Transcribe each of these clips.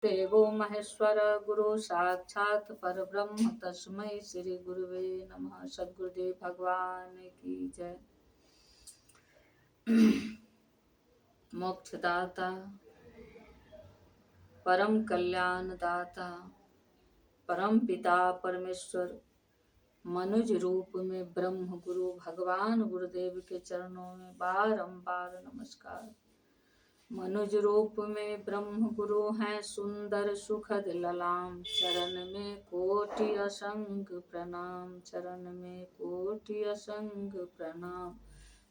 देवो महेश्वर गुरु साक्षात परब्रह्म तस्मै श्री गुरुवे नमः। सद्गुरुदेव भगवान की जय। मोक्षदाता परम कल्याण दाता परम पिता परमेश्वर मनुज रूप में ब्रह्म गुरु भगवान गुरुदेव के चरणों में बारंबार नमस्कार। मनुज रूप में ब्रह्म गुरु हैं सुंदर सुखद ललाम, चरण में कोटि असंख्य प्रणाम, चरण में कोटि असंख्य प्रणाम।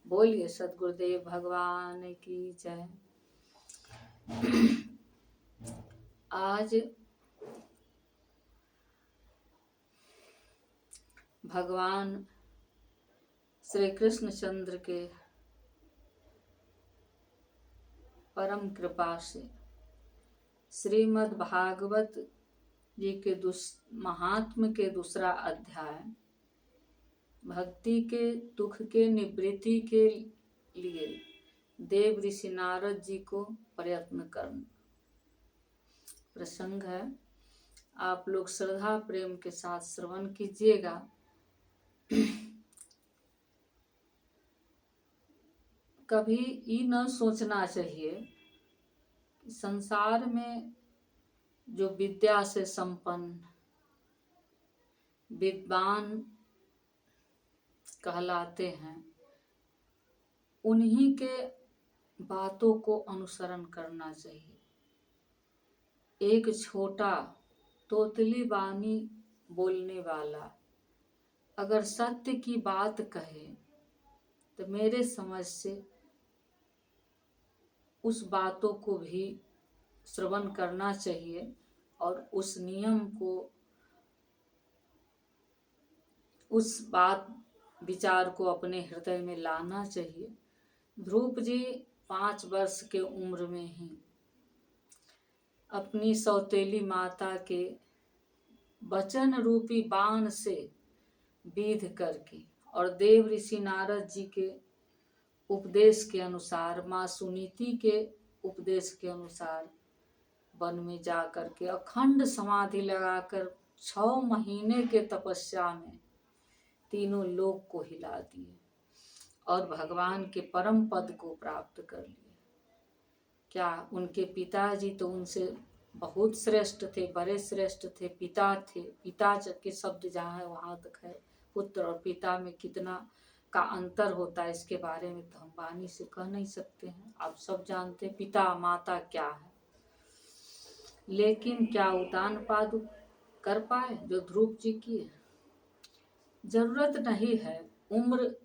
बोलिए सद्गुरुदेव भगवान की जय। आज भगवान श्री कृष्ण चंद्र के परम कृपा से श्रीमद् भागवत जी के महात्म के दूसरा अध्याय भक्ति के दुख के निवृत्ति के लिए देव ऋषि नारद जी को प्रयत्न करना प्रसंग है। आप लोग श्रद्धा प्रेम के साथ श्रवण कीजिएगा। कभी ये न सोचना चाहिए कि संसार में जो विद्या से संपन्न विद्वान कहलाते हैं उन्हीं के बातों को अनुसरण करना चाहिए। एक छोटा तोतली वाणी बोलने वाला अगर सत्य की बात कहे तो मेरे समझ से उस बातों को भी श्रवण करना चाहिए और उस नियम को, उस बात विचार को अपने हृदय में लाना चाहिए। ध्रुव जी 5 वर्ष के उम्र में ही अपनी सौतेली माता के वचन रूपी बाण से बीध करके और देव ऋषि नारद जी के उपदेश के अनुसार, माँ सुनीति के उपदेश के अनुसार वन में जा करके अखंड समाधि लगाकर 6 महीने के तपस्या में तीनों लोक को हिला दिए और भगवान के परम पद को प्राप्त कर लिए। क्या उनके पिताजी तो उनसे बहुत श्रेष्ठ थे, बड़े श्रेष्ठ थे, पिता थे। पिता के शब्द जहाँ है वहाँ तक है। पुत्र और पिता में कितना का अंतर होता है इसके बारे में तो हम वाणी से कह नहीं सकते हैं। आप सब जानते हैं पिता माता क्या है, लेकिन क्या उतान पाद कर पाए जो ध्रुव जी की है? जरूरत नहीं है। उम्र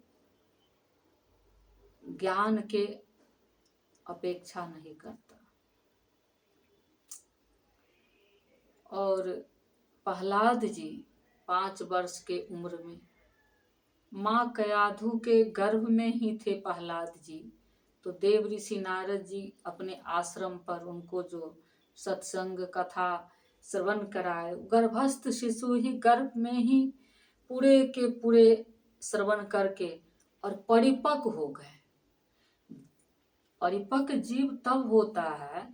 ज्ञान के अपेक्षा नहीं करता। और प्रहलाद जी 5 वर्ष के उम्र में माँ कयाधु के गर्भ में ही थे प्रहलाद जी। तो देव ऋषि नारद जी अपने आश्रम पर उनको जो सत्संग कथा श्रवण कराए, गर्भस्थ शिशु ही गर्भ में ही पूरे के पूरे श्रवण करके और परिपक्व हो गए। परिपक्व जीव तब होता है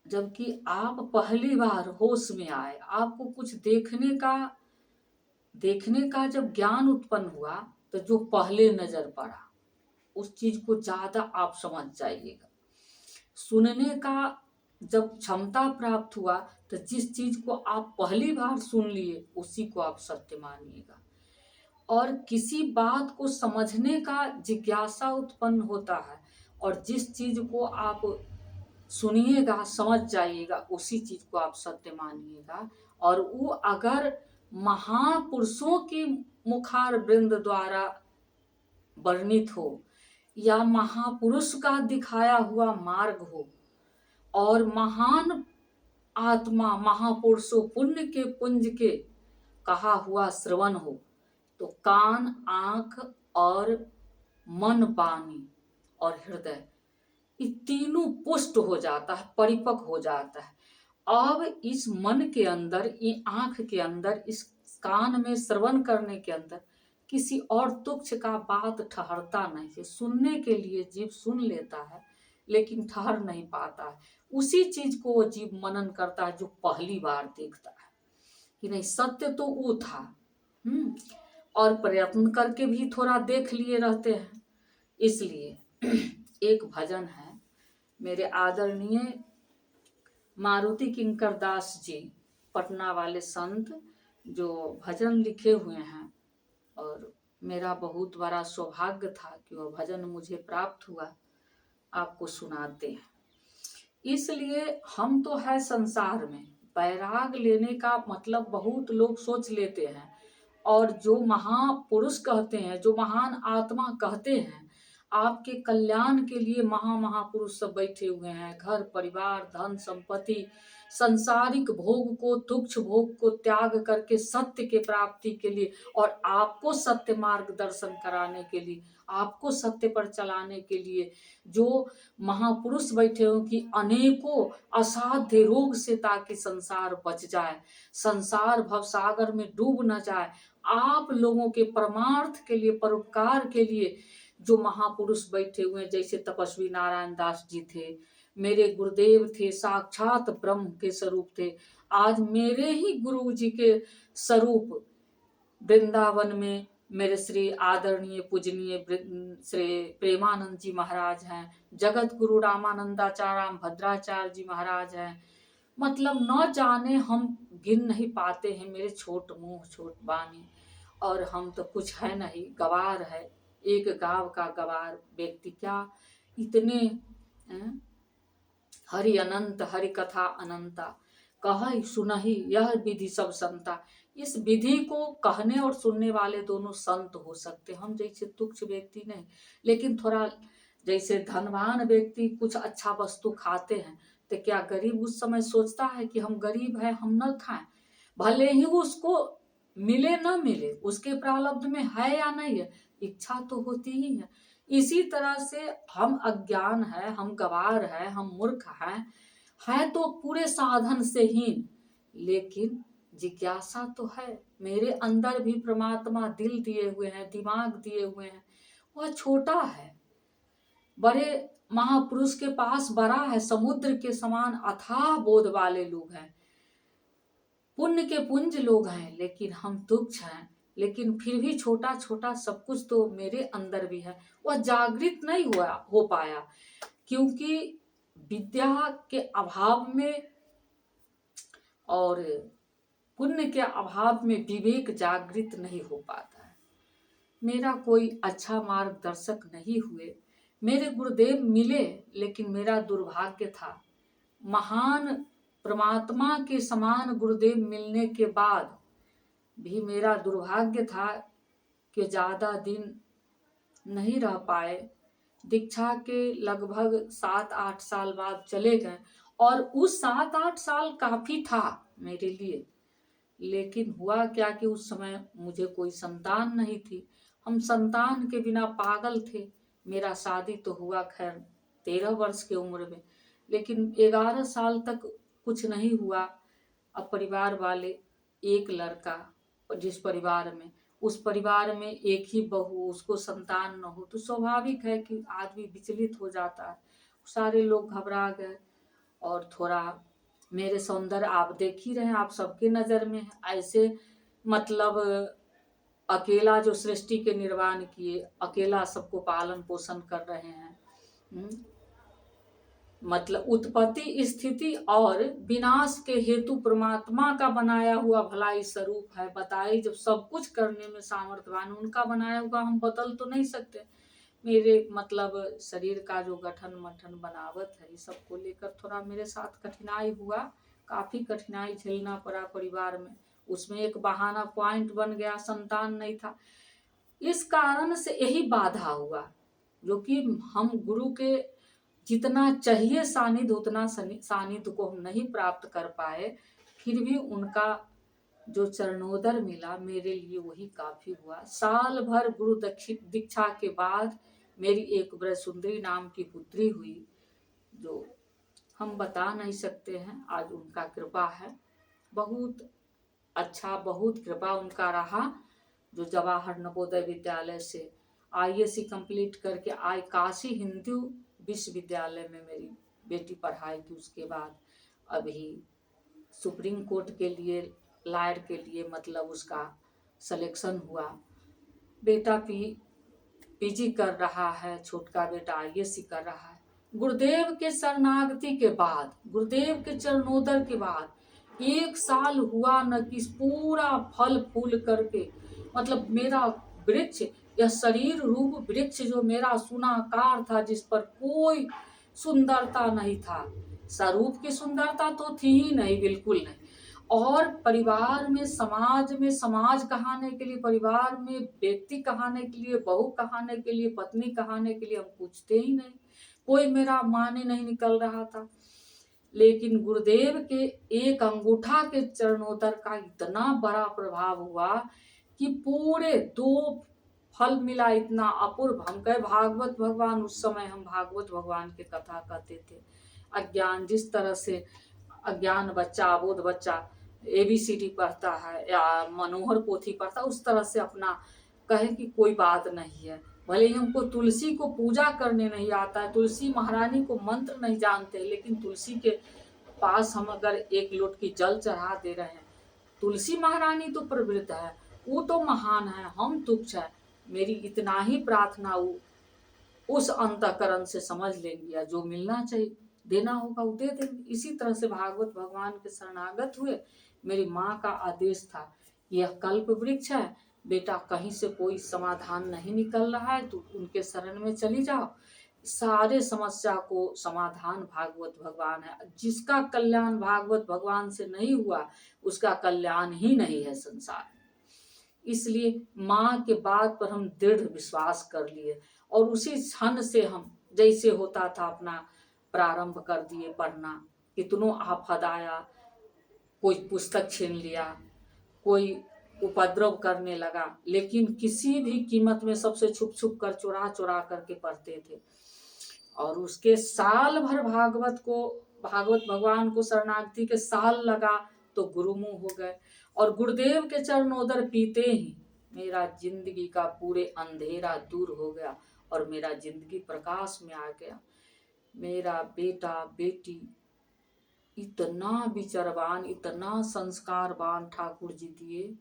जबकि आप पहली बार होश में आए, आपको कुछ देखने का जब ज्ञान उत्पन्न हुआ तो जो पहले नजर पड़ा उस चीज को ज्यादा आप समझ जाइएगा। सुनने का जब क्षमता प्राप्त हुआ तो जिस चीज को आप पहली बार सुन लिए उसी को आप सत्य मानिएगा। और किसी बात को समझने का जिज्ञासा उत्पन्न होता है और जिस चीज को आप सुनिएगा समझ जाइएगा उसी चीज को आप सत्य मानिएगा। और वो अगर महापुरुषों की मुखार वृंद द्वारा वर्णित हो या महापुरुष का दिखाया हुआ मार्ग हो और महान आत्मा महापुरुषों पुण्य के पुंज के कहा हुआ श्रवण हो तो कान, आंख और मन, वाणी और हृदय ये तीनों पुष्ट हो जाता है, परिपक्व हो जाता है। अब इस मन के अंदर, ये आंख के अंदर, इस कान में श्रवण करने के अंदर किसी और तुच्छ का बात ठहरता नहीं है। सुनने के लिए जीव सुन लेता है लेकिन ठहर नहीं पाता है। उसी चीज को वो जीव मनन करता है जो पहली बार देखता है कि नहीं सत्य तो वो था। और प्रयत्न करके भी थोड़ा देख लिए रहते हैं। इसलिए एक भजन है मेरे आदरणीय मारुति किंकर दास जी, पटना वाले संत, जो भजन लिखे हुए हैं, और मेरा बहुत बड़ा सौभाग्य था कि वह भजन मुझे प्राप्त हुआ, आपको सुनाते हैं। इसलिए हम तो है संसार में, वैराग लेने का मतलब बहुत लोग सोच लेते हैं, और जो महापुरुष कहते हैं, जो महान आत्मा कहते हैं, आपके कल्याण के लिए महापुरुष सब बैठे हुए हैं। घर परिवार धन संपत्ति संसारिक भोग को, तुच्छ भोग को त्याग करके सत्य के प्राप्ति के लिए, और आपको सत्य मार्गदर्शन कराने के लिए, आपको सत्य पर चलाने के लिए जो महापुरुष बैठे हो कि अनेकों असाध्य रोग से, ताकि संसार बच जाए, संसार भवसागर में डूब न जाए, आप लोगों के परमार्थ के लिए, परोपकार के लिए जो महापुरुष बैठे हुए हैं, जैसे तपस्वी नारायण दास जी थे, मेरे गुरुदेव थे, साक्षात ब्रह्म के स्वरूप थे। आज मेरे ही गुरु जी के स्वरूप वृंदावन में मेरे श्री आदरणीय पूजनीय श्री प्रेमानंद जी महाराज हैं, जगत गुरु रामानंदाचार्य भद्राचार्य जी महाराज हैं। मतलब न जाने हम गिन नहीं पाते हैं, मेरे छोट मुंह छोट बानी, और हम तो कुछ है नहीं, गवार है, एक गांव का गवार व्यक्ति। क्या इतने हरि अनंत, हरि कथा अनंता, कह सुनहि यह विधि सब संता। इस विधि को कहने और सुनने वाले दोनों संत हो सकते, हम जैसे तुच्छ व्यक्ति नहीं। लेकिन थोड़ा जैसे धनवान व्यक्ति कुछ अच्छा वस्तु खाते हैं, तो क्या गरीब उस समय सोचता है कि हम गरीब हैं, हम न खाएं? भले ही उसको मिले न मिले, उसके प्रारब्ध में है या नहीं है, इच्छा तो होती ही है। इसी तरह से हम अज्ञान है, हम गवार है, हम मूर्ख है तो पूरे साधन से हीन, लेकिन जिज्ञासा तो है। मेरे अंदर भी परमात्मा दिल दिए हुए हैं, दिमाग दिए हुए हैं। वह छोटा है, बड़े महापुरुष के पास बड़ा है, समुद्र के समान अथाह बोध वाले लोग हैं, पुण्य के पुंज लोग हैं, लेकिन हम तुच्छ हैं। लेकिन फिर भी छोटा छोटा सब कुछ तो मेरे अंदर भी है। वह जागृत नहीं हो पाया, क्योंकि विद्या के अभाव में और पुण्य के अभाव में विवेक जागृत नहीं हो पाता है। मेरा कोई अच्छा मार्गदर्शक नहीं हुए। मेरे गुरुदेव मिले, लेकिन मेरा दुर्भाग्य था, महान परमात्मा के समान गुरुदेव मिलने के बाद भी मेरा दुर्भाग्य था कि ज़्यादा दिन नहीं रह पाए। दीक्षा के लगभग 7-8 साल बाद चले गए, और उस 7-8 साल काफ़ी था मेरे लिए। लेकिन हुआ क्या कि उस समय मुझे कोई संतान नहीं थी, हम संतान के बिना पागल थे। मेरा शादी तो हुआ खैर 13 वर्ष की उम्र में, लेकिन 11 साल तक कुछ नहीं हुआ। अब परिवार वाले, एक लड़का जिस परिवार में, उस परिवार में एक ही बहू, उसको संतान न हो, तो स्वाभाविक है कि आदमी विचलित हो जाता है। सारे लोग घबरा गए, और थोड़ा मेरे सौंदर्य आप देख ही रहे हैं, आप सबके नज़र में है। ऐसे मतलब अकेला जो सृष्टि के निर्माण किए, अकेला सबको पालन पोषण कर रहे हैं। मतलब उत्पत्ति स्थिति और विनाश के हेतु परमात्मा का बनाया हुआ भलाई स्वरूप है। बताइए, जब सब कुछ करने में सामर्थ्यवान, उनका बनाया हुआ हम बदल तो नहीं सकते। मेरे मतलब शरीर का जो गठन मठन बनावट है, इस सबको लेकर थोड़ा मेरे साथ कठिनाई हुआ, काफ़ी कठिनाई झेलना पड़ा परिवार में। उसमें एक बहाना पॉइंट बन गया, संतान नहीं था। इस कारण से यही बाधा हुआ, जो कि हम गुरु के जितना चाहिए सानिध्य, उतना सानिध्य को हम नहीं प्राप्त कर पाए। फिर भी उनका जो चरणोदर मिला मेरे लिए, वही काफ़ी हुआ। साल भर गुरु दीक्षा के बाद मेरी एक ब्रज सुंदरी नाम की पुत्री हुई, जो हम बता नहीं सकते हैं। आज उनका कृपा है, बहुत अच्छा, बहुत कृपा उनका रहा, जो जवाहर नवोदय विद्यालय से ISC कंप्लीट करके काशी हिंदू विश्वविद्यालय में मेरी बेटी पढ़ाएगी। उसके बाद अभी सुप्रीम कोर्ट के लिए लॉयर के लिए मतलब उसका सिलेक्शन हुआ। बेटा पीजी कर रहा है, छोटका बेटा आईएएस कर रहा है। गुरुदेव के शरणागति के बाद, गुरुदेव के चरणोदर के बाद 1 साल हुआ न कि पूरा फल फूल करके मतलब मेरा वृक्ष, यह शरीर रूप वृक्ष जो मेरा सुनाकार था, जिस पर कोई सुंदरता नहीं था, स्वरूप की सुंदरता तो थी ही नहीं, बिल्कुल नहीं। और परिवार में, समाज कहाने के लिए, परिवार में व्यक्ति कहाने के लिए, बहू कहाने के लिए, पत्नी कहाने के लिए हम पूछते ही नहीं, कोई मेरा माने नहीं निकल रहा था। लेकिन गुरुदेव के एक अंगूठा के चरणोदर का इतना बड़ा प्रभाव हुआ कि पूरे 2 फल मिला, इतना अपूर्व। हम कहे भागवत भगवान, उस समय हम भागवत भगवान के कथा कहते थे। अज्ञान, जिस तरह से अज्ञान बच्चा, अबोध बच्चा ABCD पढ़ता है या मनोहर पोथी पढ़ता है, उस तरह से अपना कहे कि कोई बात नहीं है। भले ही हमको तुलसी को पूजा करने नहीं आता है, तुलसी महारानी को मंत्र नहीं जानते, लेकिन तुलसी के पास हम अगर 1 लोट की जल चढ़ा दे रहे हैं, तुलसी महारानी तो प्रवृत्त है, वो तो महान है, हम तुच्छ है। मेरी इतना ही प्रार्थना उस अंतःकरण से समझ लेंगे, या जो मिलना चाहिए देना होगा वो दे देंगे। इसी तरह से भागवत भगवान के शरणागत हुए। मेरी माँ का आदेश था, यह कल्प वृक्ष है बेटा, कहीं से कोई समाधान नहीं निकल रहा है, तो उनके शरण में चली जाओ, सारे समस्या को समाधान भागवत भगवान है। जिसका कल्याण भागवत भगवान से नहीं हुआ, उसका कल्याण ही नहीं है संसार में। इसलिए माँ के बात पर हम दृढ़ विश्वास कर लिए, और उसी क्षण से हम जैसे होता था अपना प्रारंभ कर दिए पढ़ना। कितनों आफत आया, कोई पुस्तक छीन लिया, कोई उपद्रव करने लगा, लेकिन किसी भी कीमत में सबसे छुप छुप कर, चुरा चुरा करके पढ़ते थे। और उसके साल भर भागवत भगवान को शरणागति के साल लगा तो गुरुमुख हो गए। और गुरुदेव के चरणोदर पीते ही मेरा जिंदगी का पूरे अंधेरा दूर हो गया और मेरा जिंदगी प्रकाश में आ गया। मेरा बेटा बेटी इतना विचारवान, इतना संस्कारवान ठाकुर जी दिए,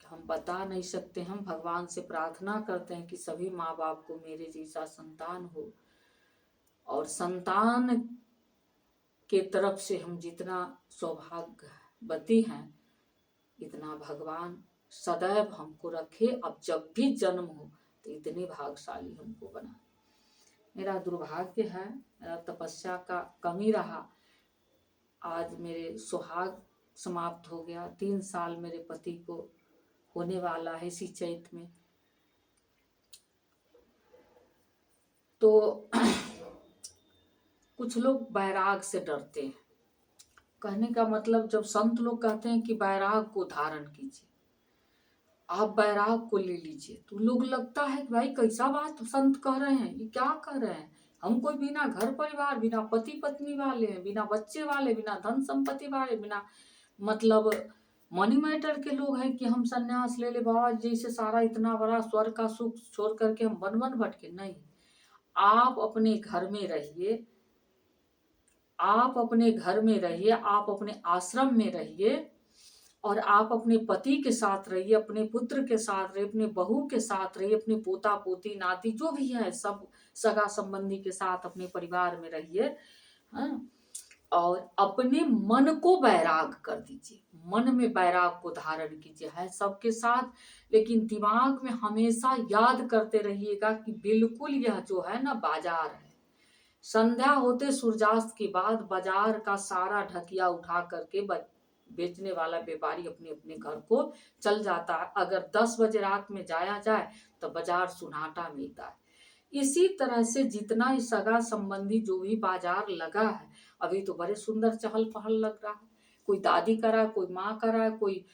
हम बता नहीं सकते। हम भगवान से प्रार्थना करते हैं कि सभी माँ बाप को मेरे जैसा संतान हो, और संतान के तरफ से हम जितना सौभाग्यवती हैं, इतना भगवान सदैव हमको रखे। अब जब भी जन्म हो तो इतने भाग्यशाली हमको बना। मेरा दुर्भाग्य है, मेरा तपस्या का कमी रहा, आज मेरे सुहाग समाप्त हो गया। 3 साल मेरे पति को होने वाला है इसी चैत में। तो कुछ लोग बैराग से डरते हैं। कहने का मतलब, जब संत लोग कहते हैं कि बैराग को धारण कीजिए, आप बैराग को ले लीजिए, तो लोग लगता है कि भाई कैसा बात संत कह रहे हैं, ये क्या कह रहे हैं। हम कोई बिना घर परिवार, बिना पति पत्नी वाले हैं, बिना बच्चे वाले, बिना धन संपत्ति वाले, बिना मतलब मनी मैटर के लोग हैं कि हम सन्यास ले ले बाबा जैसे सारा इतना बड़ा स्वर्ग का सुख छोड़ करके हम वन वन भटके। नहीं, आप अपने घर में रहिए, आप अपने घर में रहिए, आप अपने आश्रम में रहिए, और आप अपने पति के साथ रहिए, अपने पुत्र के साथ रहिए, अपने बहू के साथ रहिए, अपने पोता पोती नाती जो भी है सब सगा संबंधी के साथ अपने परिवार में रहिए। हाँ, और अपने मन को बैराग कर दीजिए, मन में बैराग को धारण कीजिए। है सबके साथ, लेकिन दिमाग में हमेशा याद करते रहिएगा कि बिल्कुल यह जो है ना बाजार है। संध्या होते सूर्यास्त के बाद बाजार का सारा ढकिया उठा करके बेचने वाला व्यापारी अपने अपने घर को चल जाता है। अगर 10 बजे रात में जाया जाए तो बाजार सुनाटा मिलता है। इसी तरह से जितना ही सगा संबंधी जो भी बाजार लगा है, अभी तो बड़े सुंदर चहल पहल लग रहा है। कोई दादी कह रहा है, कोई माँ कह रहा है, कोई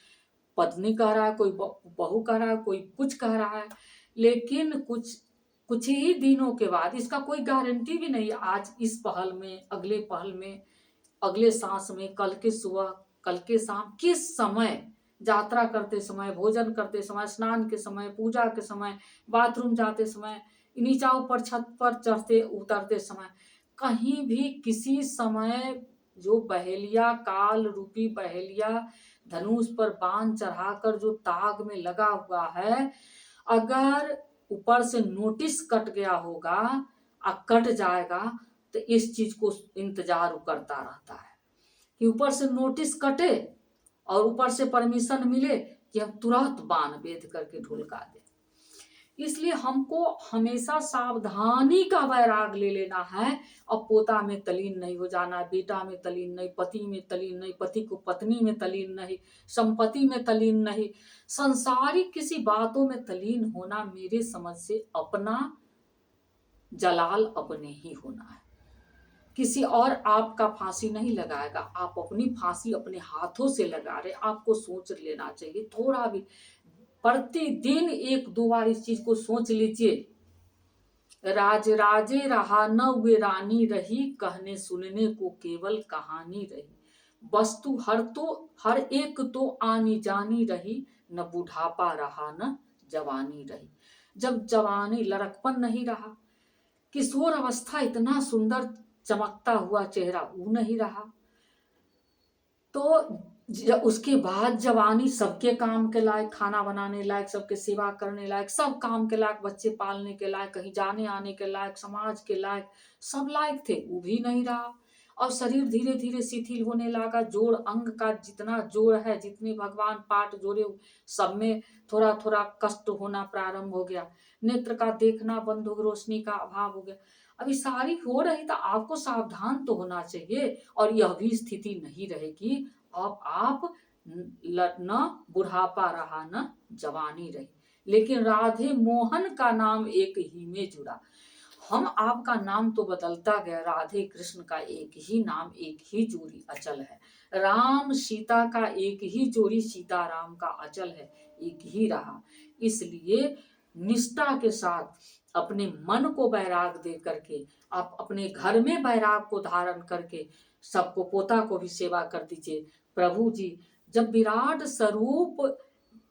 पत्नी कह रहा है, कोई बहू कह रहा है, कोई कुछ कह रहा है। लेकिन कुछ ही दिनों के बाद, इसका कोई गारंटी भी नहीं, आज इस पहल में, अगले पहल में, अगले सांस में, कल के सुबह, कल के शाम, किस समय, यात्रा करते समय, भोजन करते समय, स्नान के समय, पूजा के समय, बाथरूम जाते समय, नीचा ऊपर छत पर चढ़ते उतरते समय कहीं भी किसी समय जो बहेलिया, काल रूपी बहेलिया धनुष पर बाण चढ़ाकर जो ताक में लगा हुआ है, अगर ऊपर से नोटिस कट गया होगा और कट जाएगा तो इस चीज को इंतजार करता रहता है कि ऊपर से नोटिस कटे और ऊपर से परमिशन मिले कि हम तुरंत बाण भेद करके ढुलका दे। इसलिए हमको हमेशा सावधानी का वैराग ले लेना है और पोता में तलीन नहीं हो जाना, बेटा में तलीन नहीं, पति में तलीन नहीं, पति को पत्नी में तलीन नहीं, संपत्ति में तलीन नहीं, संसारिक किसी बातों में तलीन होना मेरे समझ से अपना जलाल अपने ही होना है। किसी और आपका फांसी नहीं लगाएगा, आप अपनी फांसी अपने हाथों से लगा रहे। आपको सोच लेना चाहिए थोड़ा भी, प्रतिदिन 1-2 बार इस चीज को सोच लीजिए। राज राजे रहा न वे रानी रही, कहने सुनने को केवल कहानी रही। वस्तु हर एक तो आनी जानी रही, न बुढ़ापा रहा न जवानी रही। जब जवानी लड़कपन नहीं रहा, किशोर अवस्था इतना सुंदर चमकता हुआ चेहरा वो नहीं रहा, तो उसके बाद जवानी सबके काम के लायक, खाना बनाने लायक, सबके सेवा करने लायक, सब काम के लायक, बच्चे पालने के लायक, कहीं जाने आने के लायक, समाज के लायक, सब लायक थे, वो भी नहीं रहा। और शरीर धीरे धीरे शिथिल होने लगा। जोड़ अंग का जितना जोड़ है, जितने भगवान पार्ट जोड़े सब में थोड़ा थोड़ा कष्ट होना प्रारंभ हो गया। नेत्र का देखना बंद हो गया, रोशनी का अभाव हो गया। अभी सारी हो रही तो आपको सावधान तो होना चाहिए। और यह भी स्थिति नहीं रहेगी, अब आप न बुढ़ापा रहा न जवानी रही। लेकिन राधे मोहन का नाम एक ही में जुड़ा। हम आपका नाम तो बदलता गया, राधे कृष्ण का एक ही नाम, एक ही जोड़ी अचल है। राम सीता का एक ही जोड़ी, सीता राम का अचल है, एक ही रहा। इसलिए निष्ठा के साथ अपने मन को वैराग दे करके, आप अपने घर में वैराग को धारण करके सबको, पोता को भी सेवा कर दीजिए। प्रभु जी जब विराट स्वरूप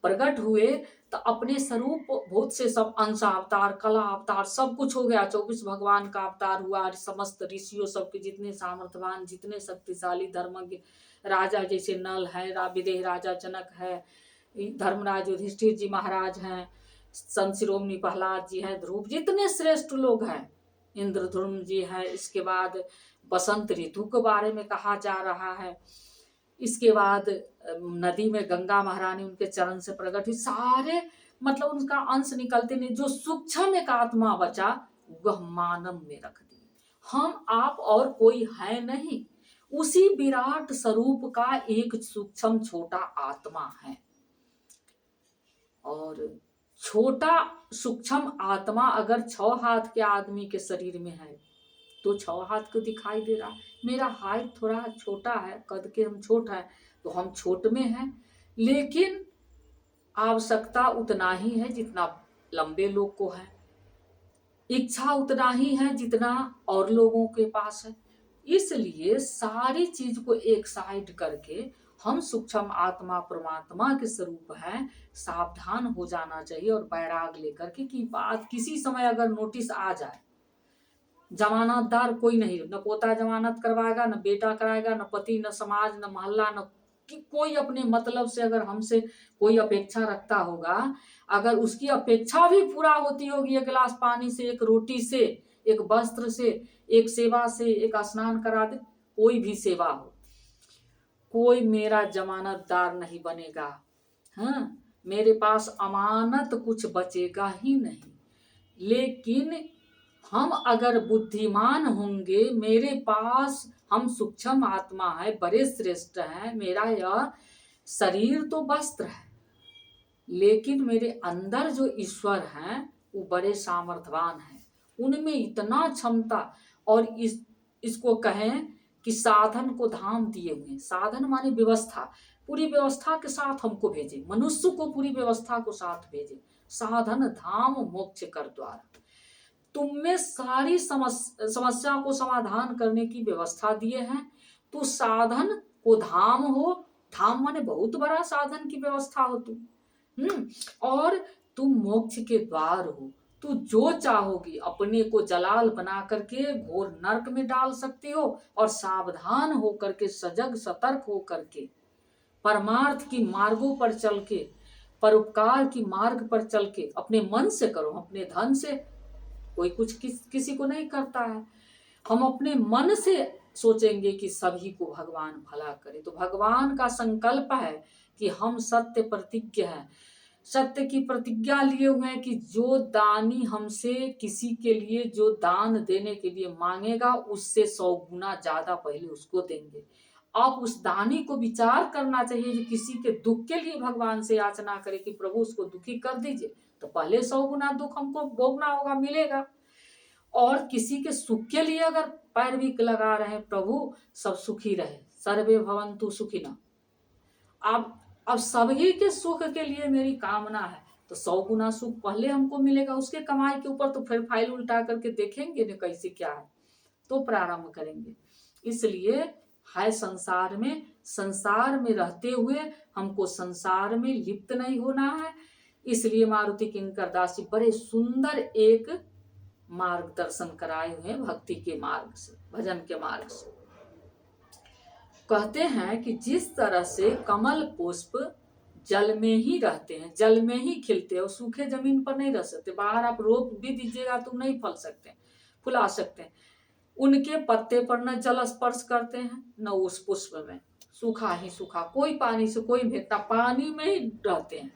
प्रकट हुए तो अपने स्वरूप बहुत से सब अंश अवतार, कला अवतार, सब कुछ हो गया। 24 भगवान का अवतार हुआ। समस्त ऋषियों सबके जितने सामर्थ्यवान, जितने शक्तिशाली धर्मज्ञ राजा, जैसे नल है, विदेह राजा जनक है, धर्मराज युधिष्ठिर जी महाराज हैं, संत शिरोमणि प्रहलाद जी हैं, ध्रुव, जितने श्रेष्ठ लोग हैं, इंद्रधुम्न जी हैं। इसके बाद बसंत ऋतु के बारे में कहा जा रहा है। इसके बाद नदी में गंगा महारानी उनके चरण से प्रकट हुई। सारे मतलब उनका अंश निकलते नहीं। जो सूक्ष्म एक आत्मा बचा वह मानव में रख दी। हम आप और कोई है नहीं, उसी विराट स्वरूप का एक सूक्ष्म छोटा आत्मा है। और छोटा सूक्ष्म आत्मा अगर 6 हाथ के आदमी के शरीर में है तो 6 हाथ को दिखाई दे रहा। मेरा हाइट थोड़ा छोटा है, कद के हम छोटा है तो हम छोट में हैं, लेकिन आवश्यकता उतना ही है जितना लंबे लोग को है, इच्छा उतना ही है जितना और लोगों के पास है। इसलिए सारी चीज को एक साइड करके हम सूक्ष्म आत्मा परमात्मा के स्वरूप हैं, सावधान हो जाना चाहिए और वैराग लेकर के कि बात किसी समय अगर नोटिस आ जाए, जमानतदार कोई नहीं, न पोता जमानत करवाएगा, न बेटा कराएगा, न पति, न समाज, न मोहल्ला, न कोई अपने मतलब से अगर हमसे कोई अपेक्षा रखता होगा, अगर उसकी अपेक्षा भी पूरा होती होगी, एक गिलास पानी से, एक रोटी से, एक वस्त्र से, एक सेवा से, एक स्नान करा दे, कोई भी सेवा हो, कोई मेरा जमानतदार नहीं बनेगा। हाँ, मेरे पास अमानत कुछ बचेगा ही नहीं। लेकिन हम अगर बुद्धिमान होंगे, मेरे पास हम सूक्ष्म आत्मा है, बड़े श्रेष्ठ हैं, मेरा यह शरीर तो वस्त्र है, लेकिन मेरे अंदर जो ईश्वर हैं वो बड़े सामर्थ्यवान हैं, उनमें इतना क्षमता। और इसको कहें कि साधन को धाम दिए हुए। साधन माने व्यवस्था, पूरी व्यवस्था के साथ हमको भेजे, मनुष्य को पूरी व्यवस्था को साथ भेजे। साधन धाम मोक्ष कर द्वार, तुम में सारी समस्या को समाधान करने की व्यवस्था दिए हैं। तो साधन को धाम हो, धाम माने बहुत बड़ा साधन की व्यवस्था हो तुम, और तुम मोक्ष के द्वार हो, तू जो चाहोगी अपने को जलाल बना करके घोर नरक में डाल सकती हो, और सावधान हो करके, सजग सतर्क हो करके, परमार्थ की मार्गों पर चल के, परोपकार की मार्ग पर चल के, अपने मन से करो, अपने धन से कोई कुछ किसी को नहीं करता है। हम अपने मन से सोचेंगे कि सभी को भगवान भला करे, तो भगवान का संकल्प है कि हम सत्य प्रतिज्ञ हैं, सत्य की प्रतिज्ञा लिए हुए हैं कि जो दानी हमसे किसी के लिए जो दान देने के लिए मांगेगा उससे 100 गुना ज्यादा पहले उसको देंगे। आप उस दानी को विचार करना चाहिए जो किसी के दुख के लिए भगवान से याचना करे कि प्रभु उसको दुखी कर दीजिए, तो पहले 100 गुना दुख हमको भोगना होगा, मिलेगा। और किसी के सुख के लिए अगर पैरवी लगा रहे हैं, प्रभु सब सुखी रहे, सर्वे भवन्तु सुखिनः, अब सभी के सुख के लिए मेरी कामना है, तो 100 गुना सुख पहले हमको मिलेगा उसके कमाई के ऊपर, तो फिर फाइल उल्टा करके देखेंगे न कैसे क्या है, तो प्रारंभ करेंगे। इसलिए है संसार में रहते हुए हमको संसार में लिप्त नहीं होना है। इसलिए मारुति किंकर दास जी बड़े सुंदर एक मार्गदर्शन कराए हुए भक्ति के मार्ग से, भजन के मार्ग से। कहते हैं कि जिस तरह से कमल पुष्प जल में ही रहते हैं, जल में ही खिलते हैं, और सूखे जमीन पर नहीं रह सकते, बाहर आप रोप भी दीजिएगा तो नहीं फल सकते, फुला सकते हैं। उनके पत्ते पर न जल स्पर्श करते हैं न उस पुष्प में, सूखा ही सूखा, कोई पानी से कोई भेंटना, पानी में ही रहते हैं।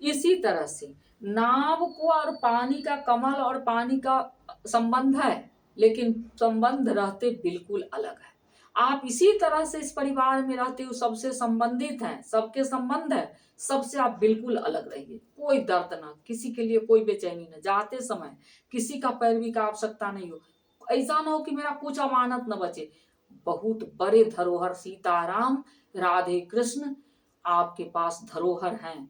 इसी तरह से नाव को और पानी का, कमल और पानी का संबंध है, लेकिन संबंध रहते बिल्कुल अलग है। आप इसी तरह से इस परिवार में रहते हो, सबसे संबंधित हैं, सबके संबंध है, सबसे आप बिल्कुल अलग रहिए। कोई दर्द ना, किसी के लिए कोई बेचैनी ना, जाते समय किसी का पैरवी का आवश्यकता नहीं हो। ऐसा ना हो कि मेरा कुछ अमानत न बचे। बहुत बड़े धरोहर सीताराम राधे कृष्ण आपके पास धरोहर हैं,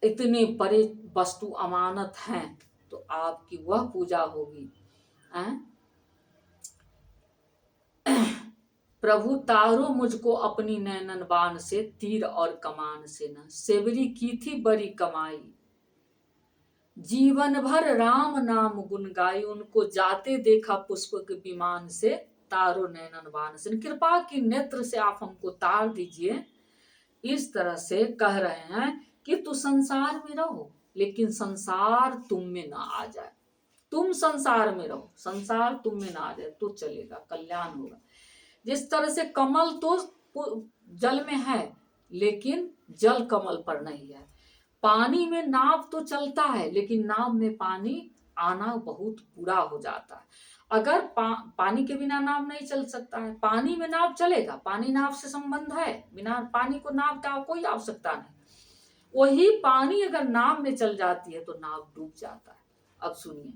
इतने बड़े वस्तु अमानत हैं, तो आपकी वह पूजा होगी। प्रभु तारो मुझको अपनी नैनन बाण से, तीर और कमान से न, सेवरी की थी बड़ी कमाई, जीवन भर राम नाम गुन गाई, उनको जाते देखा पुष्प के विमान से, तारो नैनन बाण से। कृपा की नेत्र से आप हमको तार दीजिए। इस तरह से कह रहे हैं कि तू संसार में रहो लेकिन संसार तुम में ना आ जाए, तुम संसार में रहो, संसार तुम में ना आ जाए, तो चलेगा, कल्याण होगा। जिस तरह से कमल तो जल में है लेकिन जल कमल पर नहीं है, पानी में नाव तो चलता है लेकिन नाव में पानी आना बहुत बुरा हो जाता है। अगर पानी के बिना नाव नहीं चल सकता है, पानी में नाव चलेगा, पानी नाव से संबंध है, बिना पानी को नाव का कोई आवश्यकता नहीं। वही पानी अगर नाव में चल जाती है तो नाव डूब जाता है। अब सुनिए,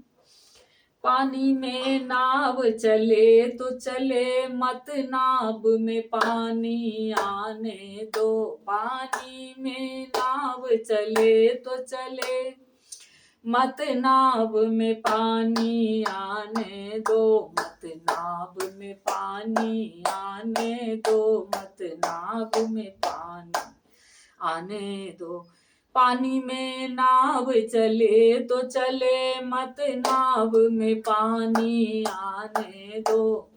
पानी में नाव चले तो चले, मत नाव में पानी आने दो, पानी में नाव चले तो चले, मत नाव में पानी आने दो, मत नाव में पानी आने दो, मत नाव में पानी आने दो। पानी में नाव चले तो चले, मत नाव में पानी आने दो,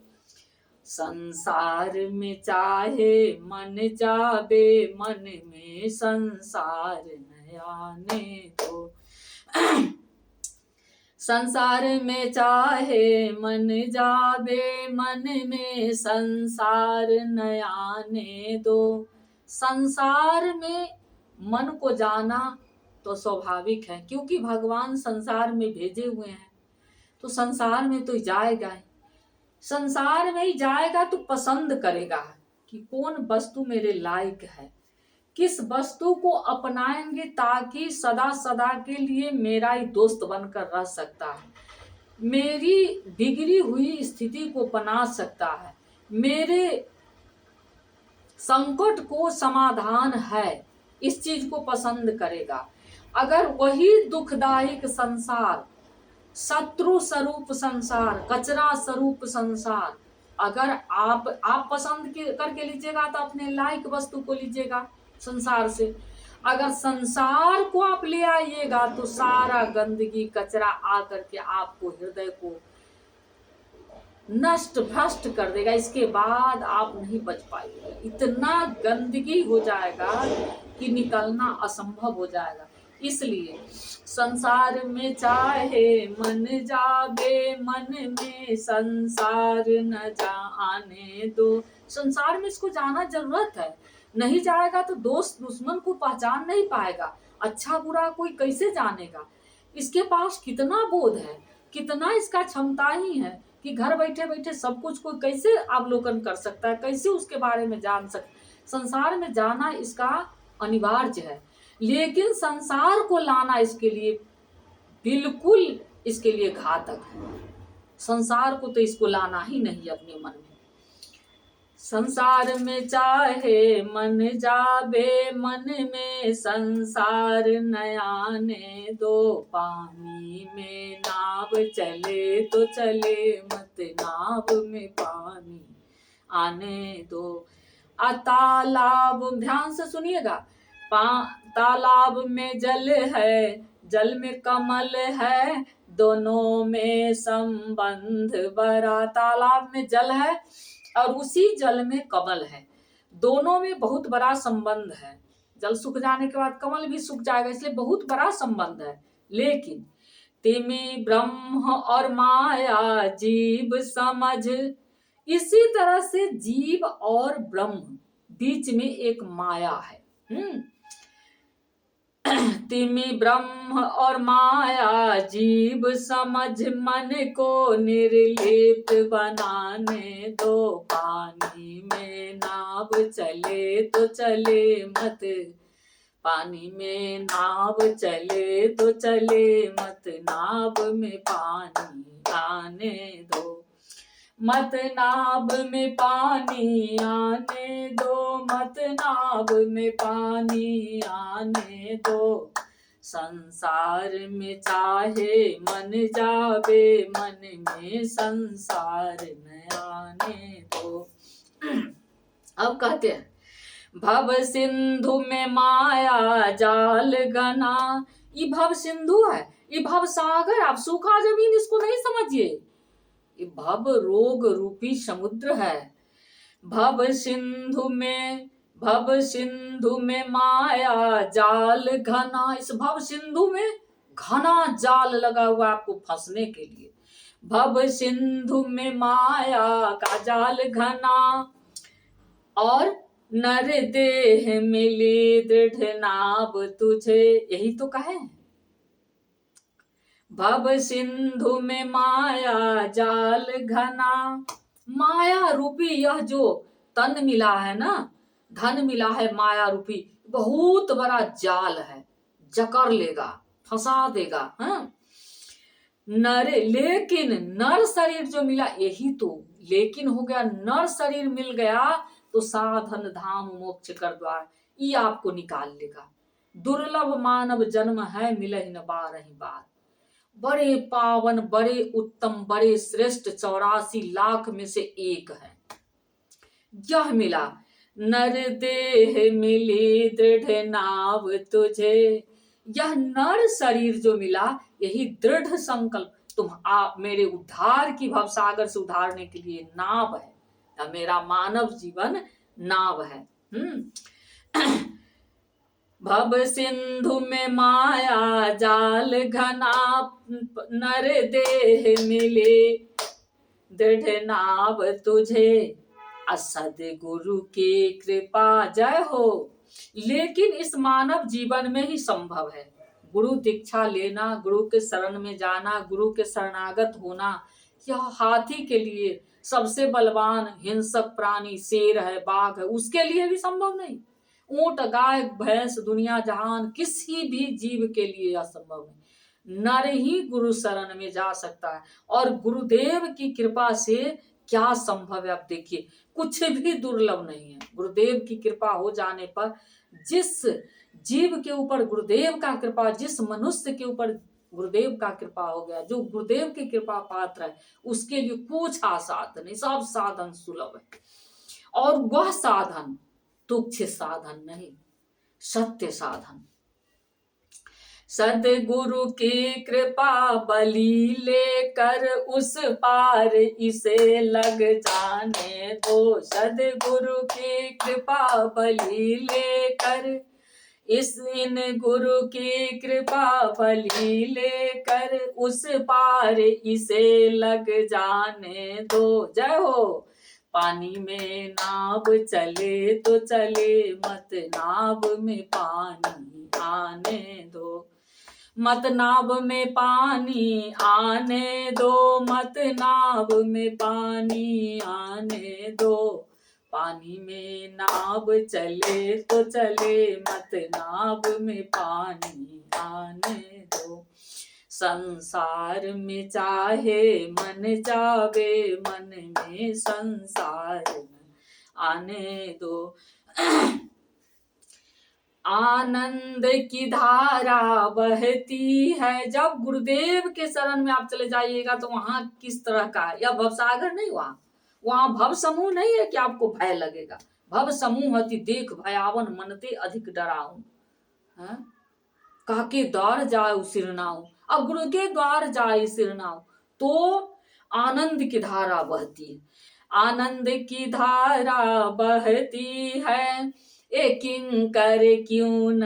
संसार में चाहे मन जाबे, मन में संसार न आने दो। संसार में चाहे मन जाबे, मन में संसार न आने दो। संसार में मन को जाना तो स्वाभाविक है, क्योंकि भगवान संसार में भेजे हुए हैं, तो संसार में तो जाएगा ही, संसार में ही जाएगा तो पसंद करेगा कि कौन वस्तु मेरे लायक है, किस वस्तु को अपनाएंगे ताकि सदा सदा के लिए मेरा ही दोस्त बनकर रह सकता है, मेरी बिगड़ी हुई स्थिति को बना सकता है, मेरे संकट को समाधान है, इस चीज को पसंद करेगा। अगर वही दुखदायक संसार, शत्रु स्वरूप संसार, कचरा स्वरूप संसार, अगर आप पसंद करके लीजिएगा तो अपने लायक वस्तु को लीजिएगा संसार से। अगर संसार को आप ले आइएगा तो सारा गंदगी कचरा आकर के आपको हृदय को नष्ट भ्रष्ट कर देगा। इसके बाद आप नहीं बच पाएंगे, इतना गंदगी हो जाएगा कि निकलना असंभव हो जाएगा। इसलिए संसार में चाहे मन जावे, मन में संसार न जाने दो। संसार में इसको जाना जरूरत है, नहीं जाएगा तो दोस्त दुश्मन को पहचान नहीं पाएगा, अच्छा बुरा कोई कैसे जानेगा। इसके पास कितना बोध है, कितना इसका क्षमता ही है कि घर बैठे बैठे सब कुछ को कैसे अवलोकन कर सकता है, कैसे उसके बारे में जान सकता। संसार में जाना इसका अनिवार्य है, लेकिन संसार को लाना इसके लिए बिल्कुल इसके लिए घातक है। संसार को तो इसको लाना ही नहीं अपने मन में। संसार में चाहे मन जावे, मन में संसार न आने दो। पानी में नाव चले तो चले, मत नाव में पानी आने दो। तालाब, ध्यान से सुनिएगा, तालाब में जल है, जल में कमल है, दोनों में संबंध बड़ा। तालाब में जल है और उसी जल में कमल है, दोनों में बहुत बड़ा संबंध है। जल सूख जाने के बाद कमल भी सूख जाएगा, इसलिए बहुत बड़ा संबंध है। लेकिन तिमी ब्रह्म और माया जीव समझ, इसी तरह से जीव और ब्रह्म बीच में एक माया है। तिमी ब्रह्म और माया जीव समझ, मन को निर्लिप्त बनाने दो। पानी में नाव चले तो चले, मत पानी में नाव चले तो चले, मत नाव में पानी आने दो। मत नाव में पानी आने दो, मत नाव में पानी आने दो। संसार में चाहे मन जावे, मन में संसार न आने दो। अब कहते हैं, भव सिंधु में माया जाल घना। ये भव सिंधु है, ये भव सागर। आप सूखा जमीन इसको नहीं समझिए, ये भव रोग रूपी समुद्र है। भव सिंधु में माया जाल घना। इस भव सिंधु में घना जाल लगा हुआ आपको फंसने के लिए। भव सिंधु में माया का जाल घना, और नर देह मिली दृढ़ नाव तुझे। यही तो कहे, भव सिंधु में माया जाल घना। माया रूपी यह जो तन मिला है ना, धन मिला है, माया रूपी बहुत बड़ा जाल है, जकड़ लेगा, फंसा देगा। नर, लेकिन नर शरीर जो मिला, यही तो लेकिन हो गया। नर शरीर मिल गया तो साधन धाम मोक्ष कर द्वार, ये आपको निकाल लेगा। दुर्लभ मानव जन्म है, मिले न बारही बार। बड़े पावन, बड़े उत्तम, बड़े श्रेष्ठ 84 लाख में से एक है। यह मिला, नर देह मिली दृढ़ नाव तुझे। यह नर शरीर जो मिला, यही दृढ़ संकल्प आप मेरे उद्धार की भवसागर से उधारने के लिए नाव है, या मेरा मानव जीवन नाव है। भव सिंधु में माया जाल घना, नर देह मिले दृढ़ नाव तुझे। असद गुरु की कृपा जय हो। लेकिन इस मानव जीवन में ही संभव है गुरु दीक्षा लेना, गुरु के शरण में जाना, गुरु के शरणागत होना। यह हाथी के लिए सबसे बलवान हिंसक प्राणी शेर है, बाघ है, उसके लिए भी संभव नहीं। ऊंट, गाय, भैंस, दुनिया जहान किसी भी जीव के लिए असंभव है। नर ही गुरु शरण में जा सकता है, और गुरुदेव की कृपा से क्या संभव है। अब देखिए, कुछ भी दुर्लभ नहीं है। गुरुदेव की कृपा हो जाने पर, जिस जीव के ऊपर गुरुदेव का कृपा, जिस मनुष्य के ऊपर गुरुदेव का कृपा हो गया, जो गुरुदेव की कृपा पात्र है, उसके लिए कुछ असाध्य नहीं, सब साधन सुलभ है। और वह साधन तुच्छ साधन नहीं, सत्य साधन। सदगुरु की कृपा बली लेकर उस पार इसे लग जाने दो। सदगुरु की कृपा बली लेकर इन गुरु की कृपा बली लेकर उस पार इसे लग जाने दो। जय हो। पानी में नाव चले तो चले, मत नाव में पानी आने दो। मत नाव में पानी आने दो, मत नाव में पानी आने दो। पानी में नाव चले तो चले, मत नाव में पानी आने दो। संसार में चाहे मन जावे, मन में संसार आने दो। आनंद की धारा बहती है। जब गुरुदेव के शरण में आप चले जाइएगा तो वहां किस तरह का है, यह भवसागर नहीं, वहां भव समूह नहीं है कि आपको भय लगेगा। भव समूह अति देख भयावन, मनते अधिक डराऊं। काके द्वार जाए सिरनाऊ। अब गुरु के द्वार जाए सिरनाऊ तो आनंद की धारा बहती है। आनंद की धारा बहती है, किंकर क्यों न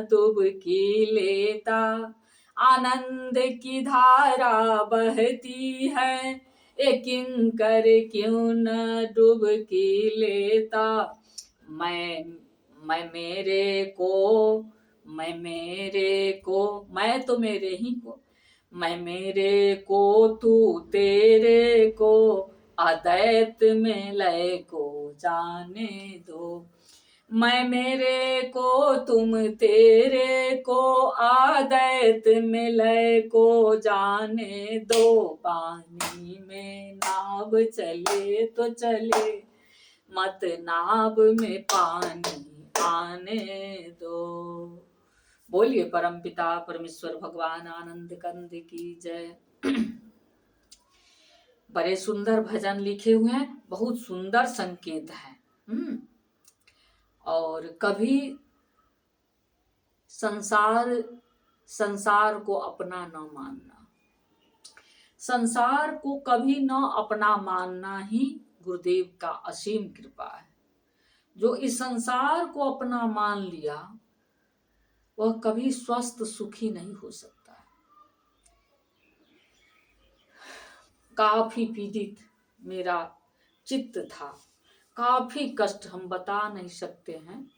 डुबकी लेता। आनंद की धारा बहती है, किंकर क्यों न डुबकी लेता। मैं मेरे को, मैं तो मेरे ही को, मैं मेरे को तू तेरे को, अद्वैत में लय को जाने दो। मैं मेरे को तुम तेरे को, अद्वैत में लय को जाने दो। पानी में नाव चले तो चले, मत नाव में पानी आने दो। बोलिए परमपिता परमेश्वर भगवान आनंद कंद की जय। बड़े सुंदर भजन लिखे हुए हैं, बहुत सुंदर संकेत है। और कभी संसार को अपना न मानना, संसार को कभी न अपना मानना ही गुरुदेव का असीम कृपा है। जो इस संसार को अपना मान लिया वह कभी स्वस्थ सुखी नहीं हो सकता है। काफी पीड़ित मेरा चित्त था, काफी कष्ट हम बता नहीं सकते हैं।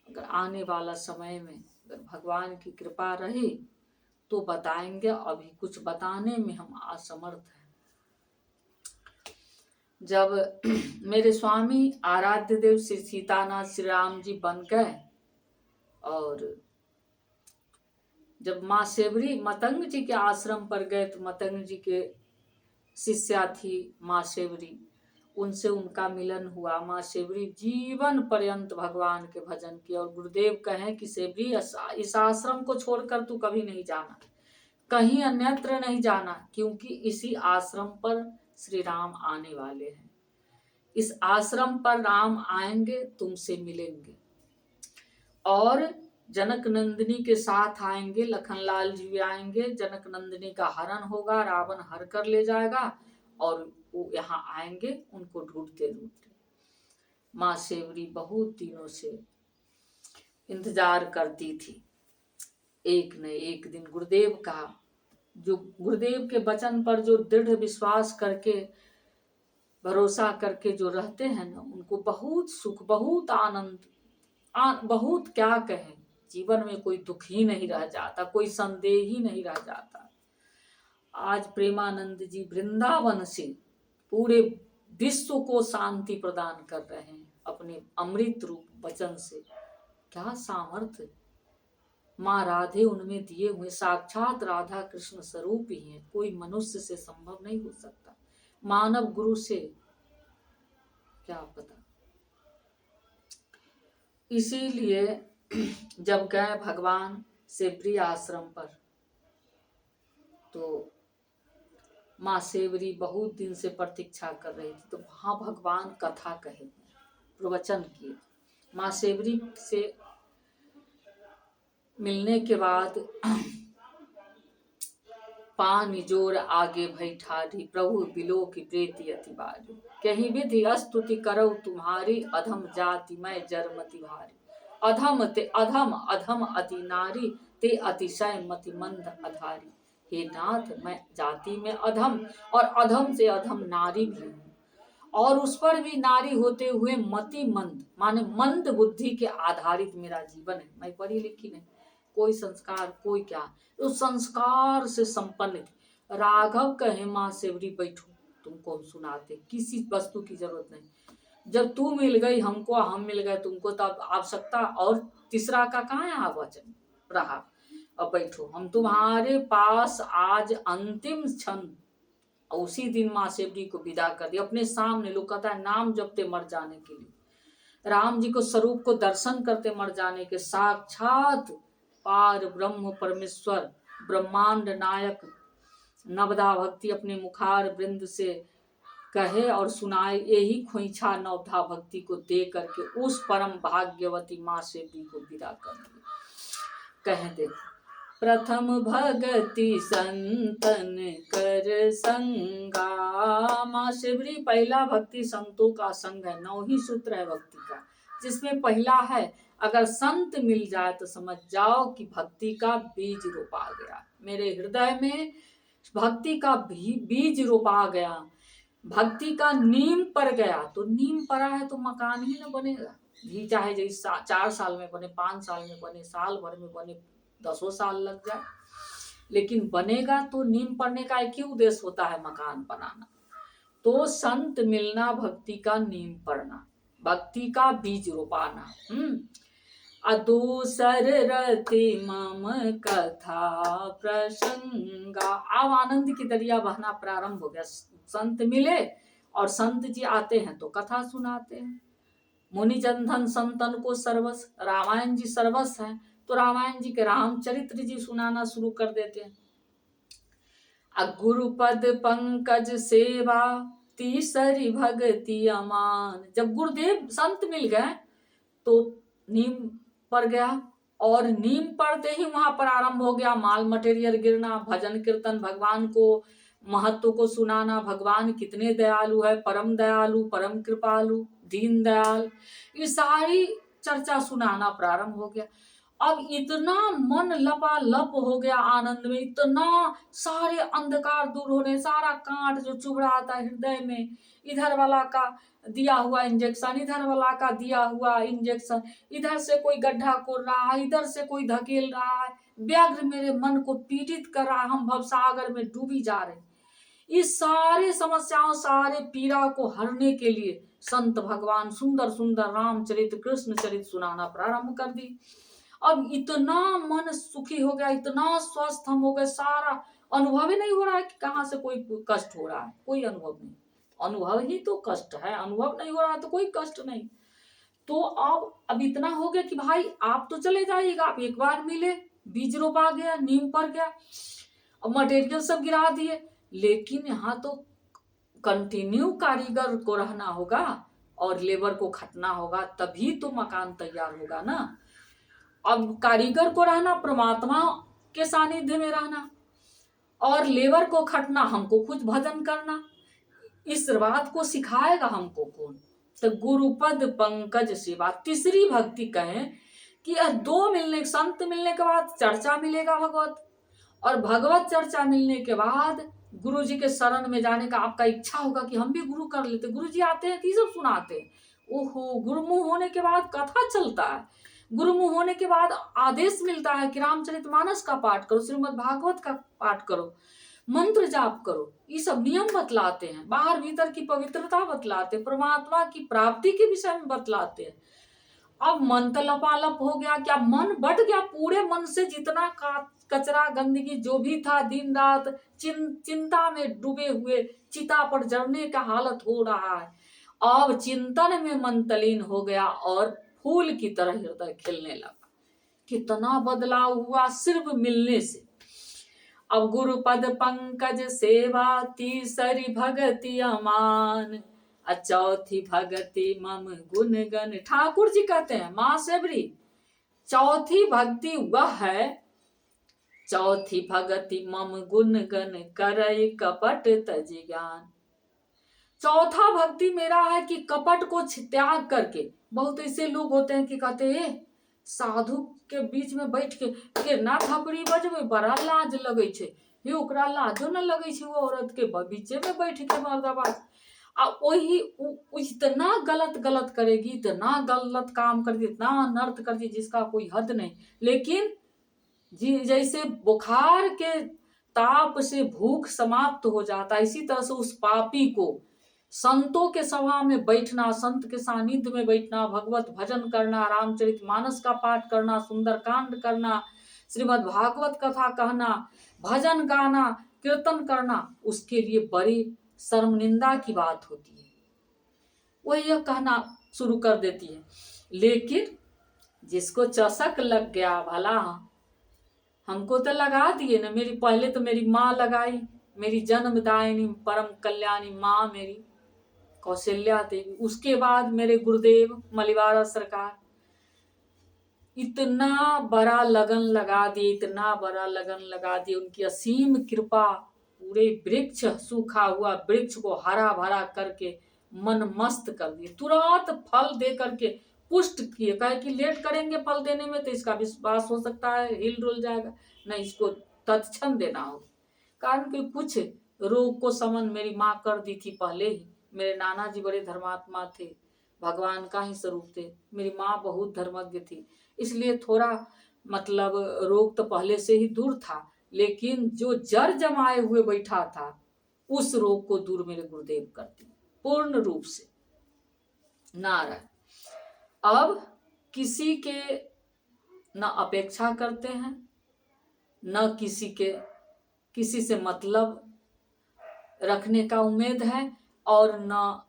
अगर आने वाला समय में अगर भगवान की कृपा रही तो बताएंगे, अभी कुछ बताने में हम असमर्थ हैं। जब मेरे स्वामी आराध्य देव श्री सीतानाथ श्री राम जी बन गए और जब माँ सेवरी मतंग जी के आश्रम पर गए तो मतंग जी के शिष्या थी माँ सेवरी, उनसे उनका मिलन हुआ। माँ सेवरी जीवन पर्यंत भगवान के भजन किया और गुरुदेव कहें कि सेवरी इस आश्रम को छोड़कर तू कभी नहीं जाना, कहीं अन्यत्र नहीं जाना, क्योंकि इसी आश्रम पर श्री राम आने वाले हैं। इस आश्रम पर राम आएंगे, तुमसे मिलेंगे और जनक नंदिनी के साथ आएंगे। लखनलाल जी भी आएंगे, जनक नंदिनी का हरण होगा, रावण हर कर ले जाएगा और वो यहाँ आएंगे उनको ढूंढते ढूंढते। माँ सेवरी बहुत दिनों से इंतजार करती थी। एक न एक दिन गुरुदेव का, जो गुरुदेव के वचन पर जो दृढ़ विश्वास करके भरोसा करके जो रहते हैं ना, उनको बहुत सुख, बहुत आनंद, बहुत क्या कहें, जीवन में कोई दुख ही नहीं रह जाता, कोई संदेह ही नहीं रह जाता। आज प्रेमानंद जी वृंदावन से पूरे विश्व को शांति प्रदान कर रहे हैं अपने अमृत रूप वचन से। क्या सामर्थ्य माँ राधे उनमें दिए हुए, साक्षात राधा कृष्ण स्वरूप ही है। कोई मनुष्य से संभव नहीं हो सकता, मानव गुरु से क्या पता। इसीलिए जब गए भगवान सेवरी आश्रम पर तो माँ सेवरी बहुत दिन से प्रतीक्षा कर रही थी, तो वहां भगवान कथा कहे, प्रवचन किए। माँ सेवरी से मिलने के बाद पान जोर आगे भई ठाढ़ी, प्रभु बिलो की प्रीति अति बारी। कहीं विधि स्तुति करौ तुम्हारी, अधम जाति मैं जरमति भारी। अधम ते अधम, अधम अति नारी, ते अतिशय मति मंद अधारी। हे नाथ, मैं जाति में अधम और अधम से अधम नारी भी हूँ, और उस पर भी नारी होते हुए मति मंद, माने मंद बुद्धि के आधारित मेरा जीवन है। मैं पढ़ी लिखी नहीं, कोई संस्कार कोई क्या, उस संस्कार से संपन्न थी। राघव कहे माँ सेवरी बैठो, तुमको हम सुनाते, किसी वस्तु की जरूरत नहीं। जब तू मिल गई हमको, हम मिल गए तुमको, तब आवश्यकता और तीसरा का कहाँ यहाँ वचन रहा। अब बैठो, हम तुम्हारे पास आज अंतिम क्षण। उसी दिन माँ सेवरी को विदा कर दिया अपने सामने। लोग कहता है नाम जपते मर जाने के लिए, राम जी को स्वरूप को दर्शन करते मर जाने के, साक्षात पार ब्रह्म परमेश्वर ब्रह्मांड नायक नवदा भक्ति अपने मुखार वृंद से कहे और सुनाए। यही खोइछा नवधा भक्ति को दे करके उस परम भाग्यवती माँ सेवरी को विदा कर दिया। कहे देखो, प्रथम भगति संतन कर संगा। माँ सेवरी पहला भक्ति संतों का संग है। 9 ही सूत्र है भक्ति का, जिसमें पहला है अगर संत मिल जाए तो समझ जाओ कि भक्ति का बीज रोपा गया। मेरे हृदय में भक्ति का बीज रोपा गया, भक्ति का नींव पड़ गया। तो नींव पड़ा है तो मकान ही न बनेगा। घी चाहे जैसे 4 साल में बने, 5 साल में बने, साल भर में बने, 10 साल लग जाए, लेकिन बनेगा तो नींव पड़ने का एक ही उद्देश्य होता है, मकान बनाना। तो संत मिलना भक्ति का नींव पड़ना, भक्ति का बीज रोपाना। अदूसर रति मम कथा प्रसंगा। अब आनंद की दरिया बहना प्रारंभ हो गया। संत मिले और संत जी आते हैं तो कथा सुनाते हैं। मुनि जनधन संतन को सर्वस, रामायण जी सर्वस हैं, तो रामायण जी के रामचरित्र जी सुनाना शुरू कर देते हैं। गुरुपद पंकज सेवा, तीसरी भक्ति अमान। जब गुरुदेव संत मिल गए तो नींव पड़ गया, और नींव पड़ते ही वहां पर आरंभ हो गया माल मटेरियल गिरना, भजन कीर्तन, भगवान को महत्व को सुनाना, भगवान कितने दयालु है, परम दयालु, परम कृपालु, दीन दयाल, ये सारी चर्चा सुनाना प्रारंभ हो गया। अब इतना मन लपालप हो गया आनंद में, इतना सारे अंधकार दूर होने, सारा कांट जो चुभ रहा था हृदय में, इधर वाला का दिया हुआ इंजेक्शन, इधर वाला का दिया हुआ इंजेक्शन, इधर से कोई गड्ढा खोल रहा है, इधर से कोई धकेल रहा है, व्याघ्र मेरे मन को पीड़ित कर रहा है, हम भवसागर में डूबी जा रहे। इस सारे समस्याओं, सारे पीड़ा को हरने के लिए संत भगवान सुंदर सुंदर रामचरित कृष्ण चरित सुनाना प्रारंभ कर दी। अब इतना मन सुखी हो गया, इतना स्वस्थ हम हो गए, सारा अनुभव ही नहीं हो रहा है कि कहाँ से कोई कष्ट हो रहा है, कोई अनुभव नहीं। अनुभव ही तो कष्ट है, अनुभव नहीं हो रहा है तो कोई कष्ट नहीं। तो अब इतना हो गया कि भाई आप तो चले जाइएगा, आप एक बार मिले, बीज रोपा गया, नींव पड़ गया, अब मटेरियल सब गिरा दिए, लेकिन यहाँ तो कंटिन्यू कारीगर को रहना होगा और लेबर को खटना होगा, तभी तो मकान तैयार होगा ना। अब कारीगर को रहना, परमात्मा के सानिध्य में रहना, और लेबर को खटना, हमको खुद भजन करना, इस बात को सिखाएगा हमको कौन? तो गुरुपद पंकज सेवा, तीसरी भक्ति कहें कि 2 मिलने, संत मिलने के बाद चर्चा मिलेगा भगवत, और भगवत चर्चा मिलने के बाद गुरु जी के शरण में जाने का आपका इच्छा होगा कि हम भी गुरु कर लेते। गुरु जी आते हैं, सब सुनाते हैं। ओहो, गुरुमुख होने के बाद कथा चलता है, गुरुमुख होने के बाद आदेश मिलता है कि रामचरितमानस का पाठ करो, श्रीमद् भागवत का पाठ करो, मंत्र जाप करो, ये सब नियम बतलाते हैं, बाहर भीतर की पवित्रता बतलाते, परमात्मा की प्राप्ति के विषय में बतलाते हैं। अब मन तो लपालप हो गया, क्या मन बढ़ गया, पूरे मन से जितना कचरा गंदगी जो भी था, दिन रात चिंता में डूबे हुए, चिता पर जड़ने का हालत हो रहा है। अब चिंतन में मन तलीन हो गया और फूल की तरह हृदय खिलने लगा। कितना बदलाव हुआ सिर्फ मिलने से। अब गुरुपद पंकज सेवा, तीसरी भगति अमान, चौथी भगति मम गुण गण। ठाकुर जी कहते हैं माँ सेवरी चौथी भक्ति वह है, चौथी भगति मम गुण गण करई कपट तज ज्ञान। चौथा भक्ति मेरा है कि कपट को त्याग करके, बहुत ऐसे लोग होते हैं कि कहते हैं साधु के बीच में बैठ के केना थपड़ी बजबे, बड़ा लाज लगे छे, हे ओकरा लाजो न लगे छे, वो औरत के बीचे में बैठ के मर्दाबाज। आ वही इतना गलत गलत करेगी, इतना गलत काम करेगी, इतना अनर्थ करती जिसका कोई हद नहीं। लेकिन जी जैसे बुखार के ताप से भूख समाप्त हो जाता है, इसी तरह से उस पापी को संतों के सभा में बैठना, संत के सानिध्य में बैठना, भगवत भजन करना, रामचरितमानस का पाठ करना, सुंदरकांड करना, श्रीमद् भागवत कथा कहना, भजन गाना, कीर्तन करना, उसके लिए बड़ी शर्मनिंदा की बात होती है। वह यह कहना शुरू कर देती है। लेकिन जिसको चसक लग गया, भला हमको तो लगा दिए ना, मेरी पहले तो मेरी माँ लगाई, मेरी जन्मदायिनी परम कल्याणी माँ मेरी कौशल्या देवी, उसके बाद मेरे गुरुदेव मलिवारा सरकार, इतना बड़ा लगन लगा दिए, इतना बड़ा लगन लगा दिए। उनकी असीम कृपा पूरे वृक्ष, सूखा हुआ वृक्ष को हरा भरा करके मन मस्त कर दिए, तुरंत फल दे करके पुष्ट किए। कहे कि लेट करेंगे फल देने में तो इसका विश्वास हो सकता है हिल डुल जाएगा, नहीं इसको तत्क्षण देना होगा। कारण कि कुछ रोग को समन मेरी माँ कर दी थी पहले ही। मेरे नाना जी बड़े धर्मात्मा थे, भगवान का ही स्वरूप थे, मेरी माँ बहुत धर्मज्ञ थी, इसलिए थोड़ा मतलब रोग तो पहले से ही दूर था, लेकिन जो जड़ जमाए हुए बैठा था उस रोग को दूर मेरे गुरुदेव करती पूर्ण रूप से। नारायण। अब किसी के न अपेक्षा करते हैं, न किसी से मतलब रखने का उम्मीद है, और न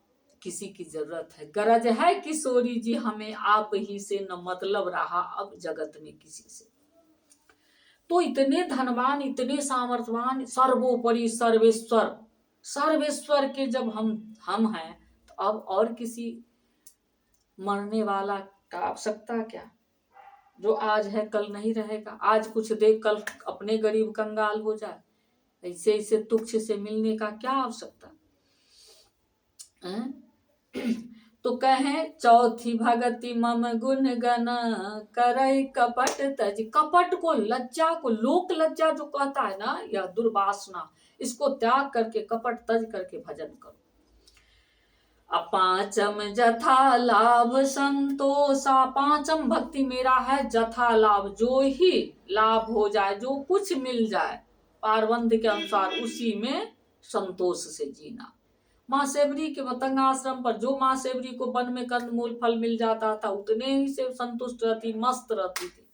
किसी की जरूरत है। गरज है किशोरी जी हमें आप ही से, न मतलब रहा अब जगत में किसी से। तो इतने धनवान, इतने सामर्थ्यवान, सर्वोपरि सर्वेश्वर, सर्वेश्वर के जब हम हैं, तो अब और किसी मरने वाला का आवश्यकता क्या? जो आज है कल नहीं रहेगा, आज कुछ देख कल अपने गरीब कंगाल हो जाए, ऐसे ऐसे तुच्छ से मिलने का क्या आवश्यकता? तो कहे चौथी भगति मम गुण गण करई कपट तज। कपट को, लज्जा को, लोक लज्जा जो कहता है ना, यह दुर्वासना, इसको त्याग करके कपट तज करके भजन करो। अपांचम जथा लाभ संतोषा। पांचम भक्ति मेरा है जथा लाभ, जो ही लाभ हो जाए, जो कुछ मिल जाए पारबंध के अनुसार, उसी में संतोष से जीना। माँ सेवरी के मतंग आश्रम पर जो माँ सेवरी को वन में कंदमूल फल मिल जाता था, उतने ही से संतुष्ट रहती, मस्त रहती थी।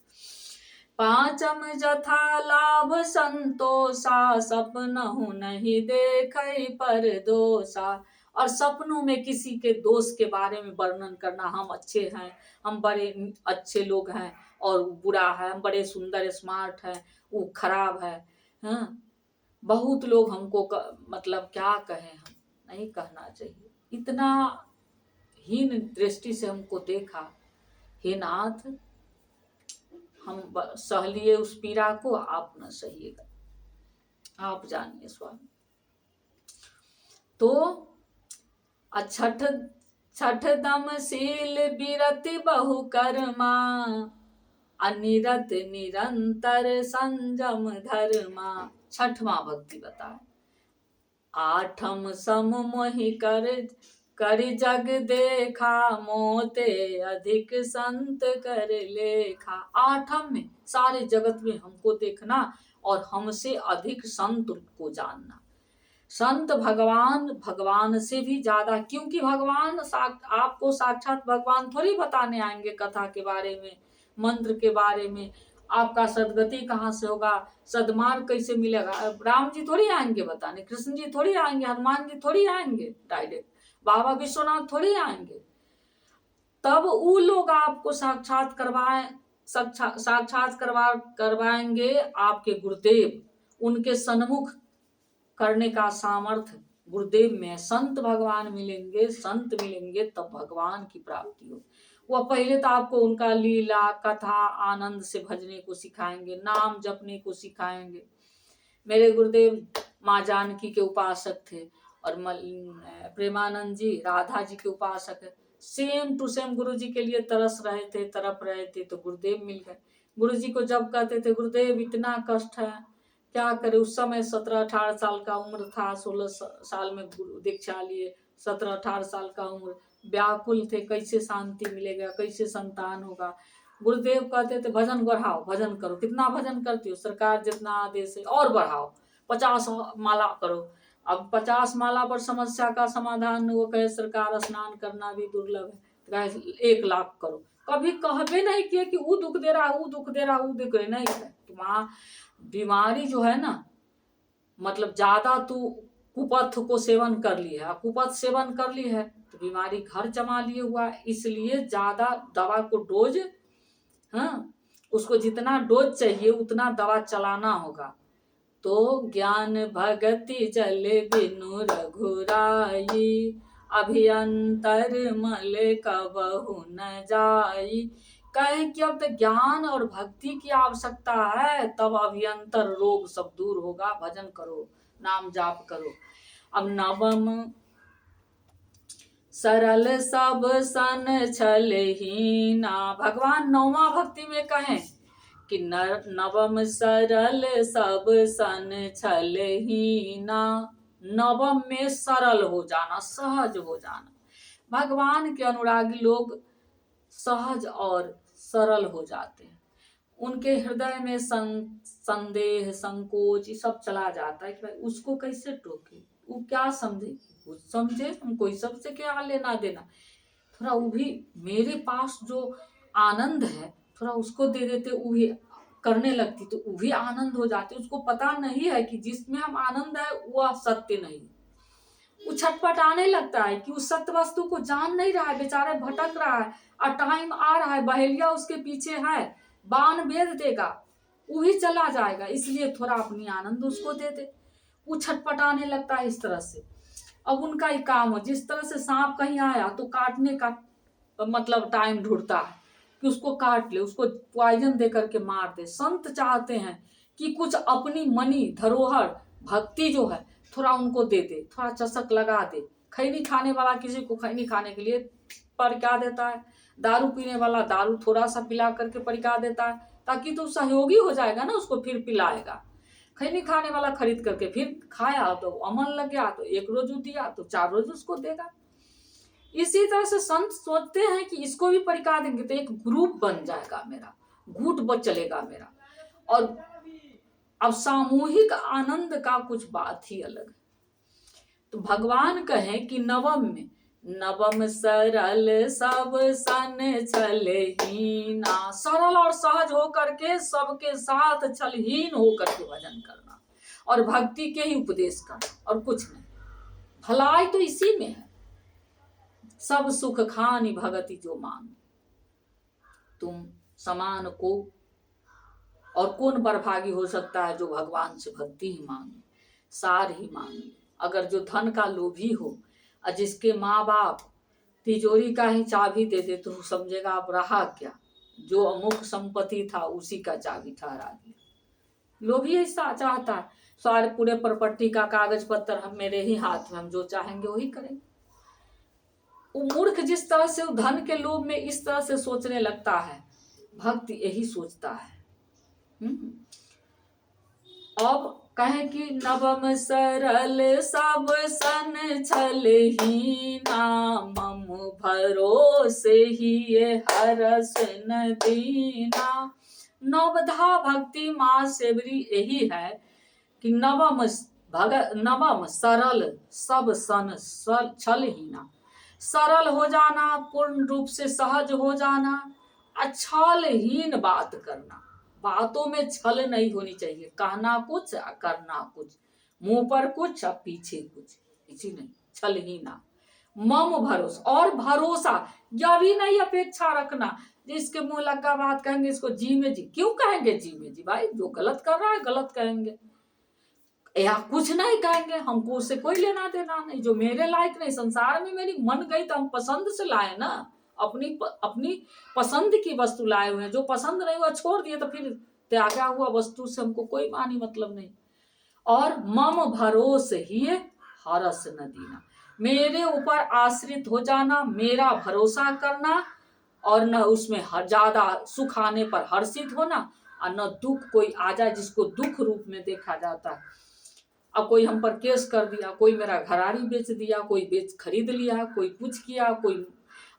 पांचम जथा लाभ संतोषा, सपनहु नहीं देखै पर दोषा। और सपनों में किसी के दोष के बारे में वर्णन करना, हम अच्छे हैं, हम बड़े अच्छे लोग हैं, और बुरा है, हम बड़े सुंदर स्मार्ट हैं, वो खराब है। हाँ, बहुत लोग हमको मतलब क्या कहें, हम नहीं कहना चाहिए, इतना हीन दृष्टि से हमको देखा। हे नाथ, हम सह लिए उस पीड़ा को, आप न सहिएगा, आप जानिए स्वामी। तो छठ दम शील बिरति बहु कर्मा, अनिरत निरंतर संजम धर्मा। छठवां भक्ति बताए। आठम सम मोहि कर जग देखा, मोते अधिक संत कर लेखा। आठम में सारे जगत में हमको देखना और हमसे अधिक संत को जानना। संत भगवान से भी ज्यादा, क्योंकि भगवान आपको साक्षात भगवान थोड़ी बताने आएंगे कथा के बारे में, मंत्र के बारे में, आपका सदगति कहाँ से होगा, सदमार्ग कैसे मिलेगा। राम जी थोड़ी आएंगे बताने, कृष्ण जी थोड़ी आएंगे, हनुमान जी थोड़ी आएंगे डायरेक्ट, बाबा विश्वनाथ थोड़ी आएंगे। तब वो लोग आपको साक्षात करवाएंगे आपके गुरुदेव, उनके सन्मुख करने का सामर्थ्य गुरुदेव में। संत भगवान मिलेंगे, संत मिलेंगे, तब भगवान की प्राप्ति हो। वह पहले तो आपको उनका लीला कथा आनंद से भजने को सिखाएंगे, नाम जपने को सिखाएंगे। मेरे गुरुदेव माँ जानकी के उपासक थे और प्रेमानंद जी राधा जी के उपासक है। सेम टू सेम गुरु जी के लिए तरस रहे थे, तड़प रहे थे, तो गुरुदेव मिल गए। गुरु जी को जब कहते थे गुरुदेव इतना कष्ट है, क्या करे। उस समय 17-18 साल का उम्र था, 16 साल में गुरु दीक्षा लिए, 17-18 साल का उम्र, व्याकुल थे, कैसे शांति मिलेगा, कैसे संतान होगा। गुरुदेव कहते थे भजन बढ़ाओ, भजन करो। कितना भजन करती हो, सरकार जितना आदेश है और बढ़ाओ, 50 माला करो। अब 50 माला पर समस्या का समाधान, वो कहे सरकार स्नान करना भी दुर्लभ है, तो कहे 1 लाख करो। कभी कहबे नहीं किए कि वो दुख दे रहा, वो दुख दे रहा, वो दुख नहीं है। तुम्हारा बीमारी जो है ना, मतलब ज्यादा तू कुपथ को सेवन कर ली है, कुपथ सेवन कर ली है तो बीमारी घर जमा लिए हुआ है। इसलिए ज्यादा दवा को डोज, हाँ, उसको जितना डोज चाहिए उतना दवा चलाना होगा। तो ज्ञान भगति जल बिनु रघुराई, अभियंतर मल कबहु न जाई। कहे कि अब तो ज्ञान और भक्ति की आवश्यकता है, तब अभियंतर रोग सब दूर होगा। भजन करो, नाम जाप करो। अब नवम सरल सब सन छलहीना, भगवान नौवा भक्ति में कहें कि नवम सरल सब सन छलहीना। नवम में सरल हो जाना, सहज हो जाना। भगवान के अनुरागी लोग सहज और सरल हो जाते हैं। उनके हृदय में संदेह संकोच ये सब चला जाता है कि भाई उसको कैसे टोके, वो क्या समझे, कुछ समझे, हमको इस सबसे क्या लेना देना। थोड़ा वो भी मेरे पास जो आनंद है थोड़ा उसको दे देते, वो भी करने लगती तो वो भी आनंद हो जाती। उसको पता नहीं है कि जिसमें हम आनंद है वह सत्य नहीं। वो छटपटाने लगता है कि उस सत्य वस्तु को जान नहीं रहा है, बेचारा भटक रहा है और टाइम आ रहा है, बहेलिया उसके पीछे है, बाण भेद देगा, वो भी चला जाएगा। इसलिए थोड़ा अपनी आनंद उसको दे दे। वो छटपटाने लगता है इस तरह से। अब उनका ही काम हो, जिस तरह से सांप कहीं आया तो काटने का मतलब टाइम ढूंढता है कि उसको काट ले, उसको पॉइजन दे करके मार दे। संत चाहते हैं कि कुछ अपनी मनी धरोहर भक्ति जो है थोड़ा उनको दे दे, थोड़ा चषक लगा दे। खैनी खाने वाला किसी को खैनी खाने के लिए परिका देता है, दारू पीने वाला दारू थोड़ा सा पिला करके परिका देता है, ताकि तो सहयोगी हो जाएगा ना, उसको फिर पिलाएगा। खैनी खाने वाला खरीद करके फिर खाया तो अमन लग गया तो 1 रोज दिया तो 4 रोज उसको देगा। इसी तरह से संत सोचते हैं कि इसको भी परिका देंगे तो एक ग्रुप बन जाएगा मेरा, गुट चलेगा मेरा। और अब सामूहिक आनंद का कुछ बात ही अलग है। तो भगवान कहें कि नवम में नवम सरल सब सन छलहीना, सरल और सहज होकर के सबके साथ छलहीन होकर के भजन करना और भक्ति के ही उपदेश करना और कुछ नहीं। भलाई तो इसी में है। सब सुख खानी भगति जो मान, तुम समान को और कौन बरभागी हो सकता है जो भगवान से भक्ति ही मांगे, सार ही मांगे। अगर जो धन का लोभी हो और जिसके माँ बाप तिजोरी का ही चाबी दे दे तो समझेगा आप रहा क्या, जो अमुक संपत्ति था उसी का चाबी ठहरा दिया। लोभी ऐसा चाहता है सारे पूरे प्रॉपर्टी का कागज पत्तर हम मेरे ही हाथ में, हम जो चाहेंगे वही करेंगे। वो मूर्ख जिस तरह से धन के लोभ में इस तरह से सोचने लगता है, भक्त यही सोचता है। अब कहे कि नवम सरल सब सन छलहीना, मम भरोसे ही ये हरस न दीना। नवधा भक्ति माँ सेवरी यही है कि नवम सरल सब सन छलहीना, सरल हो जाना, पूर्ण रूप से सहज हो जाना, छलहीन बात करना। बातों में छल नहीं होनी चाहिए, कहना कुछ करना कुछ, मुंह पर कुछ और पीछे कुछ, इसी नहीं, छलहीना। मम भरोसा, और भरोसा यह भी नहीं अपेक्षा रखना जिसके मुंह लगा बात कहेंगे इसको जी में जी। क्यों कहेंगे जी में जी? भाई जो गलत कर रहा है गलत कहेंगे या कुछ नहीं कहेंगे, हमको उससे कोई लेना देना नहीं। जो मेरे लायक नहीं, संसार में मेरी मन गई तो हम पसंद से लाए ना, अपनी पसंद की वस्तु लाए हुए हैं, जो पसंद नहीं हुआ छोड़ दिए, तो फिर त्यागा हुआ वस्तु से हमको कोई मानी मतलब नहीं। और मम भरोसे ही हरस न दीना, मेरे ऊपर आश्रित हो जाना, मेरा भरोसा करना, और न उसमें ज्यादा सुख आने पर हर्षित होना, और न दुख कोई आ जाए जिसको दुख रूप में देखा जाता है। अब कोई हम पर केस कर दिया, कोई मेरा घराड़ी बेच दिया, कोई बेच खरीद लिया, कोई कुछ किया, कोई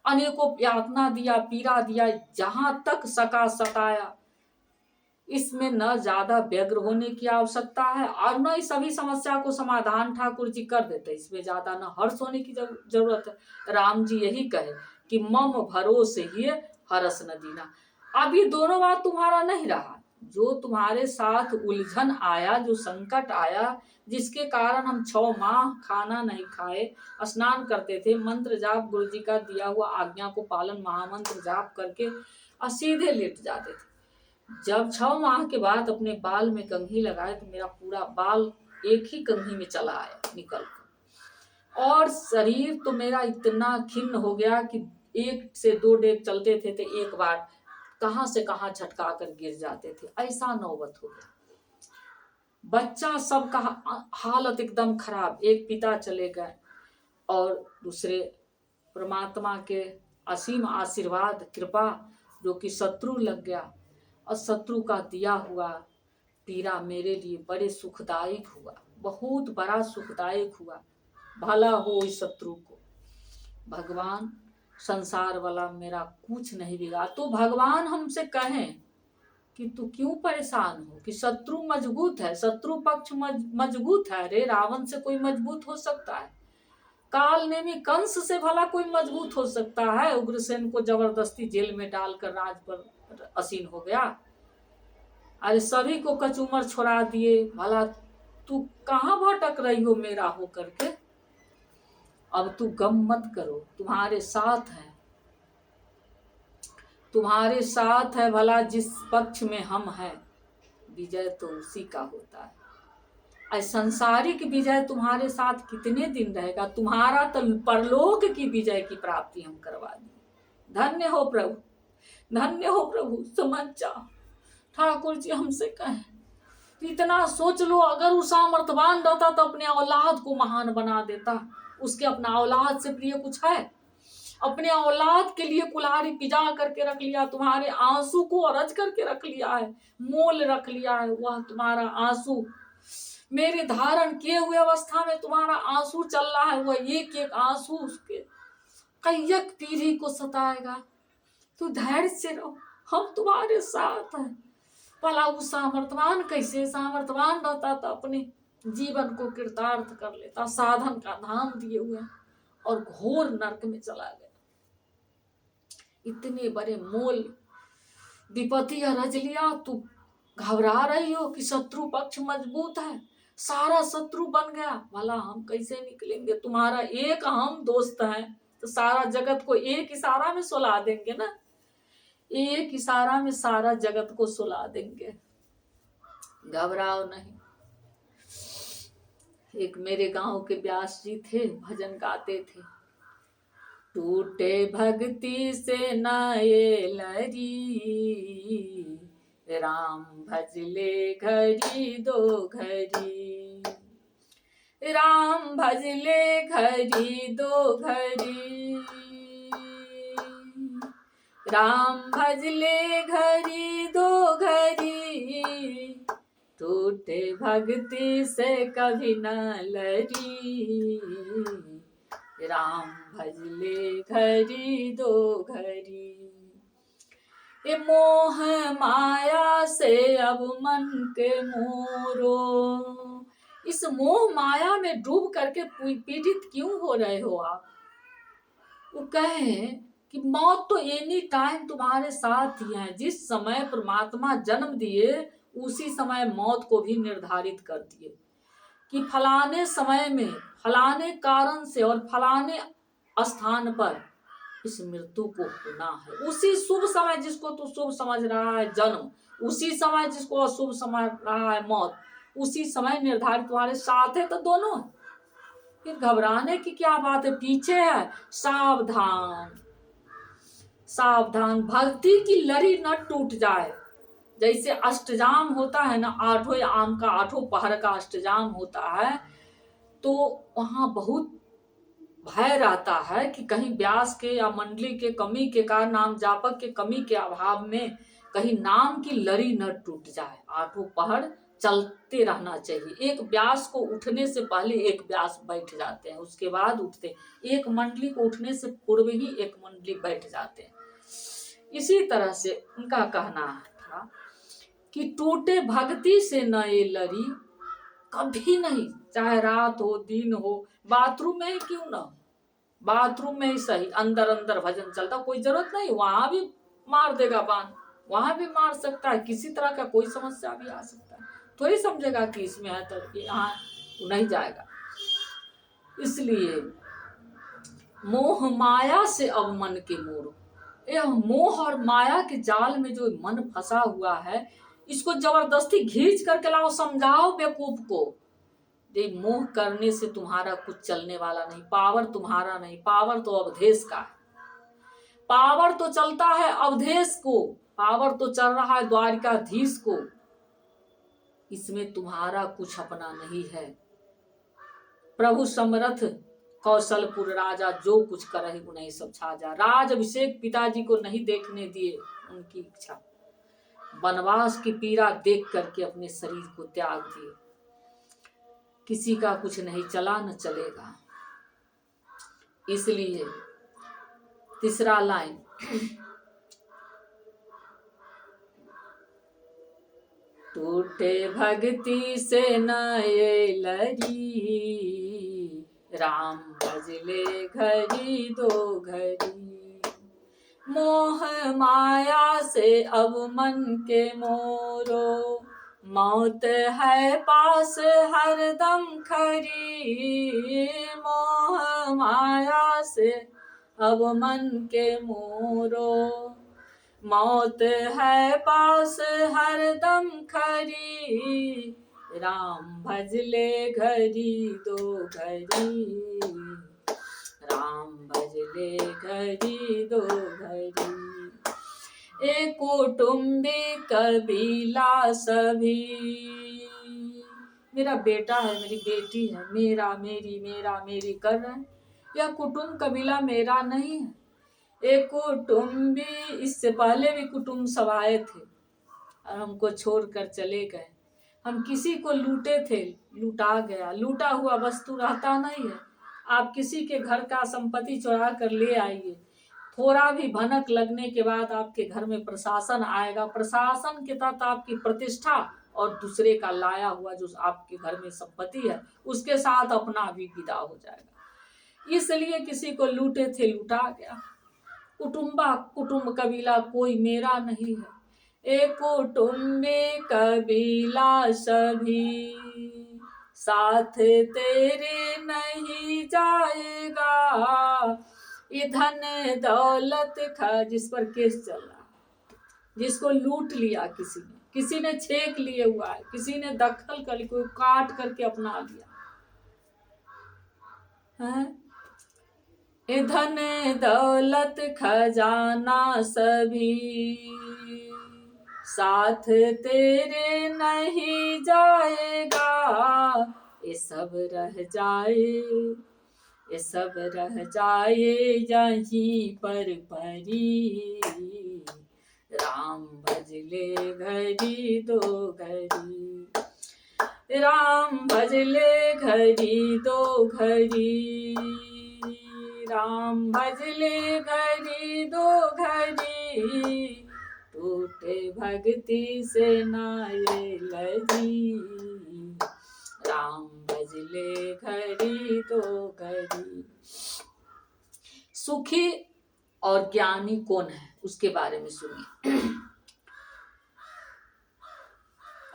अनेकों यातना दिया, पीड़ा दिया, जहां तक सका सताया, इसमें न ज्यादा व्यग्र होने की आवश्यकता है और न इस सभी समस्या को समाधान ठाकुर जी कर देते, इसमें ज्यादा न हर्ष होने की जरूरत है। राम जी यही कहे कि मम भरोसे ही हरस न दीना। अब ये दोनों बात तुम्हारा नहीं रहा, जो तुम्हारे साथ उलझन आया, जो संकट आया, जिसके कारण हम 6 माह खाना नहीं खाए, स्नान करते थे, मंत्र जाप गुरु जी का दिया हुआ आज्ञा को पालन महामंत्र जाप करके और सीधे लेट जाते थे। जब 6 माह के बाद अपने बाल में कंघी लगाए तो मेरा पूरा बाल एक ही कंघी में चला आया निकल कर, और शरीर तो मेरा इतना खिन्न हो गया कि 1 से 2 डेग चलते थे तो एक बार कहां से कहां झटका कर गिर जाते थे, ऐसा नौबत हो गया। बच्चा सबका हालत एकदम खराब, एक पिता चले गए और दूसरे परमात्मा के असीम आशीर्वाद कृपा, जो कि शत्रु लग गया, और शत्रु का दिया हुआ पीड़ा मेरे लिए बड़े सुखदायक हुआ, बहुत बड़ा सुखदायक हुआ। भला हो इस शत्रु को, भगवान संसार वाला मेरा कुछ नहीं बिगाड़। तो भगवान हमसे कहें कि तू क्यों परेशान हो, कि शत्रु मजबूत है, शत्रु पक्ष मजबूत है। अरे रावण से कोई मजबूत हो सकता है? काल नेमी कंस से भला कोई मजबूत हो सकता है? उग्रसेन को जबरदस्ती जेल में डालकर राज पर असीन हो गया। अरे सभी को कचूमर छोड़ा दिए, भला तू कहाँ भटक रही हो मेरा हो करके? अब तू गम मत करो, तुम्हारे साथ है, तुम्हारे साथ है। भला जिस पक्ष में हम हैं, विजय तो उसी का होता है। संसारिक विजय तुम्हारे साथ कितने दिन रहेगा? तुम्हारा तो परलोक की विजय की प्राप्ति हम करवा दी। धन्य हो प्रभु, धन्य हो प्रभु, समझ जाओ। ठाकुर जी हमसे कहें, इतना सोच लो, अगर वो सामर्थ्यवान रहता तो अपने औलाद को महान बना देता। उसके अपना औलाद से प्रिय कुछ है? अपने औलाद के लिए कुल्हाड़ी पिजा करके रख लिया, तुम्हारे आंसू को अरज करके रख लिया है, मोल रख लिया है। वह तुम्हारा आंसू मेरे धारण किए हुए अवस्था में तुम्हारा आंसू चल रहा है, वह एक एक आंसू उसके कैयक पीढ़ी को सताएगा। तू धैर्य से रहो, हम तुम्हारे साथ हैं। भला वो सामर्थ्यवान कैसे सामर्थ्यवान रहता तो अपने जीवन को कृतार्थ कर लेता, साधन का धाम दिए हुए और घोर नरक में चला गया। इतने बड़े मोल विपत्ति रच लिया, तू घबरा रही हो कि शत्रु पक्ष मजबूत है, सारा शत्रु बन गया। भला हम कैसे निकलेंगे? तुम्हारा एक हम दोस्त हैं तो सारा जगत को एक इशारा में सुला देंगे ना, एक इशारा में सारा जगत को सुला देंगे। घबराओ नहीं। एक मेरे गांव के व्यास जी थे, भजन गाते थे। टूटे भक्ति से नाये लरी, राम भजले घड़ी दो घड़ी, राम भजले घड़ी दो घड़ी, राम भजले घड़ी दो घड़ी, टूटे भक्ति से कभी न लड़ी, राम भजले घड़ी दो घड़ी। ये मोह माया से अब मन के मोरो, इस मोह माया में डूब करके पीड़ित क्यों हो रहे हो आप? वो कहे कि मौत तो एनी टाइम तुम्हारे साथ ही है। जिस समय परमात्मा जन्म दिए उसी समय मौत को भी निर्धारित कर दिए कि फलाने समय में फलाने कारण से और फलाने स्थान पर इस मृत्यु को होना है। उसी शुभ समय जिसको तू शुभ समझ रहा है जन्म, उसी समय जिसको अशुभ समझ रहा है मौत, उसी समय निर्धारित तुम्हारे साथ है। तो दोनों है, फिर घबराने की क्या बात है? पीछे है, सावधान। सावधान, भक्ति की लड़ी न टूट जाए। जैसे अष्टजाम होता है ना, आठों आम का, आठों पहर का अष्टजाम होता है, तो वहां बहुत भय रहता है कि कहीं व्यास के या मंडली के कमी के कारण, नाम जापक के कमी के अभाव में कहीं नाम की लड़ी न टूट जाए। आठों पहर चलते रहना चाहिए। एक व्यास को उठने से पहले एक व्यास बैठ जाते हैं, उसके बाद उठते हैं। एक मंडली को उठने से पूर्व ही एक मंडली बैठ जाते हैं। इसी तरह से उनका कहना था कि टूटे भक्ति से न ये लड़ी, कभी नहीं, चाहे रात हो दिन हो, बाथरूम में ही क्यों ना, बाथरूम में ही सही, अंदर अंदर भजन चलता, कोई जरूरत नहीं, वहां भी मार देगा बाण, वहां भी मार सकता है, किसी तरह का कोई समस्या भी आ सकता है, थोड़ी समझेगा कि इसमें है तो यहाँ नहीं जाएगा। इसलिए मोह माया से अब मन के मोरो, यह मोह और माया के जाल में जो मन फंसा हुआ है, इसको जबरदस्ती खींच करके लाओ, समझाओ बेवकूफ को। ये मोह करने से तुम्हारा कुछ चलने वाला नहीं, पावर तुम्हारा नहीं, पावर तो अवधेश का है, पावर तो चलता है अवधेश को, पावर तो चल रहा है द्वारिकाधीश को, इसमें तुम्हारा कुछ अपना नहीं है। प्रभु समरथ कौशलपुर राजा, जो कुछ करहि उन्हें सब छाजा। राज अभिषेक पिताजी को नहीं देखने दिए, उनकी इच्छा, वनवास की पीड़ा देख करके अपने शरीर को त्याग दिए। किसी का कुछ नहीं चला, न चलेगा। इसलिए तीसरा लाइन, टूटे भक्ति से न ये लड़ी, राम भजले घड़ी दो घड़ी। मोह माया से अब मन के मोरो, मौत है पास हरदम खरी। मोह माया से अब मन के मोरो, मौत है पास हरदम खरी। राम भजले घड़ी दो घड़ी, राम भजले घड़ी दो घड़ी। एक कुटुंबी कबीला सभी, मेरा बेटा है, मेरी बेटी है, मेरा मेरी मेरा मेरी कर रहे हैं। यह कुटुंब कबीला मेरा नहीं है। एक कुटुंबी, इससे पहले भी कुटुंब सब आए थे और हमको छोड़कर चले गए। हम किसी को लूटे थे, लूटा गया। लूटा हुआ वस्तु रहता नहीं है। आप किसी के घर का संपत्ति चुरा कर ले आइए, थोड़ा भी भनक लगने के बाद आपके घर में प्रशासन आएगा। प्रशासन के तहत आपकी प्रतिष्ठा और दूसरे का लाया हुआ जो आपके घर में संपत्ति है, उसके साथ अपना भी विदा हो जाएगा। इसलिए किसी को लूटे थे, लूटा गया। कुटुंब कबीला कोई मेरा नहीं है। एक कुटुंबी कबीला सभी, साथ तेरे नहीं जाएगा। ये धन दौलत जिस पर केस चल रहा है, जिसको लूट लिया किसी ने छेक लिए हुआ है, किसी ने दखल कर, कोई काट करके अपना लिया है। ये धन दौलत खजाना सभी, साथ तेरे नहीं जाएगा। ये सब रह जाए, ये सब रह जाए यहीं पर परी। राम भजले घड़ी दो घड़ी, राम भजले घड़ी दो घड़ी, राम भजले घड़ी दो घड़ी। टूटे भक्ति से ना ये लड़ी, राम भजले घड़ी दो घड़ी। सुखी और ज्ञानी कौन है, उसके बारे में सुनिए।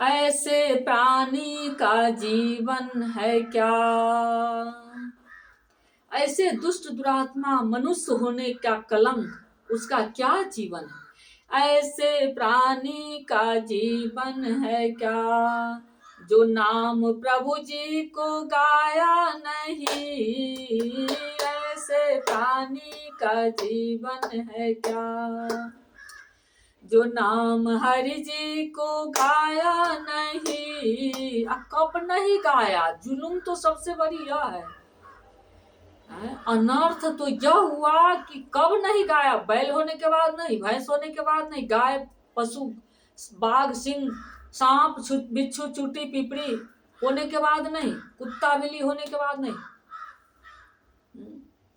ऐसे प्राणी का जीवन है क्या, ऐसे दुष्ट दुरात्मा मनुष्य होने का कलंक, उसका क्या जीवन है। ऐसे प्राणी का जीवन है क्या, जो नाम प्रभु जी को गाया नहीं। से प्राणी का जीवन है क्या। जो नाम हरि जी को गाया नहीं, कब नहीं गाया, जुलूम तो सबसे बड़ी यह है। अनर्थ तो यह हुआ कि कब नहीं गाया, बैल होने के बाद नहीं, भैंस होने के बाद नहीं, गाय पशु बाघ सिंह सांप बिच्छू चूटी पिपड़ी होने के बाद नहीं, कुत्ता बिल्ली होने के बाद नहीं,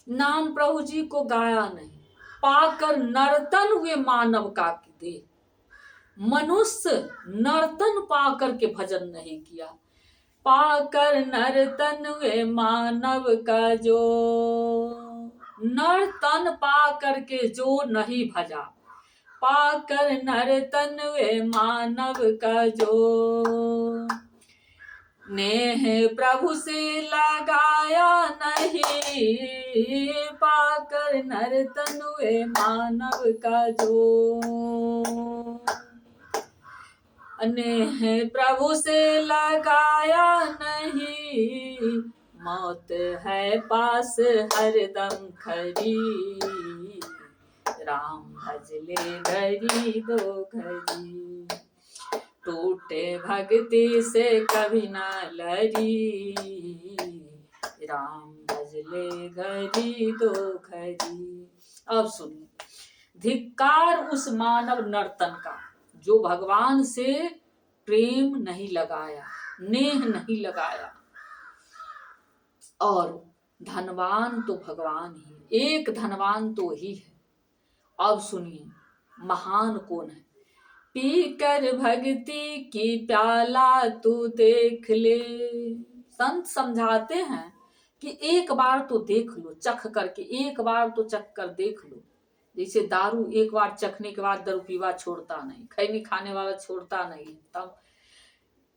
नाम प्रभु जी को गाया नहीं। पाकर नर्तन हुए मानव का दे, मनुष्य नर्तन पाकर के भजन नहीं किया। पाकर नर्तन हुए मानव का जो, नर्तन पाकर के जो नहीं भजा। पाकर नर्तन हुए मानव का जो, नेह प्रभु से लगाया नहीं। पाकर नर्तन हुए मानव का जो, नेह प्रभु से लगाया नहीं। मौत है पास हरदम खरी, राम भजले घड़ी दो घड़ी। टूटे भक्ति से कभी ना लड़ी, राम भजले घड़ी दो घड़ी। अब सुनिए, धिक्कार उस मानव नर्तन का जो भगवान से प्रेम नहीं लगाया, नेह नहीं लगाया। और धनवान तो भगवान ही, एक धनवान तो ही है। अब सुनिए, महान कौन है। पी कर भक्ति की प्याला तू देख ले। संत समझाते हैं कि एक बार तो देख लो, चख करके एक बार तो चख कर देख लो। जैसे दारू एक बार चखने के बाद दारू पीवा छोड़ता नहीं, खैनी खाने वाला छोड़ता नहीं, तब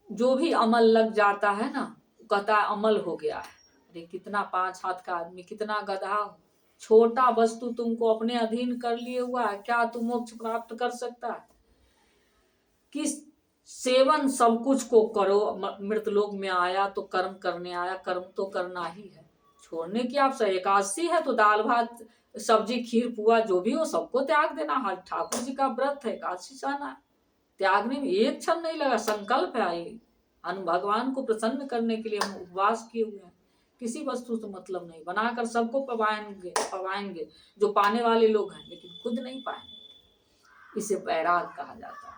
जो भी अमल लग जाता है ना, कहता है अमल हो गया है। अरे कितना 5 हाथ का आदमी, कितना गधा हो, छोटा वस्तु तुमको अपने अधीन कर लिए हुआ है, क्या तुम मोक्ष प्राप्त कर सकता है। कि सेवन सब कुछ को करो, मृत लोक में आया तो कर्म करने आया, कर्म तो करना ही है। छोड़ने की आप एकादशी है तो दाल भात सब्जी खीर पुआ जो भी हो सबको त्याग देना। हाँ, ठाकुर जी का व्रत है, एकादशी जाना है, त्यागने में एक क्षण नहीं लगा। संकल्प है ये, हम भगवान को प्रसन्न करने के लिए हम उपवास किए हुए हैं। किसी वस्तु से मतलब नहीं, बनाकर सबको पवाएंगे जो पाने वाले लोग हैं, लेकिन खुद नहीं पाएंगे। इसे बैराग कहा जाता है।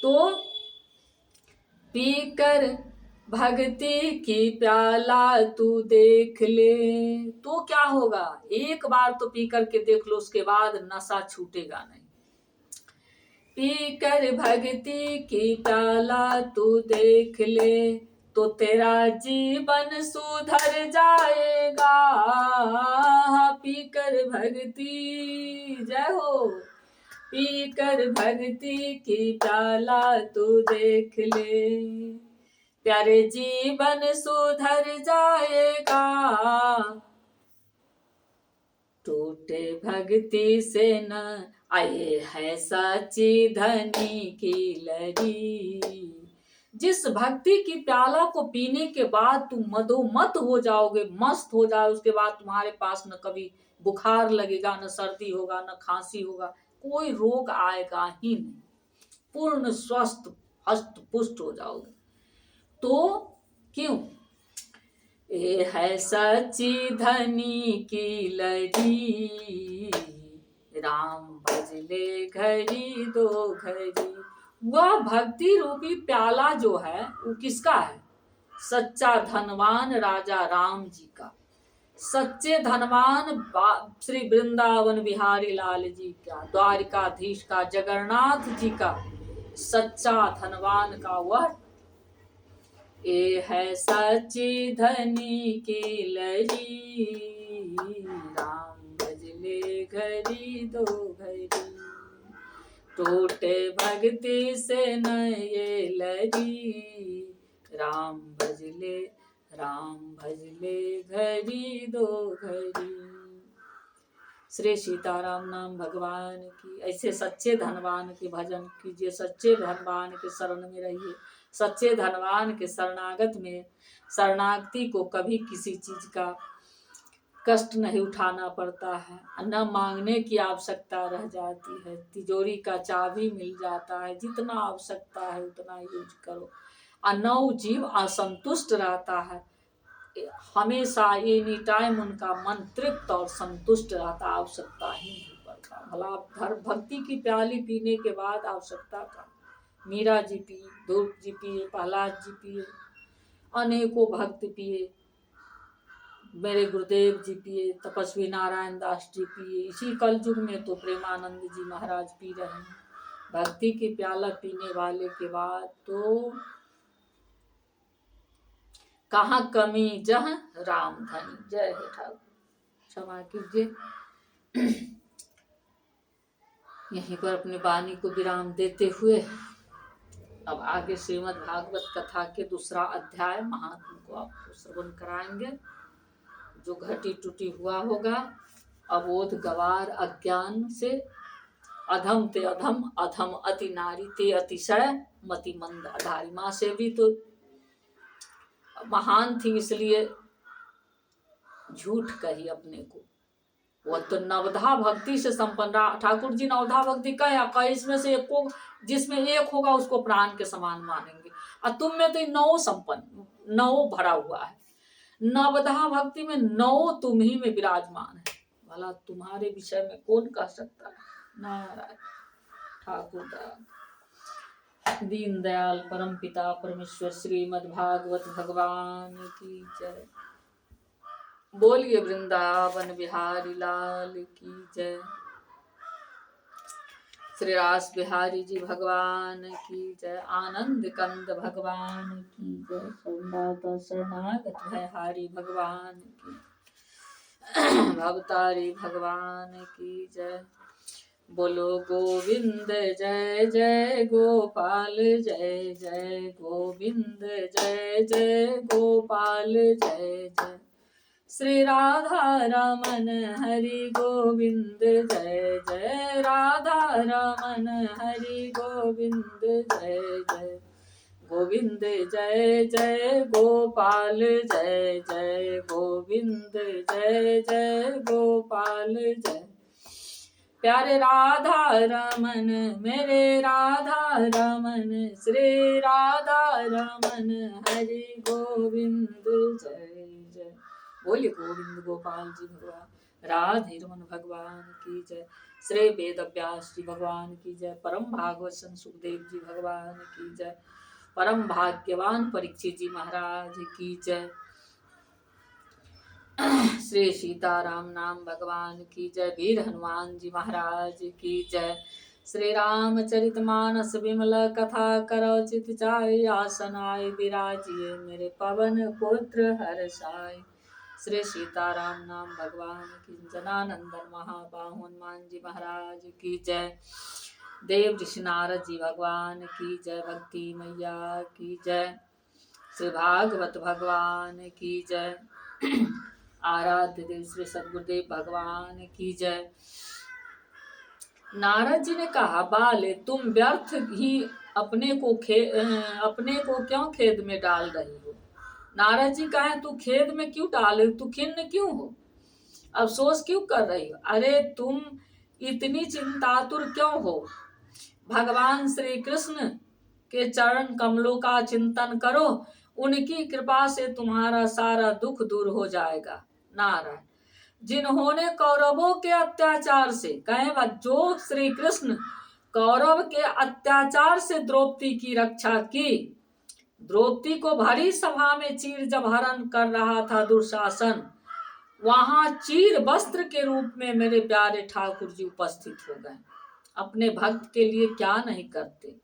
तो पीकर भक्ति की प्याला तू देख ले, तो क्या होगा। एक बार तो पी करके देख लो, उसके बाद नशा छूटेगा नहीं। पीकर भक्ति की प्याला तू देख ले, तो तेरा जीवन सुधर जाएगा। पीकर भक्ति, जय हो, पीकर भक्ति की प्याला तू देख ले, प्यारे जीवन सुधर जाएगा। टूटे भक्ति से न आए है सच्ची धनी की लड़ी। जिस भक्ति की प्याला को पीने के बाद तुम मदोमत हो जाओगे, मस्त हो जाओ, उसके बाद तुम्हारे पास न कभी बुखार लगेगा, न सर्दी होगा, न खांसी होगा, कोई रोग आएगा ही नहीं, पूर्ण स्वस्थ हष्ट पुष्ट हो जाओगे। तो क्यों, ये है सच्ची धनी की लड़ी, राम भजले घड़ी दो घड़ी। वह भक्ति रूपी प्याला जो है वो किसका है, सच्चा धनवान राजा राम जी का, सच्चे धनवान श्री वृंदावन बिहारी लाल जी का, द्वारिकाधीश का, जगन्नाथ जी का, सच्चा धनवान का वह। ये है सच्ची धनी की लड़ी, राम भजले घड़ी दो घड़ी। टूटे भक्ति से न ये लड़ी, राम भजले घड़ी दो घड़ी। श्री सीताराम नाम भगवान की। ऐसे सच्चे धनवान के भजन कीजिए, सच्चे धनवान के शरण में रहिए। सच्चे धनवान के शरणागत में, शरणागति को कभी किसी चीज का कष्ट नहीं उठाना पड़ता है, न मांगने की आवश्यकता रह जाती है, तिजोरी का चाबी मिल जाता है, जितना आवश्यकता है उतना यूज करो। और नौ जीव असंतुष्ट रहता है, हमेशा एनी टाइम उनका मन तृप्त और संतुष्ट रहता, आवश्यकता ही नहीं पड़ता। भला भक्ति की प्याली पीने के बाद आवश्यकता का, मीरा जी पी, ध्रुव जी पिए, प्रहलाद जी पिए, अनेकों भक्त पिए, मेरे गुरुदेव जी पिए, तपस्वी नारायण दास जी पिए, इसी कलयुग में तो प्रेमानंद जी महाराज पी रहे हैं। भक्ति की प्याला पीने वाले के बाद तो कहाँ कमी जह राम धनी। जय हे ठाकुर, क्षमा कीजिए। यहीं पर अपनी वाणी को विराम देते हुए अब आगे श्रीमद् भागवत कथा के दूसरा अध्याय महात्मा को आपको श्रवण कराएंगे। जो घटी टूटी हुआ होगा, अबोध गवार अज्ञान से, अधम ते अधम, अधम अति नारी ते अतिशय, मति मंद अधारी। माँ से भी तो महान थी इसलिए झूठ कही अपने को। वह तो नवधा भक्ति से संपन्न, ठाकुर जी नवधा भक्ति कहे, इसमें से एक को, जिसमें एक होगा उसको प्राण के समान मानेंगे। और तुम में तो नौ संपन्न, नौ भरा हुआ है। नवधा भक्ति में नौ तुम ही में विराजमान है। भला तुम्हारे विषय में कौन कह सकता है। नारायण ठाकुर दीन दयाल परम पिता परमेश्वर श्रीमद् भागवत भगवान की जय। बोलिए वृंदावन बिहारी लाल की जय। श्री रास बिहारी जी भगवान की जय। आनंद कंद भगवान की जय। सोमनाथ शरणागत भयहारी भगवान की, भवतारी भगवान की जय। बोलो गोविंद जय जय गोपाल जय जय गोविंद जय जय गोपाल जय जय। श्री राधा रमन हरि गोविंद जय जय राधा रमन हरि गोविंद जय जय गोविंद जय जय गोपाल जय जय गोविंद जय जय गोपाल जय। प्यारे राधा रमन मेरे राधा रमन श्री राधा रमन हरि गोविंद जय जय। बोलिए गोविंद गोपाल जी भगवान, राधे रमन भगवान की जय। श्री वेद व्यास जी भगवान की जय। परम भागवत संत सुखदेव जी भगवान की जय। परम भाग्यवान परीक्षित जी महाराज की जय। श्री सीताराम नाम भगवान की जय। वीर हनुमान जी महाराज की जय। श्री रामचरित मानस विमल कथा करो चित चाय, आसन आए विराजिए मेरे पवन पुत्र हर्षाय। श्री सीताराम नाम भगवान की। जनानंदन महाबाहु हनुमान जी महाराज की जय। देव ऋषि नारद जी भगवान की जय। भक्ति मैया की जय। श्री भागवत भगवान की जय। आराध्य देव श्री सद्गुरुदेव भगवान की जय। नारद जी ने कहा, बाले तुम व्यर्थ ही अपने को क्यों खेद में डाल रही हो। नारद जी कहें तू खेद में क्यों डाले, तू खिन्न क्यों हो, अफसोस क्यों कर रही हो। अरे तुम इतनी चिंतातुर क्यों हो। भगवान श्री कृष्ण के चरण कमलों का चिंतन करो, उनकी कृपा से तुम्हारा सारा दुख दूर हो जाएगा। नारायण। जिन्होंने कौरवों के अत्याचार से, कहे जो श्री कृष्ण कौरव के अत्याचार से द्रौपदी की रक्षा की, द्रौपदी को भरी सभा में चीर जब हरण कर रहा था दुशासन, वहां चीर वस्त्र के रूप में मेरे प्यारे ठाकुर जी उपस्थित हो गए। अपने भक्त के लिए क्या नहीं करते।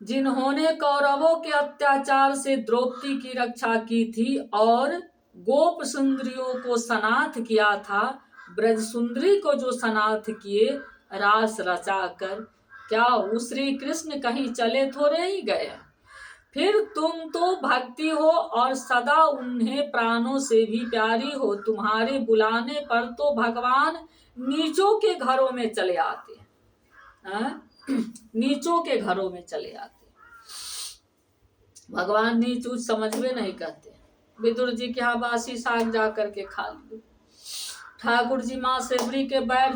जिन्होंने कौरवों के अत्याचार से द्रौपदी की रक्षा की थी और गोप सुंदरियों को सनाथ किया था, ब्रज सुंदरी को जो सनाथ किए रास रचाकर, क्या उस श्री कृष्ण कहीं चले थोड़े ही गए। फिर तुम तो भक्ति हो और सदा उन्हें प्राणों से भी प्यारी हो। तुम्हारे बुलाने पर तो भगवान नीचों के घरों में चले आते हैं। नीचों के घरों में चले आते। भगवान नीच ऊच समझ में नहीं करते। विदुर जी के यहाँ बासी साग जा करके खा लिए। ठाकुर जी माँ सेवरी के बैर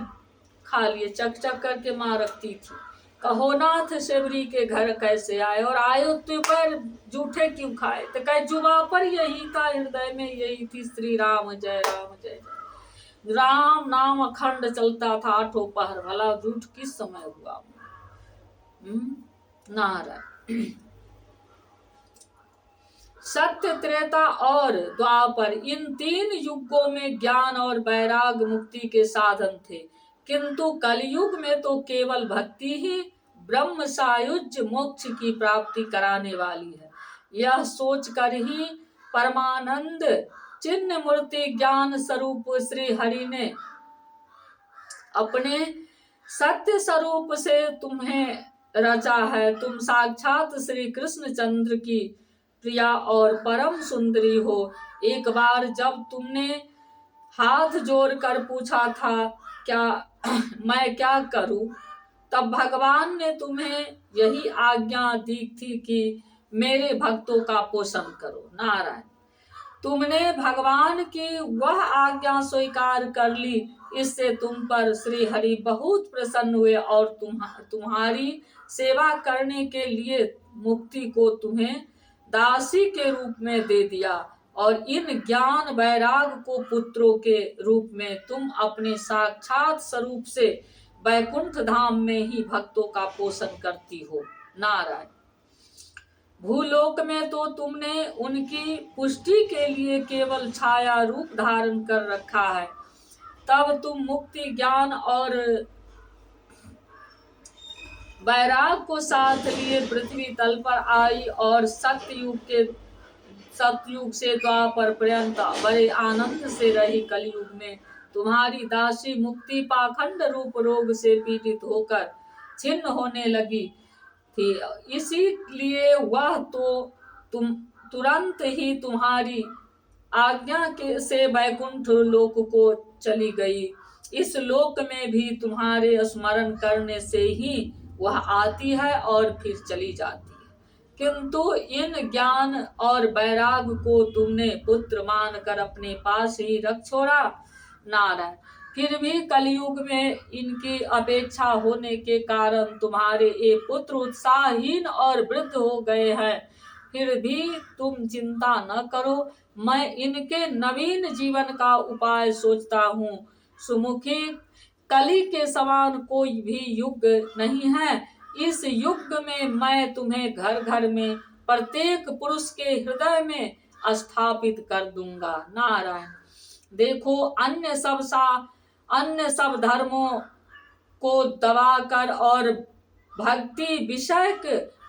खा लिए, चक चक करके माँ रखती थी। कहो नाथ सेवरी के घर कैसे आए, और आयो तो पर जूठे क्यों खाए। तो कहे जुबा पर यही था, हृदय में यही थी, श्री राम जय राम जय जय। राम नाम अखंड चलता था आठों पहर, भला झूठ किस समय हुआ। नारायण। सत्य, त्रेता और द्वापर, इन 3 युगों में ज्ञान और वैराग मुक्ति के साधन थे, किंतु कलयुग में तो केवल भक्ति ही ब्रह्म सायुज्य मोक्ष की प्राप्ति कराने वाली है। यह सोचकर ही परमानंद चिन्ह मूर्ति ज्ञान स्वरूप श्री हरि ने अपने सत्य स्वरूप से तुम्हें रचा है। तुम साक्षात श्री कृष्ण चंद्र की प्रिया और परम सुंदरी हो। एक बार जब तुमने हाथ जोड़कर पूछा था क्या मैं क्या करूं, तब भगवान ने तुम्हें यही आज्ञा दी थी कि मेरे भक्तों का पोषण करो। नारायण। तुमने भगवान की वह आज्ञा स्वीकार कर ली, इससे तुम पर श्री हरि बहुत प्रसन्न हुए और तुम्हारी सेवा करने के लिए मुक्ति को तुम्हें दासी के रूप में दे दिया, और इन ज्ञान वैराग को पुत्रों के रूप में तुम अपने साक्षात स्वरूप से वैकुंठ धाम में ही भक्तों का पोषण करती हो। नारायण। भूलोक में तो तुमने उनकी पुष्टि के लिए केवल छाया रूप धारण कर रखा है, तब तुम मुक्ति ज्ञान और वैराग को साथ लिए पृथ्वी तल पर आई, और सतयुग से द्वापर पर्यंत बड़े आनंद से रही। कलयुग में तुम्हारी दासी मुक्ति पाखंड रूप रोग से पीड़ित होकर छिन्न होने लगी थी, इसीलिए वह तो तुम तुरंत ही तुम्हारी आज्ञा के से वैकुंठ लोक को चली गई। इस लोक में भी तुम्हारे स्मरण करने से ही वह आती है और फिर चली जाती है, किंतु इन ज्ञान और वैराग को तुमने पुत्र मानकर अपने पास ही रख छोड़ा। नारायण। फिर भी कलयुग में इनकी अपेक्षा होने के कारण तुम्हारे ये पुत्र उत्साहहीन और वृद्ध हो गए हैं। फिर भी तुम चिंता न करो, मैं इनके नवीन जीवन का उपाय सोचता हूँ। सुमुखी, कली के समान कोई भी युग नहीं है। इस युग में मैं तुम्हें घर घर में प्रत्येक पुरुष के हृदय में स्थापित कर दूंगा। नारायण। देखो, अन्य सब धर्मों को दबाकर और भक्ति विषयक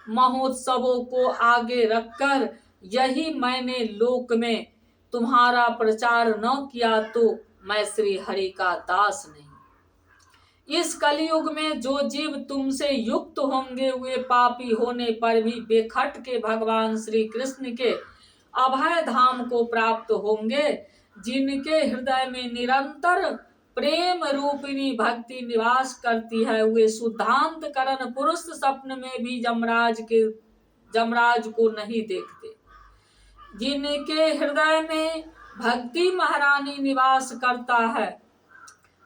महोत्सवों को आगे रखकर यही मैंने लोक में तुम्हारा प्रचार न किया तो मैं श्री हरि का दास नहीं। इस कलयुग में जो जीव तुमसे युक्त होंगे वे पापी होने पर भी बेखट के भगवान श्री कृष्ण के अभय धाम को प्राप्त होंगे। जिनके हृदय में निरंतर प्रेम रूपिणी भक्ति निवास करती है, वे शुद्धांत करण पुरुष स्वप्न में भी जमराज को नहीं देखते। जिनके हृदय में भक्ति महारानी निवास करता है,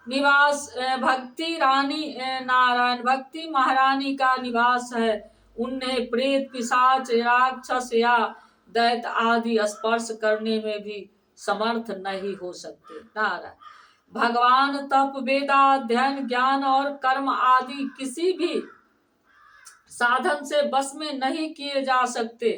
भक्ति रानी नारायण भक्ति महारानी का निवास है, उन्हें प्रेत पिशाच राक्षस या दैत आदि स्पर्श करने में भी समर्थ नहीं हो सकते। नारायण। भगवान तप, वेदाध्ययन, ज्ञान और कर्म आदि किसी भी साधन से बस में नहीं किए जा सकते।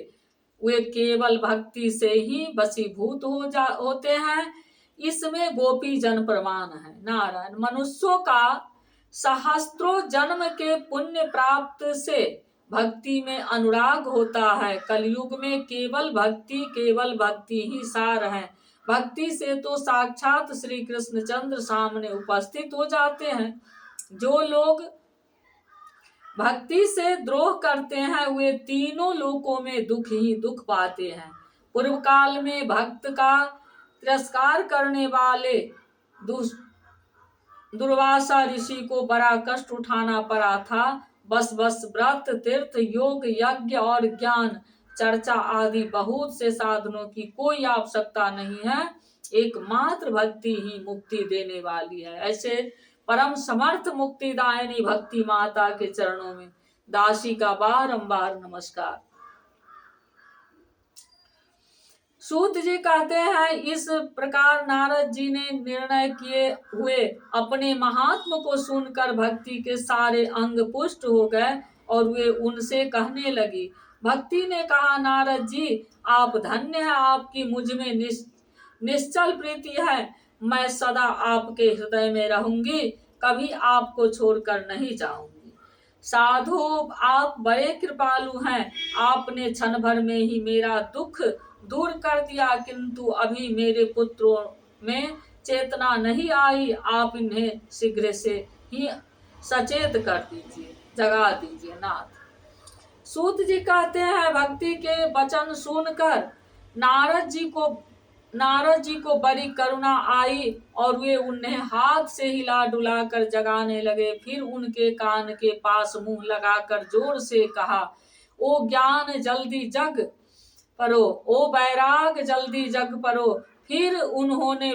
वे केवल भक्ति से ही वशीभूत होते हैं। इसमें गोपी जन प्रमाण है। नारायण। मनुष्यों का सहस्त्रों जन्म के पुण्य प्राप्त से भक्ति में अनुराग होता है। कलयुग में केवल भक्ति ही सार है। भक्ति से तो साक्षात श्री कृष्णचंद्र सामने उपस्थित हो जाते हैं। जो लोग भक्ति से द्रोह करते हैं वे तीनों लोकों में दुख ही दुख पाते हैं। पूर्व काल में भक्त का तिरस्कार करने वाले दुर्वासा ऋषि को बड़ा कष्ट उठाना पड़ा था। बस व्रत, तीर्थ, योग, यज्ञ और ज्ञान चर्चा आदि बहुत से साधनों की कोई आवश्यकता नहीं है, एकमात्र भक्ति ही मुक्ति देने वाली है। ऐसे परम समर्थ मुक्तिदायिनी भक्ति माता के चरणों में दासी का बारंबार नमस्कार। सूत जी कहते हैं, इस प्रकार नारद जी ने निर्णय किए हुए अपने महात्मा को सुनकर भक्ति के सारे अंग पुष्ट हो गए और वे उनसे कहने लगी। भक्ति ने कहा, नारद जी आप धन्य हैं, आपकी मुझ में निश्चल प्रीति है। मैं सदा आपके हृदय में रहूंगी, कभी आपको छोड़कर नहीं जाऊंगी। साधु आप बड़े कृपालु हैं, आपने क्षण भर में ही मेरा दुख दूर कर दिया, किंतु अभी मेरे पुत्रों में चेतना नहीं आई, आप इन्हें शीघ्र से ही सचेत कर दीजिए, जगा दीजिए नाथ। सूत जी कहते हैं, भक्ति के वचन सुनकर नारद जी को बड़ी करुणा आई और वे उन्हें हाथ से हिला डुला कर जगाने लगे। फिर उनके कान के पास मुंह लगाकर जोर से कहा, ओ ज्ञान जल्दी जग परो, ओ बैराग जल्दी जग परो। फिर उन्होंने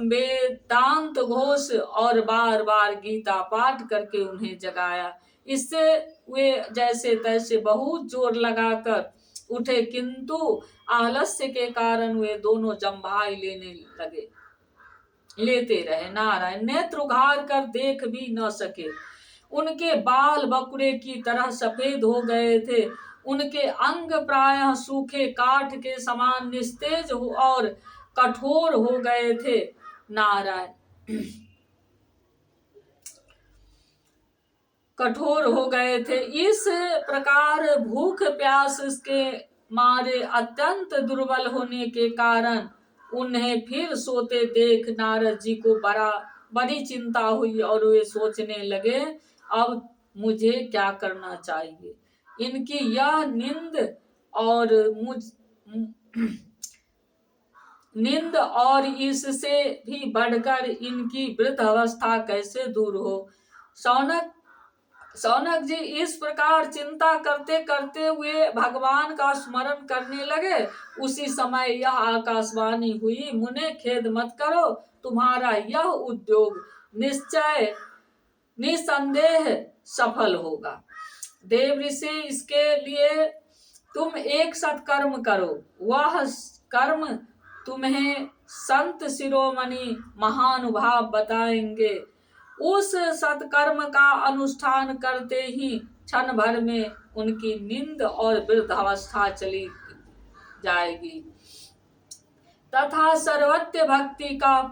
वेदांत घोष और बार बार गीता पाठ करके उन्हें जगाया। इससे वे जैसे तैसे बहुत जोर लगाकर उठे, किंतु आलस्य के कारण वे दोनों जम्भाई लेते रहे। नारायण नेत्र उघार कर देख भी न सके, उनके बाल बकुड़े की तरह सफेद हो गए थे, उनके अंग प्रायः सूखे काठ के समान निस्तेज और कठोर हो गए थे। नारायण कठोर हो गए थे। इस प्रकार भूख प्यास के मारे अत्यंत दुर्बल होने के कारण उन्हें फिर सोते देख नारद जी को बड़ी चिंता हुई और वे सोचने लगे, अब मुझे क्या करना चाहिए। इनकी यह नींद और इससे भी बढ़कर इनकी वृद्ध अवस्था कैसे दूर हो। शौनक जी इस प्रकार चिंता करते करते हुए भगवान का स्मरण करने लगे। उसी समय यह आकाशवाणी हुई, मुने खेद मत करो, तुम्हारा यह उद्योग निसंदेह सफल होगा। देव ऋषि, इसके लिए तुम एक सत्कर्म करो, वह कर्म तुम्हें संत शिरोमणि महानुभाव बताएंगे। उस सत्कर्म का अनुष्ठान करते ही क्षण भर में उनकी नींद और वृद्धावस्था चली जाएगी तथा सर्वत्र भक्ति का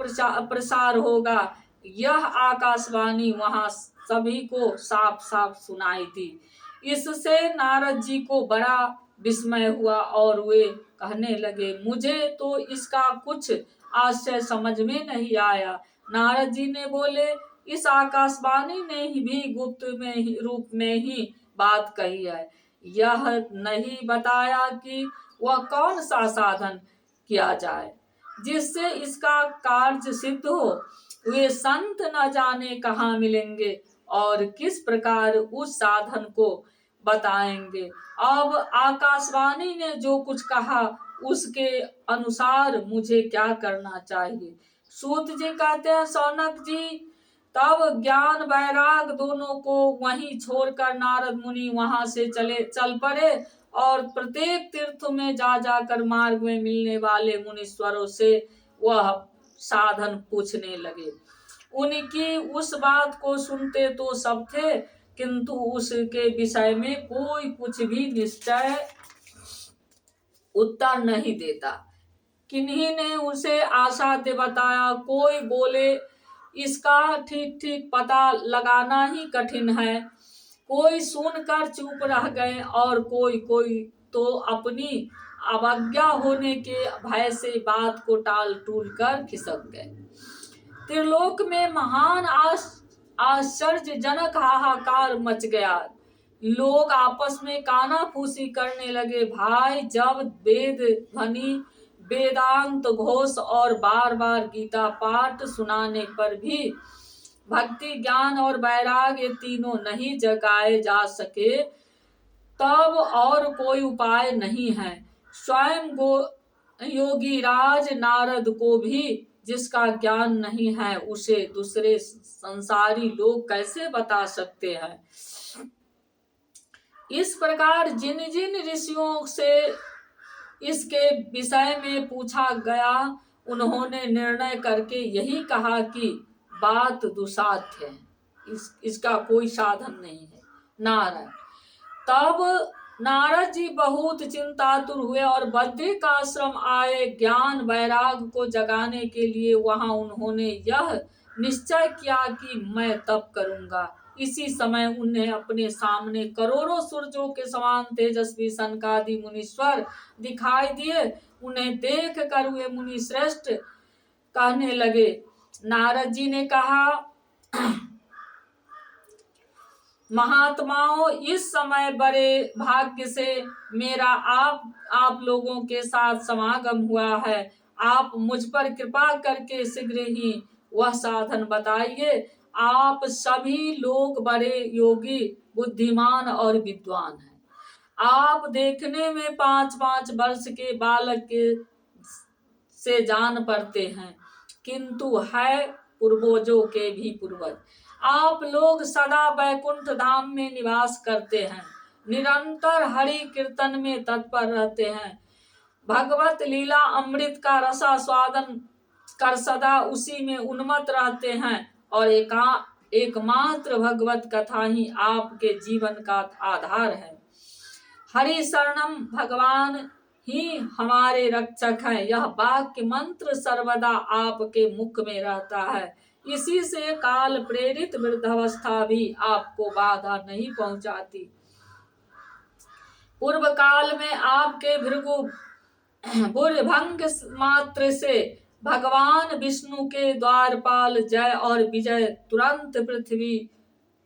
प्रसार होगा। यह आकाशवाणी वहां सभी को साफ साफ सुनाई दी। इससे नारद जी को बड़ा विस्मय हुआ और वे कहने लगे, मुझे तो इसका कुछ आश्चर्य समझ में नहीं आया। नारद जी ने बोले, इस आकाशवाणी ने ही भी गुप्त रूप में ही बात कही है। यह नहीं बताया कि वह कौन सा साधन किया जाए जिससे इसका कार्य सिद्ध हो। वे संत न जाने कहाँ मिलेंगे और किस प्रकार उस साधन को बताएंगे। अब आकाशवाणी ने जो कुछ कहा उसके अनुसार मुझे क्या करना चाहिए। सूत जी कहते हैं, शौनक जी तब ज्ञान वैराग दोनों को वहीं छोड़कर नारद मुनि वहां से चल पड़े और प्रत्येक तीर्थ में जाकर मार्ग में मिलने वाले मुनीश्वरों से वह साधन पूछने लगे। उनकी उस बात को सुनते तो सब थे, किंतु उसके विषय में कोई कुछ भी निश्चय उत्तर नहीं देता। किन्हीं ने उसे असाध्य बताया, कोई बोले इसका ठीक ठीक पता लगाना ही कठिन है। कोई सुनकर चुप रह गए और कोई तो अपनी अवज्ञा होने के भय से बात को टाल टूल कर खिसक गए। त्रिलोक में महान आश्चर्यजनक हाहाकार मच गया। लोग आपस में कानाफूसी करने लगे। भाई, जब वेदांत घोष और बार बार गीता पाठ सुनाने पर भी भक्ति ज्ञान और वैराग्य तीनों नहीं जगाए जा सके, तब और कोई उपाय नहीं है। स्वयं योगी राज नारद को भी जिसका ज्ञान नहीं है उसे दूसरे संसारी लोग कैसे बता सकते हैं। इस प्रकार जिन जिन ऋषियों से इसके विषय में पूछा गया उन्होंने निर्णय करके यही कहा कि बात दुसाध्य है, इसका कोई साधन नहीं है। नारायण। तब नारद जी बहुत चिंतातुर हुए और बद्रिक आश्रम आए। ज्ञान वैराग को जगाने के लिए वहां उन्होंने यह निश्चय किया कि मैं तप करूंगा। इसी समय उन्हें अपने सामने करोड़ों सूरजों के समान तेजस्वी सनकादि मुनीश्वर दिखाई दिए। उन्हें देख कर वे मुनि श्रेष्ठ कहने लगे। नारद जी ने कहा, महात्माओं, इस समय बड़े भाग्य से मेरा आप लोगों के साथ समागम हुआ है। आप मुझ पर कृपा करके शीघ्र ही वह साधन बताइए। आप सभी लोग बड़े योगी, बुद्धिमान और विद्वान हैं। आप देखने में 5-5 वर्ष के बालक के से जान पड़ते हैं, किंतु है पूर्वजों के भी पूर्वज। आप लोग सदा वैकुंठ धाम में निवास करते हैं, निरंतर हरि कीर्तन में तत्पर रहते हैं, भगवत लीला अमृत का रसा स्वादन कर सदा उसी में उन्मत्त रहते हैं और एकमात्र भगवत कथा ही आपके जीवन का आधार है। हरि शरणम, भगवान ही हमारे रक्षक हैं, यह वाक्य मंत्र सर्वदा आपके मुख में रहता है। इसी से काल प्रेरित वृद्धावस्था भी आपको बाधा नहीं पहुंचाती। पूर्व काल में आपके भृगु भंग मात्र से भगवान विष्णु के द्वारपाल जय और विजय तुरंत पृथ्वी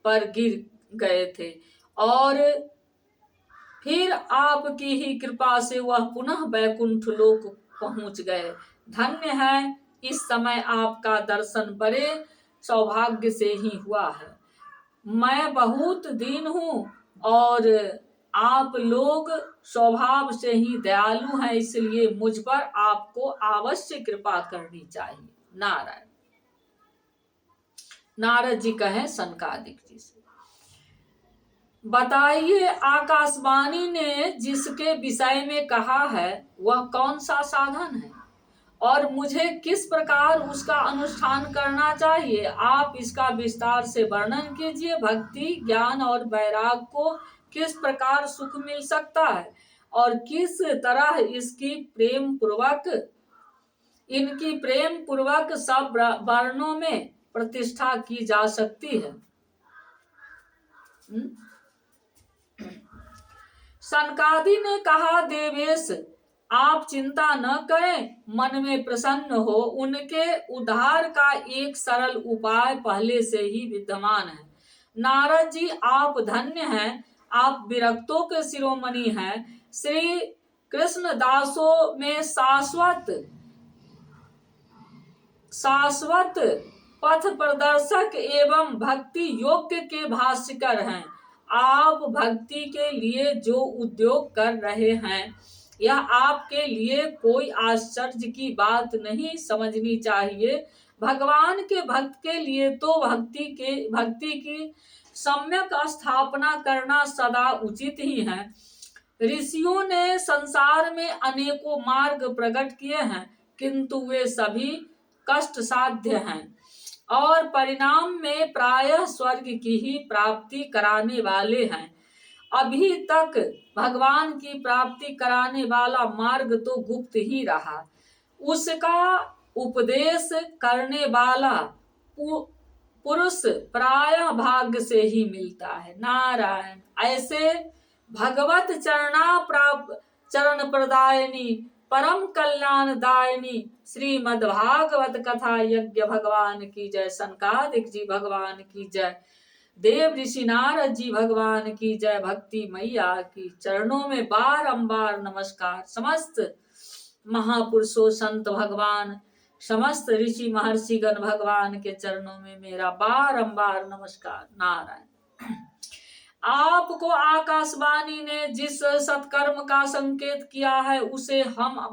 पर गिर गए थे और फिर आपकी ही कृपा से वह पुनः वैकुंठ लोक पहुंच गए। धन्य है, इस समय आपका दर्शन बड़े सौभाग्य से ही हुआ है। मैं बहुत दीन हूँ और आप लोग स्वभाव से ही दयालु हैं, इसलिए मुझ पर आपको अवश्य कृपा करनी चाहिए। नारायण। नारद जी कहे सनकादिक जी से, बताइए, आकाशवाणी ने जिसके विषय में कहा है वह कौन सा साधन है और मुझे किस प्रकार उसका अनुष्ठान करना चाहिए। आप इसका विस्तार से वर्णन कीजिए। भक्ति, ज्ञान और वैराग को किस प्रकार सुख मिल सकता है और किस तरह इनकी प्रेम पूर्वक सब वर्णों में प्रतिष्ठा की जा सकती है। सनकादि ने कहा, देवेश, आप चिंता न करें, मन में प्रसन्न हो। उनके उद्धार का एक सरल उपाय पहले से ही विद्यमान है। नारद जी, आप धन्य हैं, आप विरक्तों के शिरोमणि हैं। श्री कृष्ण दासों में शाश्वत पथ प्रदर्शक एवं भक्ति योग्य के भाष्यकर हैं। आप भक्ति के लिए जो उद्योग कर रहे हैं यह आपके लिए कोई आश्चर्य की बात नहीं समझनी चाहिए। भगवान के भक्त के लिए तो भक्ति की सम्यक स्थापना करना सदा उचित ही है। ऋषियों ने संसार में अनेकों मार्ग प्रकट किए हैं, किंतु वे सभी कष्ट साध्य हैं और परिणाम में प्रायः स्वर्ग की ही प्राप्ति कराने वाले हैं। अभी तक भगवान की प्राप्ति कराने वाला मार्ग तो गुप्त ही रहा, उसका उपदेश करने वाला पुरुष प्रायः भाग्य से ही मिलता है। नारायण। ऐसे भगवत चरण प्रदायिनी परम कल्याण दायिनी श्रीमद् भागवत कथा यज्ञ भगवान की जय। सनकादिक जी भगवान की जय। देव ऋषि नारद जी भगवान की जय। भक्ति मैया की चरणों में बारंबार नमस्कार। समस्त महापुरुषों, संत भगवान, समस्त ऋषि महर्षिगण भगवान के चरणों में मेरा बारंबार नमस्कार। नारायण। आपको आकाशवाणी ने जिस सत्कर्म का संकेत किया है उसे हम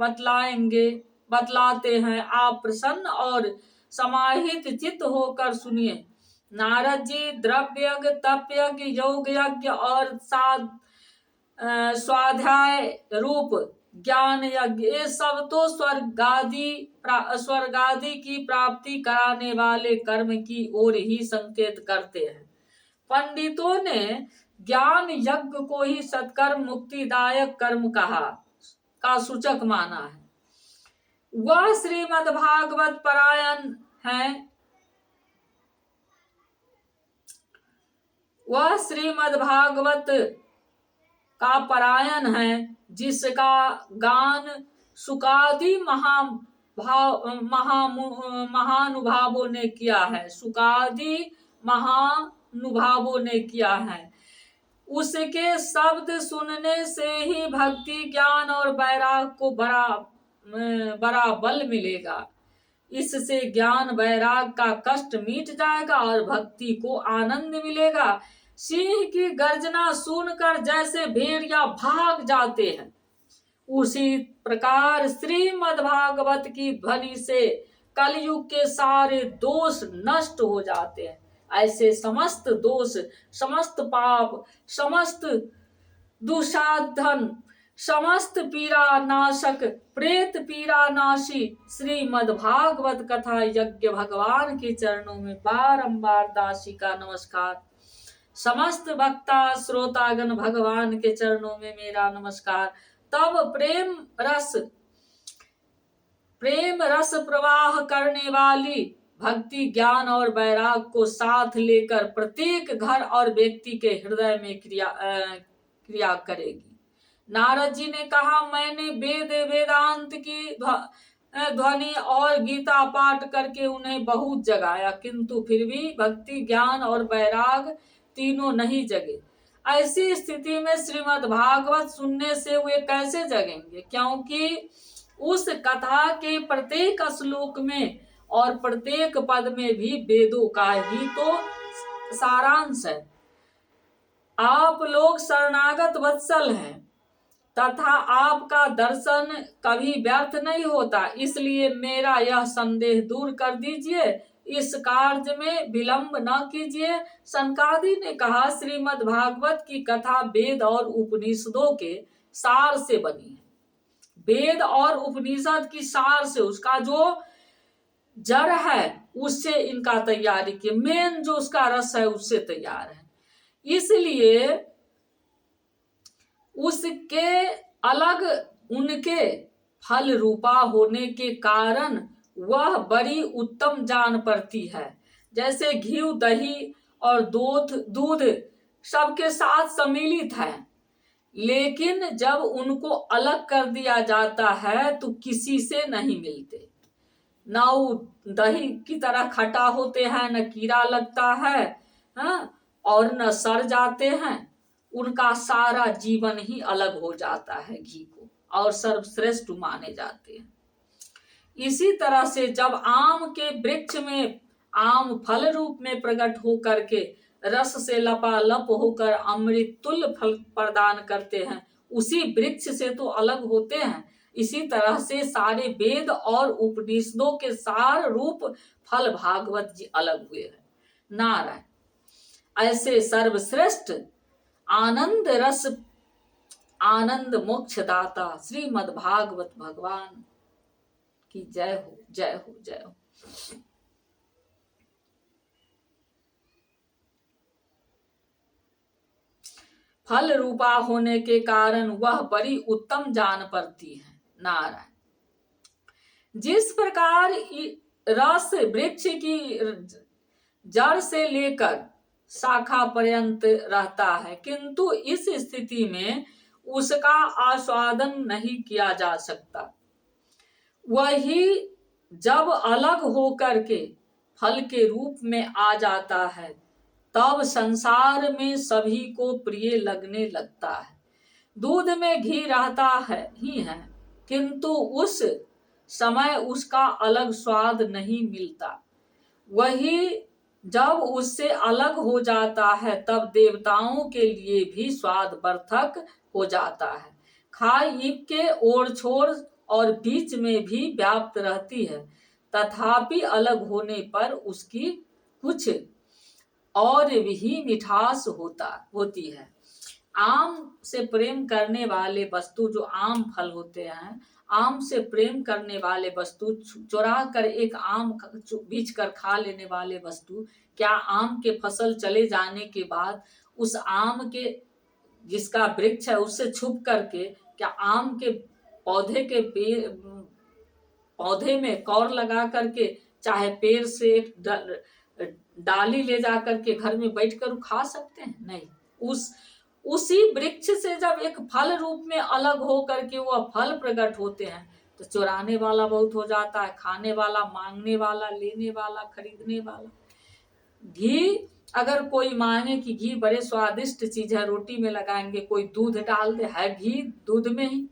बतलाते हैं। आप प्रसन्न और समाहित चित्त होकर सुनिए। नारद जी, द्रव्य यज्ञ, तप यज्ञ, योग यज्ञ और स्वाध्याय रूप ज्ञान यज्ञ, ये सब तो स्वर्गादि की प्राप्ति कराने वाले कर्म की ओर ही संकेत करते हैं। पंडितों ने ज्ञान यज्ञ को ही सत्कर्म मुक्तिदायक कर्म का सूचक माना है। वह श्रीमद् भागवत परायण है, वह श्रीमद् भागवत का परायण है जिसका गान सुकादि महानुभावों ने किया है। सुकादि महानुभावों ने किया है। उसके शब्द सुनने से ही भक्ति, ज्ञान और वैराग को बड़ा बल मिलेगा। इससे ज्ञान वैराग का कष्ट मिट जाएगा और भक्ति को आनंद मिलेगा। सिंह की गर्जना सुनकर जैसे भेड़िया भाग जाते हैं, उसी प्रकार श्रीमद् भागवत की ध्वनि से कलयुग के सारे दोष नष्ट हो जाते हैं। ऐसे समस्त दोष, समस्त पाप, समस्त दुसाधन, समस्त पीड़ा नाशक, प्रेत पीड़ा नाशी श्रीमद् भागवत कथा यज्ञ भगवान के चरणों में बारंबार दासी का नमस्कार। समस्त भक्ता श्रोतागण भगवान के चरणों में मेरा नमस्कार। तब प्रेम रस प्रवाह करने वाली भक्ति, ज्ञान और वैराग को साथ लेकर प्रत्येक घर और व्यक्ति के हृदय में क्रिया करेगी। नारद जी ने कहा, मैंने वेदांत की ध्वनि और गीता पाठ करके उन्हें बहुत जगाया, किंतु फिर भी भक्ति, ज्ञान और वैराग तीनों नहीं जगे। ऐसी स्थिति में श्रीमद् भागवत सुनने से वे कैसे जगेंगे? क्योंकि उस कथा के प्रत्येक श्लोक में और प्रत्येक पद में भी वेदों का ही तो सारांश है। आप लोग शरणागत वत्सल हैं तथा आपका दर्शन कभी व्यर्थ नहीं होता, इसलिए मेरा यह संदेह दूर कर दीजिए, इस कार्य में विलंब न कीजिए। सनकादि ने कहा, श्रीमद् भागवत की कथा वेद और उपनिषदों के सार से बनी है। वेद और उपनिषद की सार से, उसका जो जड़ है उससे इनका तैयारी की, मेन जो उसका रस है उससे तैयार है। इसलिए उसके अलग उनके फल रूपा होने के कारण वह बड़ी उत्तम जान पड़ती है। जैसे घी, दही और दूध सबके साथ सम्मिलित है, लेकिन जब उनको अलग कर दिया जाता है तो किसी से नहीं मिलते। न वो दही की तरह खट्टा होते हैं, न कीड़ा लगता है, और न सड़ जाते हैं। उनका सारा जीवन ही अलग हो जाता है घी को, और सर्वश्रेष्ठ माने जाते हैं। इसी तरह से जब आम के वृक्ष में आम फल रूप में प्रकट होकर के रस से लपालप होकर अमृत तुल्य फल प्रदान करते हैं, उसी वृक्ष से तो अलग होते हैं। इसी तरह से सारे वेद और उपनिषदों के सार रूप फल भागवत जी अलग हुए हैं। नारायण। ऐसे सर्वश्रेष्ठ आनंद रस, आनंद मोक्ष दाता श्रीमद् भागवत भगवान की जय हो, जय हो, जय हो। फल रूपा होने के कारण वह बड़ी उत्तम जान पड़ती है। नारायण। जिस प्रकार रस वृक्ष की जड़ से लेकर शाखा पर्यंत रहता है, किंतु इस स्थिति में उसका आस्वादन नहीं किया जा सकता, वही जब अलग होकर के फल के रूप में आ जाता है तब संसार में सभी को प्रिय लगने लगता है। दूध में घी रहता है ही है, किंतु उस समय उसका अलग स्वाद नहीं मिलता। वही जब उससे अलग हो जाता है तब देवताओं के लिए भी स्वाद वर्धक हो जाता है। खाई ईब के ओर छोर और बीच में भी व्याप्त रहती है, तथापि अलग होने पर उसकी कुछ और भी मिठास होती है। आम से प्रेम करने वाले वस्तु, जो आम फल होते हैं, आम से प्रेम करने वाले वस्तु, चुरा कर एक आम बीच कर खा लेने वाले वस्तु, क्या आम के फसल चले जाने के बाद उस आम के, जिसका वृक्ष है, उससे छुप करके क्या आम के पौधे में कौर लगा करके, चाहे पेड़ से एक डाली ले जा करके घर में बैठ कर खा सकते हैं? नहीं। उसी वृक्ष से जब एक फल रूप में अलग हो करके वह फल प्रकट होते हैं, तो चुराने वाला बहुत हो जाता है, खाने वाला, मांगने वाला, लेने वाला, खरीदने वाला। घी अगर कोई मांगे कि घी बड़े स्वादिष्ट चीज है, रोटी में लगाएंगे, कोई दूध डाल दे, है घी दूध में ही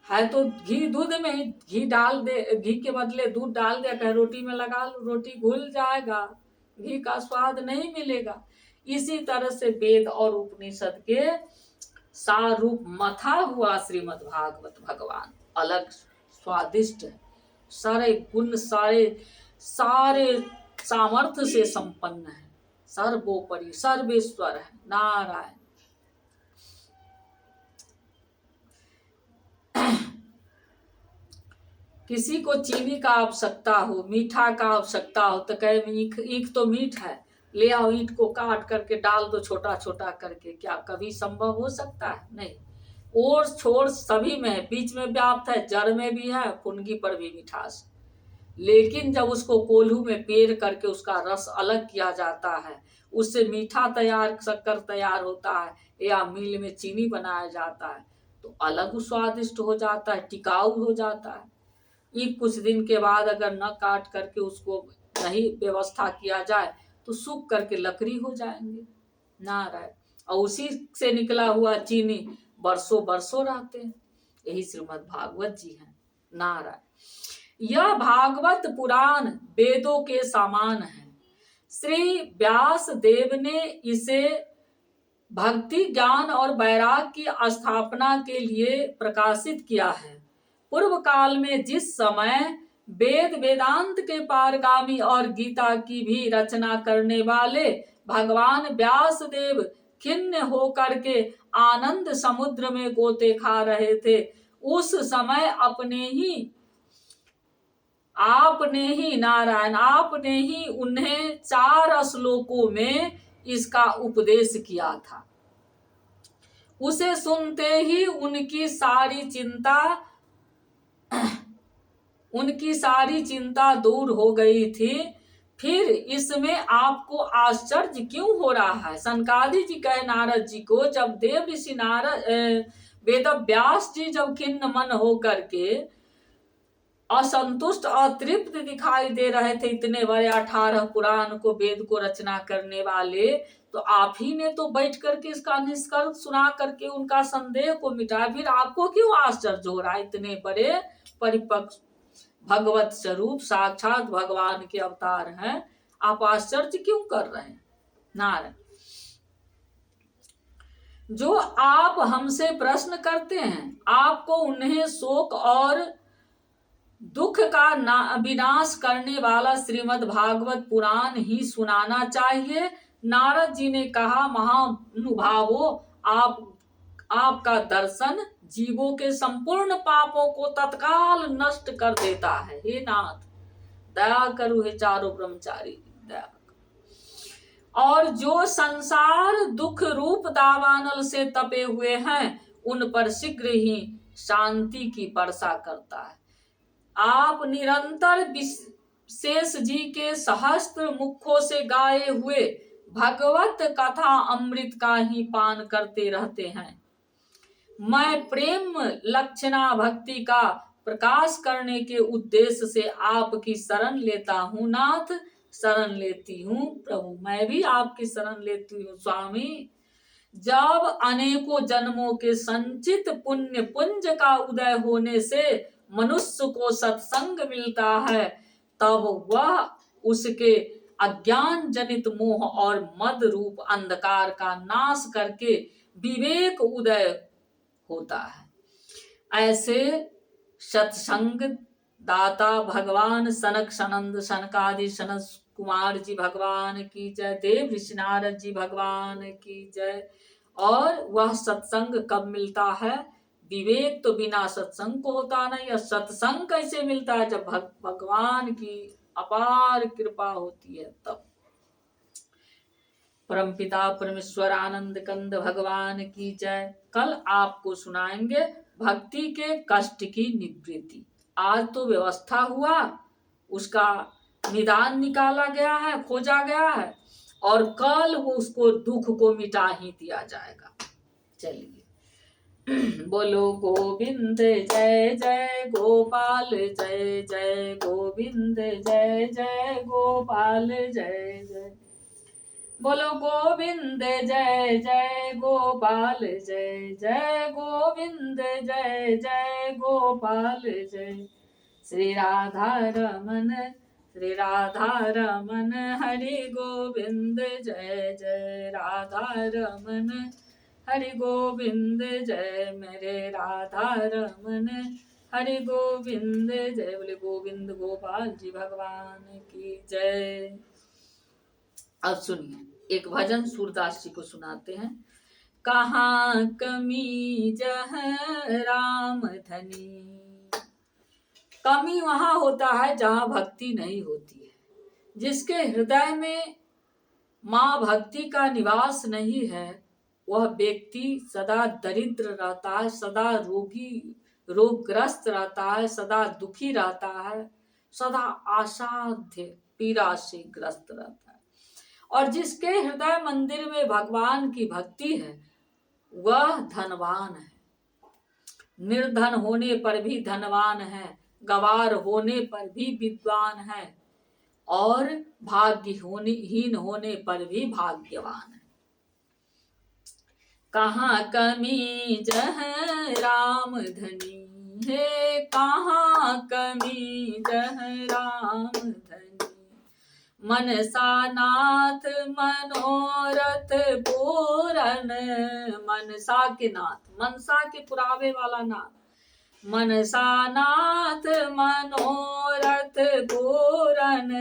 है, तो घी दूध में ही, घी डाल दे, घी के बदले दूध डाल दे, कहे रोटी में लगा लो, रोटी घुल जाएगा, घी का स्वाद नहीं मिलेगा। इसी तरह से वेद और उपनिषद के सारूप मथा हुआ श्रीमद् भागवत भगवान अलग स्वादिष्ट है, सारे गुण, सारे सामर्थ्य से संपन्न है, सर्वोपरि सर्वेश्वर है नारायण। किसी को चीनी का आवश्यकता हो, मीठा का आवश्यकता हो, तो कहे ईख तो मीठ है, ले आओ, ईंट को काट करके डाल दो छोटा छोटा करके। क्या कभी संभव हो सकता है? नहीं। ओर छोर सभी में, बीच में व्याप्त है, जड़ में भी है, फुनगी पर भी मिठास। लेकिन जब उसको कोल्हू में पेर करके उसका रस अलग किया जाता है, उससे मीठा तैयार, शक्कर तैयार होता है, या मिल में चीनी बनाया जाता है, तो अलग स्वादिष्ट हो जाता है, टिकाऊ हो जाता है। ये कुछ दिन के बाद अगर न काट करके उसको नहीं व्यवस्था किया जाए तो सूख करके लकड़ी हो जाएंगे नारायण। और उसी से निकला हुआ चीनी बरसों बरसों रहते हैं। यही श्रीमद् भागवत जी है नारायण। यह भागवत पुराण वेदों के समान है। श्री व्यास देव ने इसे भक्ति, ज्ञान और वैराग की स्थापना के लिए प्रकाशित किया है। पूर्व काल में जिस समय वेद वेदांत के पारगामी और गीता की भी रचना करने वाले भगवान व्यास देव खिन्न होकर के आनंद समुद्र में गोते खा रहे थे, उस समय आपने ही उन्हें 4 श्लोकों में इसका उपदेश किया था। उसे सुनते ही उनकी सारी चिंता दूर हो गई थी। फिर इसमें आपको आश्चर्य क्यों हो रहा है? सनकादि जी कहे नारद जी को, जब देव ऋषि वेद व्यास जी जब खिन्न मन हो करके असंतुष्ट, अतृप्त दिखाई दे रहे थे, इतने बड़े 18 पुराण को, वेद को रचना करने वाले, तो आप ही ने तो बैठ करके इसका निष्कर्ष सुना करके उनका संदेह को मिटाया। फिर आपको क्यों आश्चर्य हो रहा है? इतने बड़े परिपक्व भगवत स्वरूप साक्षात भगवान के अवतार हैं, आप आश्चर्य क्यों कर रहे हैं? नारायण। जो आप हमसे प्रश्न करते हैं, आपको उन्हें शोक और दुख का विनाश करने वाला श्रीमद् भागवत पुराण ही सुनाना चाहिए। नारद जी ने कहा, महानुभावों, आपका दर्शन जीवों के संपूर्ण पापों को तत्काल नष्ट कर देता है। हे नाथ, दया करो, हे चारों ब्रह्मचारी, दया। और जो संसार दुख रूप दावानल से तपे हुए हैं, उन पर शीघ्र ही शांति की वर्षा करता है। आप निरंतर शेष जी के सहस्त्र मुखों से गाए हुए भगवत कथा अमृत का ही पान करते रहते हैं। मैं प्रेम लक्षणा भक्ति का प्रकाश करने के उद्देश्य से आपकी शरण लेता हूँ नाथ, शरण लेती हूँ प्रभु। मैं भी आपकी शरण लेती हूँ स्वामी। जब अनेकों जन्मों के संचित पुण्य पुंज का उदय होने से मनुष्य को सत्संग मिलता है, तब वह उसके अज्ञान जनित मोह और मद रूप अंधकार का नाश करके विवेक उदय होता है। ऐसे सत्संग दाता भगवान सनक सनंद सनकादि सनत कुमार जी भगवान की जय, देव ऋषि नारद जी भगवान की जय। और वह सत्संग कब मिलता है? विवेक तो बिना सत्संग को होता नहीं, और सत्संग कैसे मिलता है? जब भगवान की अपार कृपा होती है तब। परमपिता परमेश्वर आनंद कंद भगवान की जय। कल आपको सुनाएंगे भक्ति के कष्ट की निवृत्ति। आज तो व्यवस्था हुआ, उसका निदान निकाला गया है, खोजा गया है, और कल वो उसको दुख को मिटा ही दिया जाएगा। चलिए बोलो गोविंद जय जय गोपाल जय जय, गोविंद जय जय गोपाल जय जय। बोलो गोविंद जय जय गोपाल जय जय, गोविंद जय जय गोपाल जय। श्री राधा रमन हरि गोविंद जय जय, राधा रमन हरि गोविंद जय, मेरे राधा रमन हरि गोविंद जय। बोले गोविंद गोपाल जी भगवान की जय। अब सुनिए एक भजन सूरदास जी को सुनाते हैं। कहाँ कमी जह राम धनी। कमी वहां होता है जहां भक्ति नहीं होती है। जिसके हृदय में माँ भक्ति का निवास नहीं है, वह व्यक्ति सदा दरिद्र रहता है, सदा रोगग्रस्त रहता है, सदा दुखी रहता है, सदा असाध्य पीड़ा से ग्रस्त रहता है। और जिसके हृदय मंदिर में भगवान की भक्ति है, वह धनवान है। निर्धन होने पर भी धनवान है, गवार होने पर भी विद्वान है, और भाग्यहीन होने पर भी भाग्यवान है। कहाँ कमी जह राम धनी है, कहाँ कमी जह राम धनी। मनसा नाथ मनोरथ पूरन, मनसा के नाथ, मनसा के पुरावे वाला नाथ। मनसा नाथ मनोरथ पूरन,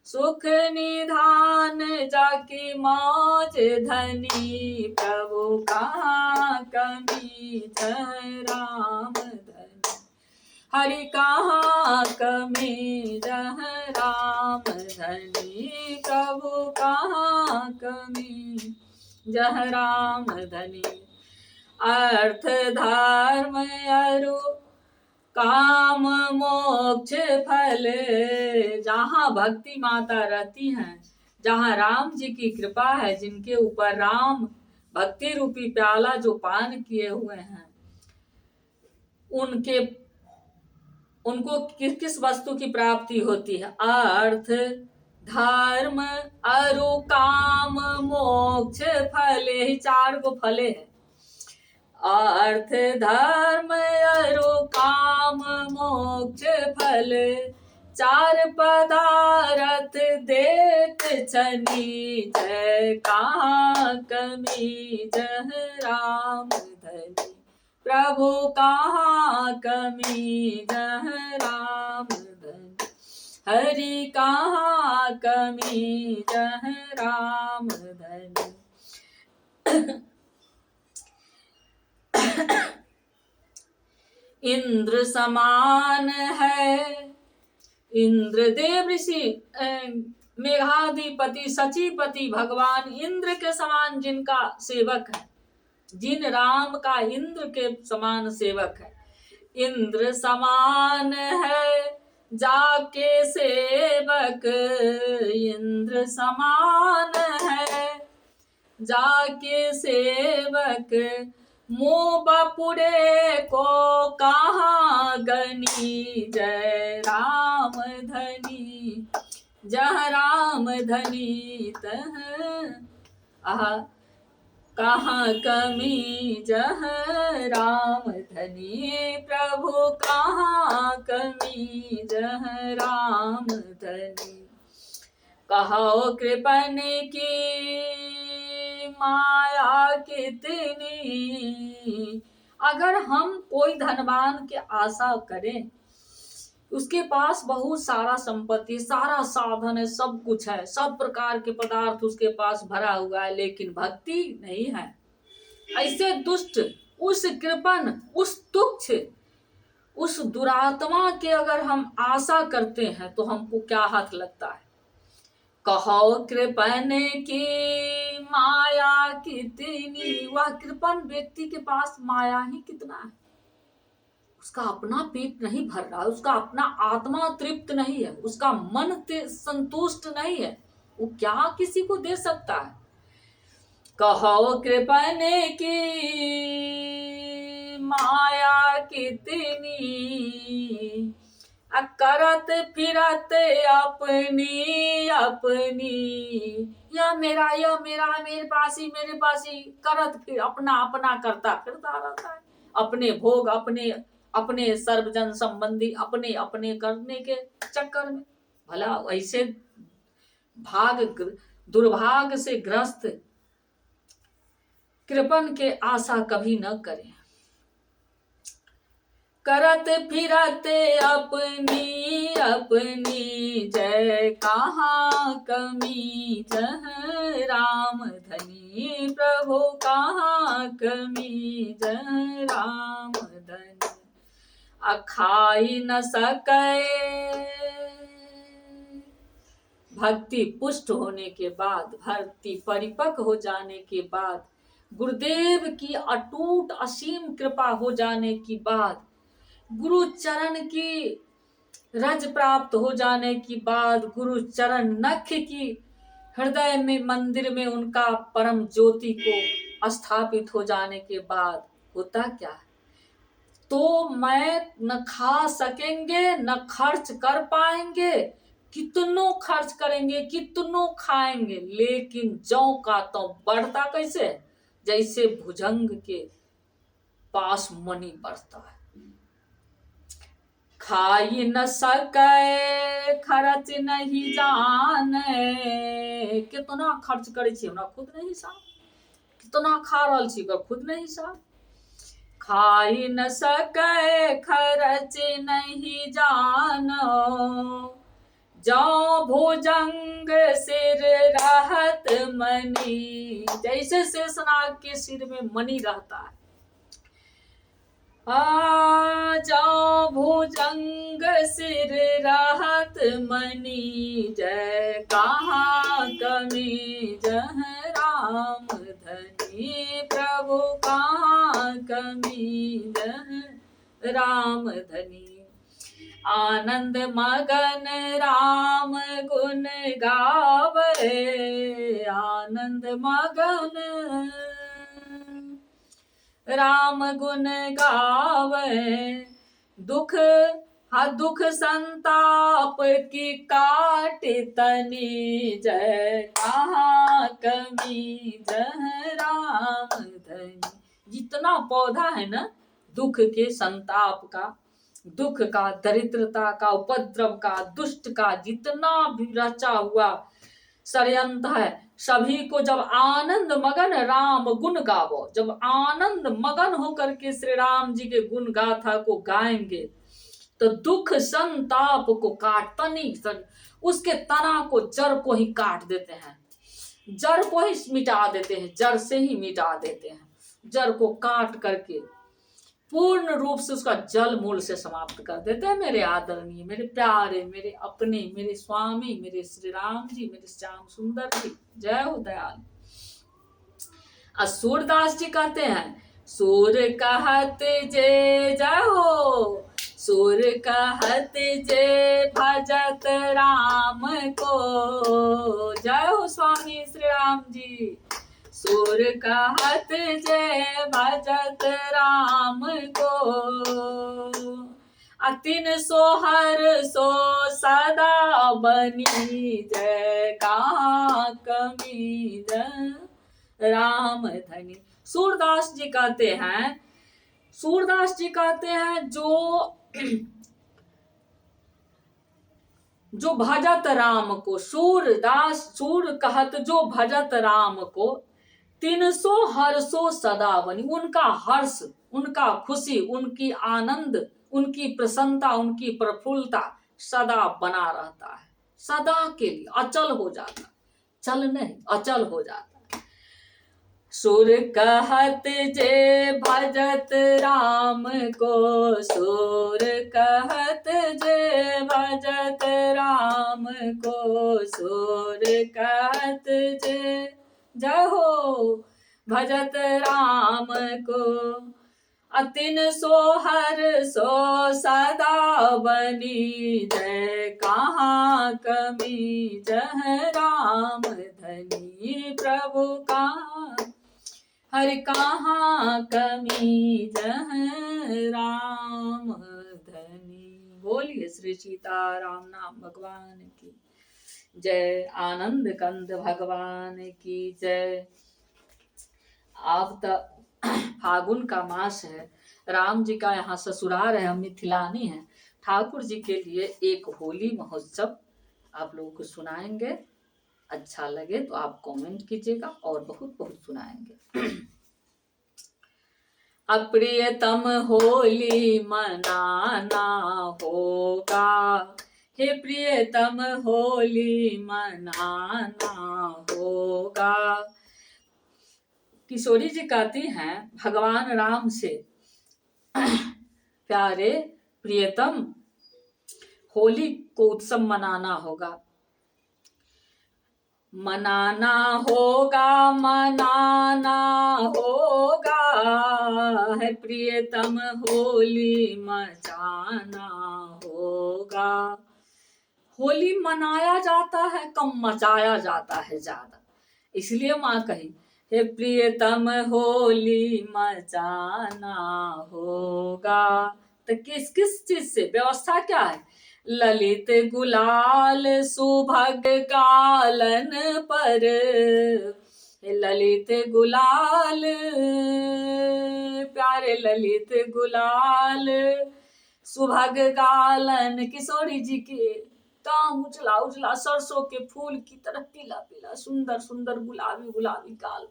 सुख निधान जाकी मौज धनी। प्रभु कहाँ कमी जह राम धनी, हरि कहाँ कमी जह राम धनी। प्रभु कहाँ कमी जह राम धनी। अर्थ धर्म अरु काम मोक्ष फल, जहाँ भक्ति माता रहती हैं, जहाँ राम जी की कृपा है, जिनके ऊपर राम भक्ति रूपी प्याला जो पान किए हुए हैं, उनको किस वस्तु की प्राप्ति होती है? अर्थ धर्म अरु काम मोक्ष फल, ही 4 को फले है। अर्थ धर्म अरु काम मोक्ष फल, 4 पदार्थ देत छनी। जय कहाँ कमी जह राम धनी, प्रभु कहाँ कमी जह राम धनी। हरि कहाँ कमी जह राम धनी। इंद्र समान है, इंद्र देव ऋषि मेघाधिपति सचिपति भगवान इंद्र के समान जिनका सेवक है, जिन राम का इंद्र के समान सेवक है। इंद्र समान है जाके सेवक, इंद्र समान है जाके सेवक। मुँह बपुरे को कहाँ गनी, जय राम धनी जह राम धनी तह। कहाँ कमी जह राम धनी, प्रभु कहाँ कमी जह राम धनी। कहो कृपन की माया कितनी। अगर हम कोई धनवान की आशा करें, उसके पास बहुत सारा संपत्ति, सारा साधन है, सब कुछ है, सब प्रकार के पदार्थ उसके पास भरा हुआ है, लेकिन भक्ति नहीं है, ऐसे दुष्ट, उस कृपण, उस तुच्छ, उस दुरात्मा के अगर हम आशा करते हैं तो हमको क्या हाथ लगता है। कहो कृपन की माया कितनी। वह कृपण व्यक्ति के पास माया ही कितना है, उसका अपना पेट नहीं भर रहा है, उसका अपना आत्मा तृप्त नहीं है, उसका मन संतुष्ट नहीं है, वो क्या किसी को दे सकता है। कहो कृपन की माया कितनी, करत फिरत अपनी अपनी। या मेरा, या मेरा, मेरे पास ही करत फिर अपना अपना करता फिरता रहता है, अपने भोग, अपने अपने सर्वजन संबंधी, अपने अपने करने के चक्कर में। भला ऐसे दुर्भाग्य से ग्रस्त कृपण के आशा कभी न करें। करत फिरत अपनी अपनी, जय कहाँ कमी जह राम धनी। प्रभु कहाँ कमी जह राम धनी। अखाई न सके। भक्ति पुष्ट होने के बाद, भक्ति परिपक्व हो जाने के बाद, गुरुदेव की अटूट असीम कृपा हो जाने की बाद, गुरु चरण की रज प्राप्त हो जाने की बाद, गुरु चरण नख की हृदय में मंदिर में उनका परम ज्योति को स्थापित हो जाने के बाद होता क्या है, तो मैं न खा सकेंगे, न खर्च कर पाएंगे, कितनों खर्च करेंगे, कितनों खाएंगे, लेकिन जौ का तो बढ़ता कैसे, जैसे भुजंग के पास मणि बढ़ता है। खाई न सके खर्च नहीं जाने। कितना खर्च करे छी हमरा खुद नहीं हिसाब, कितना खा रहल छी खुद नहीं हिसाब। खाई न सके खर्च नहीं जानो, जो भुजंग सिर रहत मणि। जैसे शेषनाग के सिर में मणि रहता है, जो भुजंग सिर रहत मणि। जय कहाँ कमी जह राम धनी। प्रभु कहाँ कमी जह राम धनी। आनंद मगन राम गुण गावे, आनंद मगन राम गुण गावे। दुख दुख संताप की काट तनी। जय कहाँ कमी जह राम धनी। जितना पौधा है ना दुख के, संताप का, दुख का, दरिद्रता का, उपद्रव का, दुष्ट का, जितना भी रचा हुआ षड्यंत्र है, सभी को जब आनंद मगन राम गुण गावो, जब आनंद मगन होकर के श्री राम जी के गुण गाथा को गाएंगे तो दुख संताप को काटता नहीं, उसके तना को, जड़ को ही काट देते हैं, जड़ को ही मिटा देते हैं, जड़ से ही मिटा देते हैं, जड़ को काट करके पूर्ण रूप से उसका जल मूल से समाप्त कर देते हैं। मेरे आदरणीय, मेरे प्यारे, मेरे अपने, मेरे स्वामी, मेरे श्री राम जी, मेरे श्याम सुंदर जी, जय हो दयाल। सूरदास जी कहते हैं, सूर कहत जे जय हो, सूर कहत जे भजत राम को। जय हो स्वामी श्री राम जी। सूर कहत जे भजत राम को, अतिन सोहर सो सदा बनी। जय कहाँ कमी जय राम धनी। सूरदास जी कहते हैं, सूरदास जी कहते हैं जो जो भजत राम को, सूरदास सूर कहत जो भजत राम को, 300 हर्षो सदा बनी। उनका हर्ष, उनका खुशी, उनकी आनंद, उनकी प्रसन्नता, उनकी प्रफुल्लता सदा बना रहता है, सदा के लिए अचल हो जाता, चल नहीं अचल हो जाता। सुर कहत जे भजत राम को, सुर कहत जे भजत राम को, सुर कहत जे जय हो भजत राम को, 300 हर्षो सदा बनी, जय कहाँ कमी जह राम धनी, प्रभु कहाँ हर कहाँ कमी जह राम धनी। बोलिए श्री सीताराम नाम भगवान की जय, आनंद कंद भगवान की जय। अब तक फागुन का मास है, राम जी का यहाँ ससुराल है, हम मिथिलानी है। ठाकुर जी के लिए एक होली महोत्सव आप लोगों को सुनाएंगे। अच्छा लगे तो आप कमेंट कीजिएगा और बहुत बहुत सुनाएंगे। अप्रियतम होली मनाना होगा, हे प्रियतम होली मनाना होगा। किशोरी जी कहती हैं भगवान राम से, प्यारे प्रियतम होली को उत्सव मनाना होगा, मनाना होगा, मनाना होगा, है प्रियतम होली मचाना होगा। होली मनाया जाता है कम, मचाया जाता है ज्यादा, इसलिए माँ कही हे प्रियतम होली मचाना होगा। तो किस किस चीज से व्यवस्था क्या है? ललित गुलाल सुभग गालन पर, ललित गुलाल प्यारे ललित गुलाल सुभग गालन। किशोरी जी के काम उजला उजला सरसों के फूल की तरह पीला पीला सुंदर सुंदर गुलाबी गुलाबी गाल।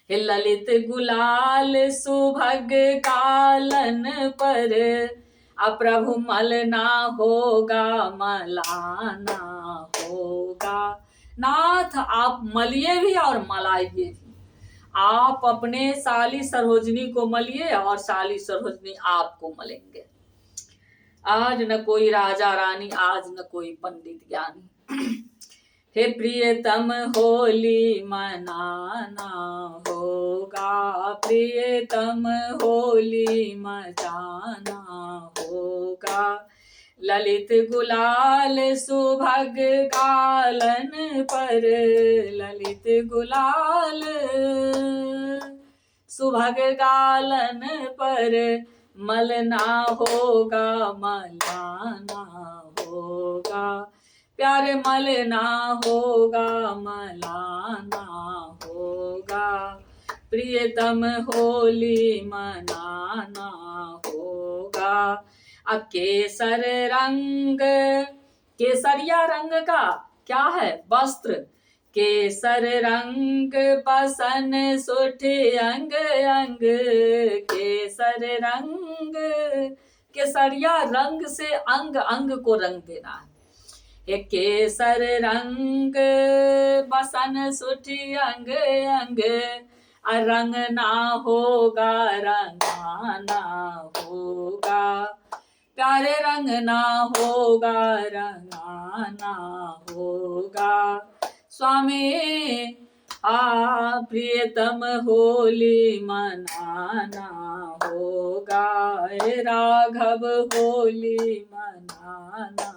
ललित गुलाल सुभग गालन पर, प्रभु मलना होगा मलाना होगा। नाथ आप मलिए भी और मलाइए भी, आप अपने साली सरोजनी को मलिए और साली सरोजनी आपको मलेंगे। आज न कोई राजा रानी, आज न कोई पंडित ज्ञानी। हे प्रियतम होली मनाना होगा, प्रियतम होली मचाना होगा। ललित गुलाल सुभग गालन पर, ललित गुलाल सुभग गालन पर, मलना होगा मलाना होगा। प्यारे मलना होगा मलाना होगा, प्रियतम होली मनाना होगा। अब केसर रंग, केसरिया रंग का क्या है? वस्त्र। केसर रंग बसन सुठे अंग अंग, केसर रंग केसरिया रंग से अंग अंग को रंग देना है। एक केसर रंग बसन सुठी अंग अंग, रंग ना होगा रंगाना होगा। प्यारे रंग ना होगा रंगाना होगा। स्वामी प्रियतम होली मनाना होगा, राघव होली मनाना,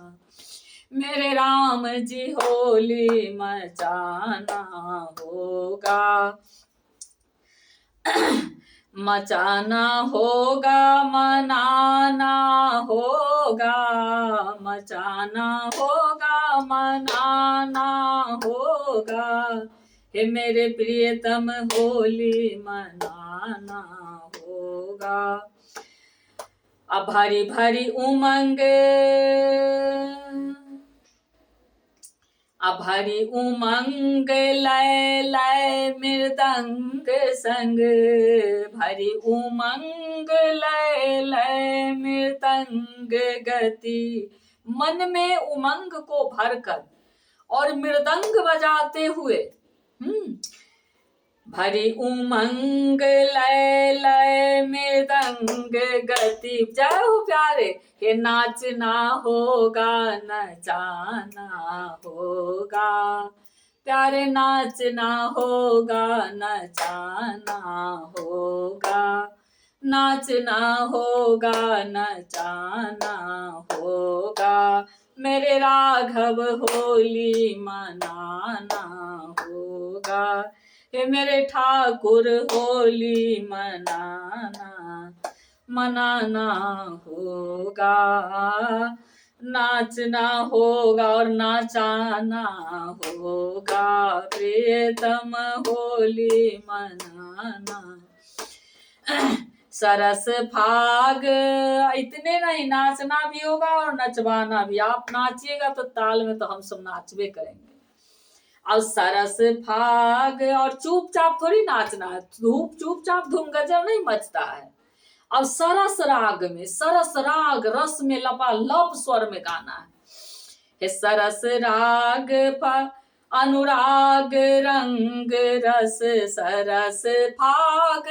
मेरे राम जी होली मचाना होगा। मचाना होगा मनाना होगा, मचाना होगा मनाना होगा। हे मेरे प्रियतम होली मनाना होगा। अब भरी भरी उमंग, अब भरी उमंग लय लय मृदंग संग, भरी उमंग लय लय मृदंग गति। मन में उमंग को भरकर और मृदंग बजाते हुए, भरी उमंग लय लय मृदंग गति। जय हो प्यारे, ये नाचना होगा नचाना होगा, प्यारे नाचना होगा नचाना होगा, नाचना होगा नचाना होगा, मेरे राघव होली मनाना होगा, हे मेरे ठाकुर होली मनाना मनाना होगा, नाचना होगा और नाचाना होगा, प्रियतम होली मनाना। सरस फाग, इतने नहीं, नाचना भी होगा और नचवाना भी। आप नाचिएगा तो ताल में तो हम सब नाचबे करेंगे। और सरस फाग, और चुपचाप थोड़ी नाचना है, चुपचाप धूम गजर नहीं मचता है। अब सरस राग में, सरस राग रस में लबालब स्वर में गाना है। हे सरस राग पर अनुराग रंग रस, सरस फाग,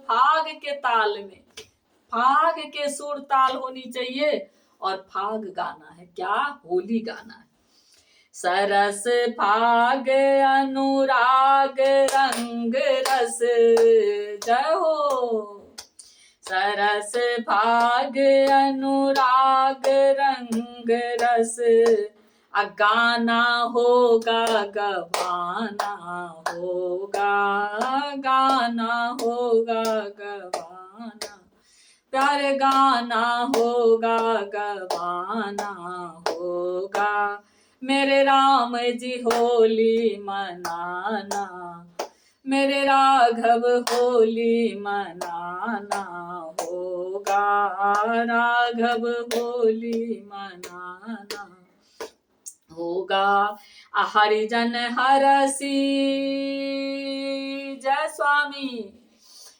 फाग के ताल में, फाग के सुर ताल होनी चाहिए और फाग गाना है, क्या होली गाना है। सरस फाग अनुराग रंग रस, जय हो। सरस फाग अनुराग रंग रस, गाना होगा गवाना होगा, गाना होगा गवाना, प्यारे गाना होगा गवाना होगा, मेरे राम जी होली मनाना, मेरे राघव होली मनाना होगा, राघव होली मनाना होगा। हरिजन हरसी, जय स्वामी।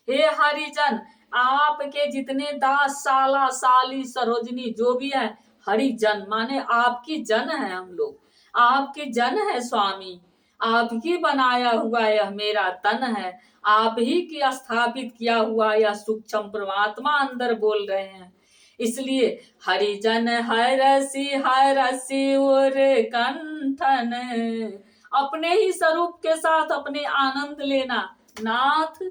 हे हरिजन, आपके जितने दास साला साली सरोजनी जो भी है, हरिजन माने आपकी जन है, हम लोग आपके जन है स्वामी। आप ही बनाया हुआ यह मेरा तन है, आप ही की स्थापित किया हुआ यह सूक्ष्म परमात्मा अंदर बोल रहे हैं। इसलिए हरिजन हरसी और कंठन, अपने ही स्वरूप के साथ अपने आनंद लेना नाथ।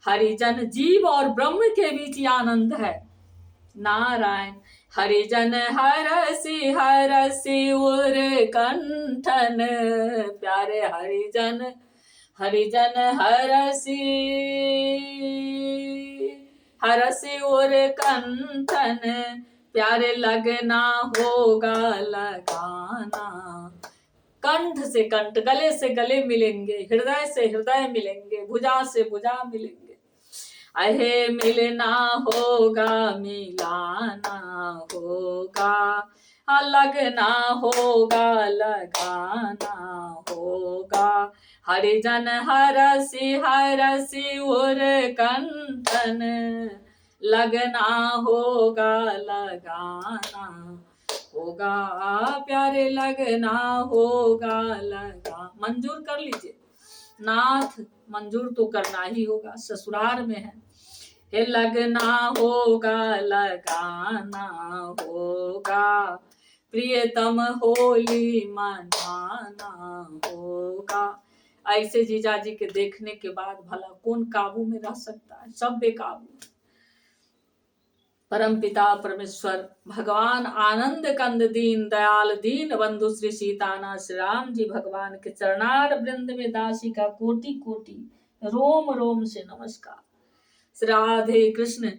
हरिजन जीव और ब्रह्म के बीच आनंद है, नारायण। हरिजन हरसी उर कंठन, प्यारे हरिजन, हरिजन हरसी उर कंठन, प्यारे लगना होगा लगाना। कंठ से कंठ, गले से गले मिलेंगे, हृदय से हृदय मिलेंगे, भुजा से भुजा मिलेंगे। अहे मिलना होगा मिलाना होगा, लगना होगा लगाना होगा। हरिजन हरसी उर कंठन, लगना होगा लगाना होगा, प्यारे लगना होगा लगा। मंजूर कर लीजिए नाथ, मंजूर तो करना ही होगा, ससुराल में है। हे लगना होगा लगाना होगा, प्रियतम होली मनाना होगा। ऐसे जीजा जी के देखने के बाद भला कौन काबू में रह सकता है, सब बेकाबू। परम पिता परमेश्वर भगवान आनंद कंद दीन दयाल दीन बंधु श्री सीतानाथ श्री राम जी भगवान के चरणार वृंद में दासी का कोटि कोटि रोम रोम से नमस्कार। श्री राधे कृष्ण,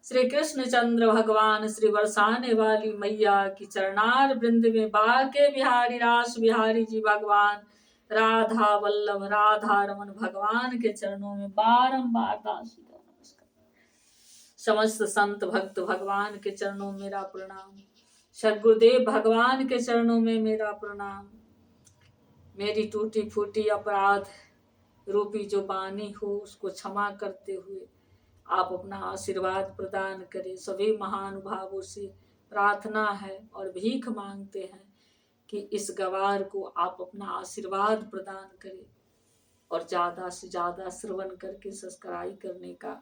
श्री कृष्ण चंद्र भगवान, श्री बरसाने वाली मैया की चरणार वृंद में बाके बिहारी रास बिहारी जी भगवान, राधा वल्लभ राधा रमन भगवान के चरणों में बारंबार दासी का नमस्कार। समस्त संत भक्त भगवान के चरणों में मेरा प्रणाम। सद्गुरुदेव भगवान के चरणों में मेरा प्रणाम। मेरी टूटी फूटी अपराध रूपी जो वाणी हो उसको क्षमा करते हुए आप अपना आशीर्वाद प्रदान करें। सभी महानुभावों से प्रार्थना है और भीख मांगते हैं कि इस गवार को आप अपना आशीर्वाद प्रदान करें और ज़्यादा से ज़्यादा श्रवण करके सब्सक्राइब करने का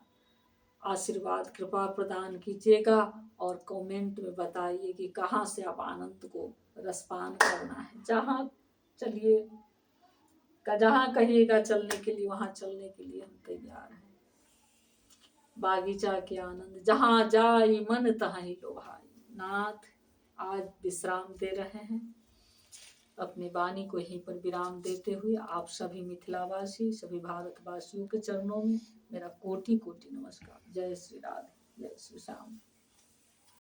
आशीर्वाद कृपा प्रदान कीजिएगा। और कमेंट में बताइए कि कहाँ से आप आनंद को रसपान करना है। जहाँ कहिएगा चलने के लिए वहाँ चलने के लिए हम तैयार हैं। बागीचा के आनंद जहाँ जाई मन तहाँ ही लोभाई। नाथ आज विश्राम दे रहे हैं। अपनी वाणी को यहीं पर विराम देते हुए आप सभी मिथिलावासी सभी भारतवासियों के चरणों में मेरा कोटि कोटि नमस्कार। जय श्री राधे, जय श्री श्याम।